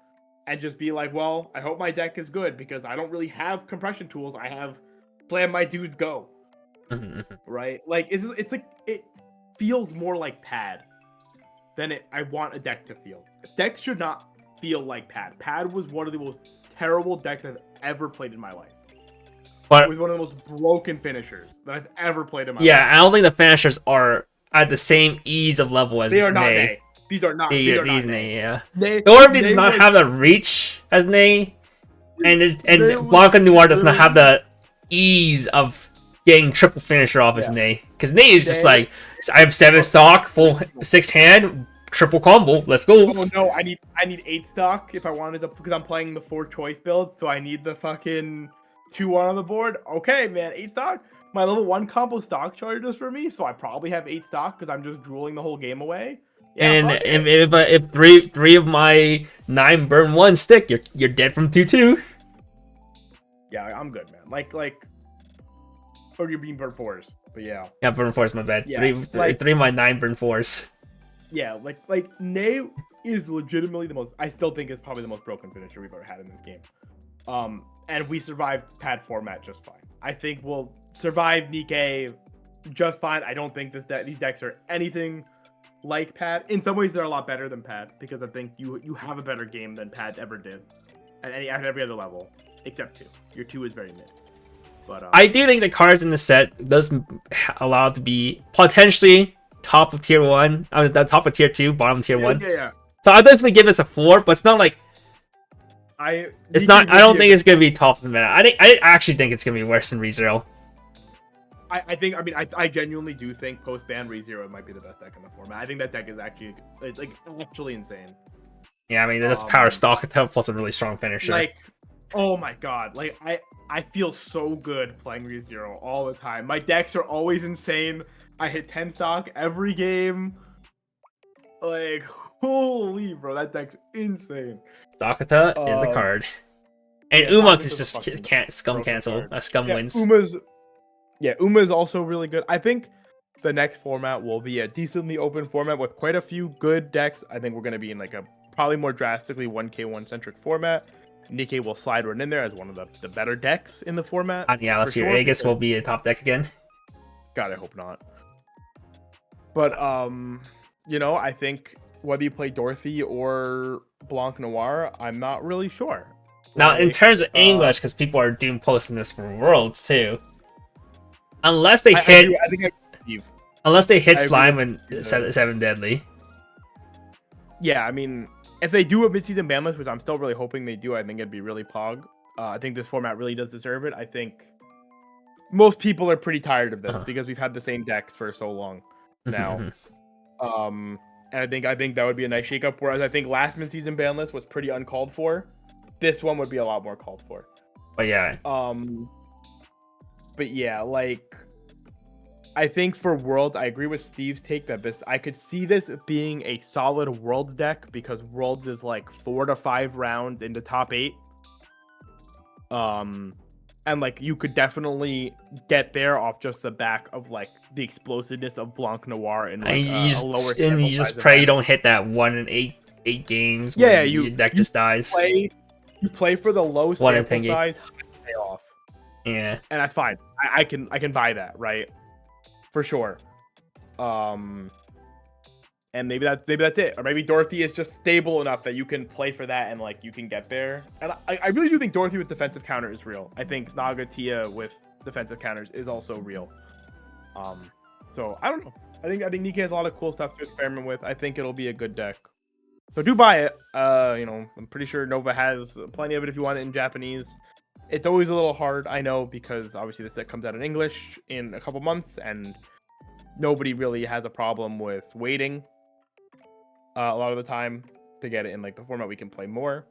and just be like, well, I hope my deck is good because I don't really have compression tools. I have slam my dudes go. Right? Like it's like it feels more like pad than I want a deck to feel. Decks should not feel like pad. Pad was one of the most terrible decks I've ever played in my life. It was one of the most broken finishers that I've ever played in my life. Yeah, I don't think the finishers are at the same ease of level as they are not. These are not. These These are not Ney, yeah. Ney. Dorothy does Ney not was- have the reach as Ney, and Ney was Blanc and Noir does not have literally- the ease of getting triple finisher off as Yeah. Ney. Because Ney is just Ney- like, I have 7 stock, full 6 hand, triple combo, let's go. Oh no, I need 8 stock if I wanted to, because I'm playing the 4 choice build, so I need the fucking 2-1 on the board. Okay, man, 8 stock. My level 1 combo stock charges for me, so I probably have 8 stock because I'm just drooling the whole game away. Yeah, And fuck it. if three of my 9 burn 1 stick, you're dead from 2-2. Yeah, I'm good, man. Like, or you're being burn 4s, but yeah. Yeah, burn 4 is my bad. Yeah, 3 of my 9 burn 4s. Yeah, like Ney is legitimately the most. I still think it's probably the most broken finisher we've ever had in this game. And we survived pad format just fine. I think we'll survive Nikke just fine. I don't think these decks are anything like pad. In some ways, they're a lot better than pad because I think you have a better game than pad ever did at every other level except 2. Your 2 is very mid. But I do think the cards in the set does allow it to be potentially top of tier 1. I mean, the top of tier 2, bottom of tier 1. Yeah. So I definitely give this a 4, but it's not like it's not. I don't think it's gonna be top of the meta. I actually think it's gonna be worse than ReZero. I think. I mean, I genuinely do think post ban ReZero might be the best deck in the format. I think that deck is actually actually insane. Yeah, I mean that's power stock plus a really strong finisher. Like, oh my god! Like I feel so good playing ReZero all the time. My decks are always insane. I hit 10 stock every game. Like, holy bro, that deck's insane. Stakata is a card, and yeah, Uma Stakata's just a fucking can't scum cancel. card. Scum Yeah, wins. Uma's also really good. I think the next format will be a decently open format with quite a few good decks. I think we're going to be in like a probably more drastically 1K1 centric format. Nikke will slide right in there as one of the better decks in the format. Alice here, Aegis will be a top deck again. God, I hope not. But you know, I think whether you play Dorothy or Blanc Noir, I'm not really sure. Now, in terms of English, because people are doing posting this for Worlds too. Unless they hit, I think unless they hit I Slime agree and 7 Deadly. yeah, I mean, if they do a mid-season ban list, which I'm still really hoping they do, I think it'd be really pog. I think this format really does deserve it. I think most people are pretty tired of this because we've had the same decks for so long now. And I think that would be a nice shakeup. Whereas I think last mid-season ban list was pretty uncalled for. This one would be a lot more called for. But yeah. But yeah, like I think for Worlds, I agree with Steve's take that I could see this being a solid Worlds deck because Worlds is like 4 to 5 rounds into top 8. And like you could definitely get there off just the back of like the explosiveness of Blanc Noir and like, a lower. And you just pray you don't hit that 1 in 8 games. Yeah, your deck just dies. You play for the low sample size, high payoff. Yeah, and that's fine. I can buy that, right? For sure. And maybe that's it, or maybe Dorothy is just stable enough that you can play for that and like you can get there. And I really do think Dorothy with defensive counter is real. I think Tia with defensive counters is also real. So I don't know. I think Nikke has a lot of cool stuff to experiment with. I think it'll be a good deck. So do buy it. You know, I'm pretty sure Nova has plenty of it if you want it in Japanese. It's always a little hard, I know, because obviously the set comes out in English in a couple months, and nobody really has a problem with waiting a lot of the time to get it in like the format we can play more.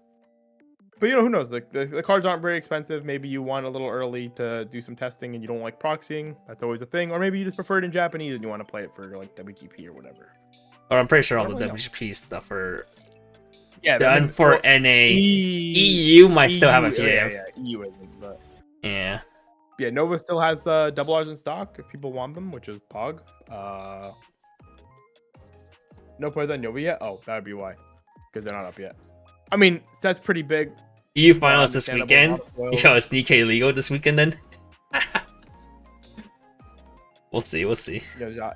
But you know, who knows? The cards aren't very expensive. Maybe you want a little early to do some testing and you don't like proxying. That's always a thing. Or maybe you just prefer it in Japanese and you want to play it for like WGP or whatever. Or I'm pretty sure all the WGP stuff are done done for NA. EU might still have a few. Yeah, EU isn't, but yeah. Yeah, Nova still has double R's in stock if people want them, which is Pog. No players on Nova yet? Oh, that would be why. Because they're not up yet. I mean, that's pretty big. EU finals this weekend. Yo, is Nikke legal this weekend then? We'll see. Yeah,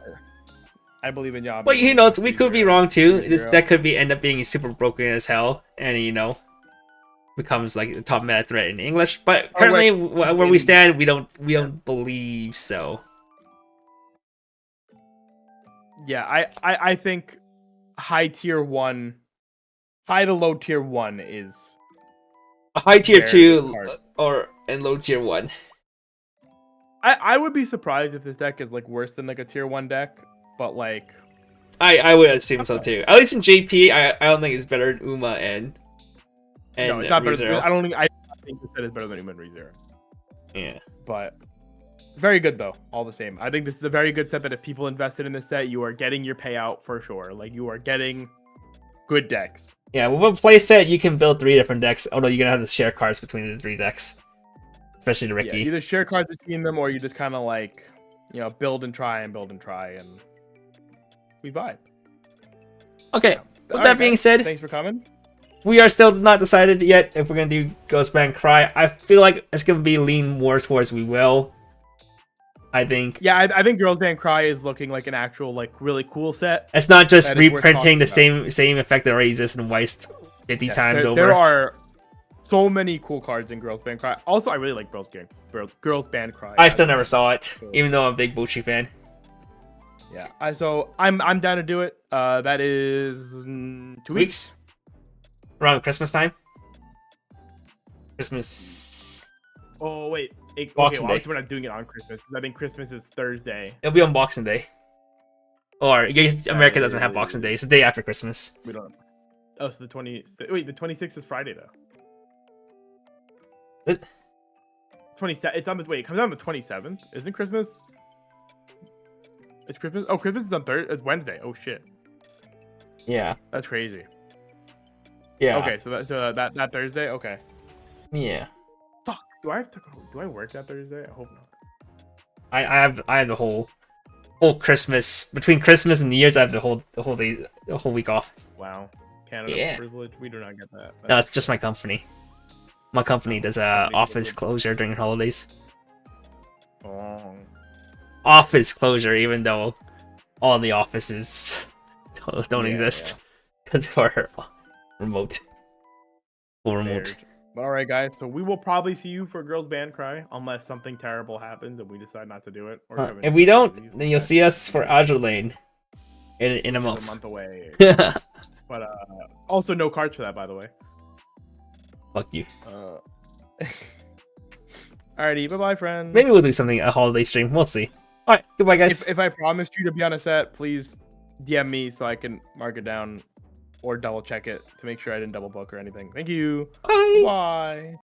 I believe in y'all. But you know, we could be wrong too. That could end up being super broken as hell, and you know, becomes like the top meta threat in English. But currently, where we stand, we don't believe so. Yeah, I think high tier 1, high to low tier 1 is A high tier Rare, this 2 card. and low tier 1. I would be surprised if this deck is like worse than like a tier 1 deck, but like I would assume so too. At least in JP, I don't think it's better than Uma and no, it's not better. ReZero. I think this set is better than Uma and ReZero. Yeah. But very good though, all the same. I think this is a very good set that if people invested in this set, you are getting your payout for sure. Like you are getting good decks. Yeah, with a playset, you can build 3 different decks, although you're gonna have to share cards between the 3 decks. Especially the Ricky. Yeah, either share cards between them or you just kind of like, build and try and we vibe. Okay, with that being said, thanks for coming. we are still not decided yet if we're gonna do Ghost Band Cry. I feel like it's gonna be lean more towards we will. I think. Yeah, I think Girls Band Cry is looking like an actual like really cool set. It's not just that is worth reprinting the talking about. same effect that already exists in Weiss 50 times over. There are so many cool cards in Girls Band Cry. Also, I really like Girls Band Cry. I still never saw it, even though I'm a big Bucci fan. Yeah, I'm down to do it. That is 2 weeks. Around Christmas time. Christmas. Oh wait, Boxing Day. obviously we're not doing it on Christmas because I think Christmas is Thursday. It'll be on Boxing Day. Or I guess America doesn't have Boxing Day. It's the day after Christmas. We don't. Oh, so the 26th is Friday though. What? 27. It's on the it comes out on the 27th. Isn't Christmas? It's Christmas. Oh, Christmas is on Thursday. It's Wednesday. Oh shit. Yeah. That's crazy. Yeah. Okay, so that Thursday. Okay. Yeah. Fuck. Do I work that Thursday? I hope not. I have the whole Christmas, between Christmas and New Year's. I have the whole week off. Wow. Canada Yeah. privilege. We do not get that. No, it's just my company. My company does office closure during holidays. Oh. Office closure, even though all the offices don't exist because we're remote. Full remote. Fair. All right, guys. So we will probably see you for Girls Band Cry unless something terrible happens and we decide not to do it. Or If we don't, then you'll see us for Azure Lane in a month. A month away. But also no cards for that, by the way. Fuck you. Alrighty, bye-bye, friends. Maybe we'll do something a holiday stream. We'll see. All right, goodbye, guys. If I promised you to be on a set, please DM me so I can mark it down or double check it to make sure I didn't double book or anything. Thank you. Bye. Bye.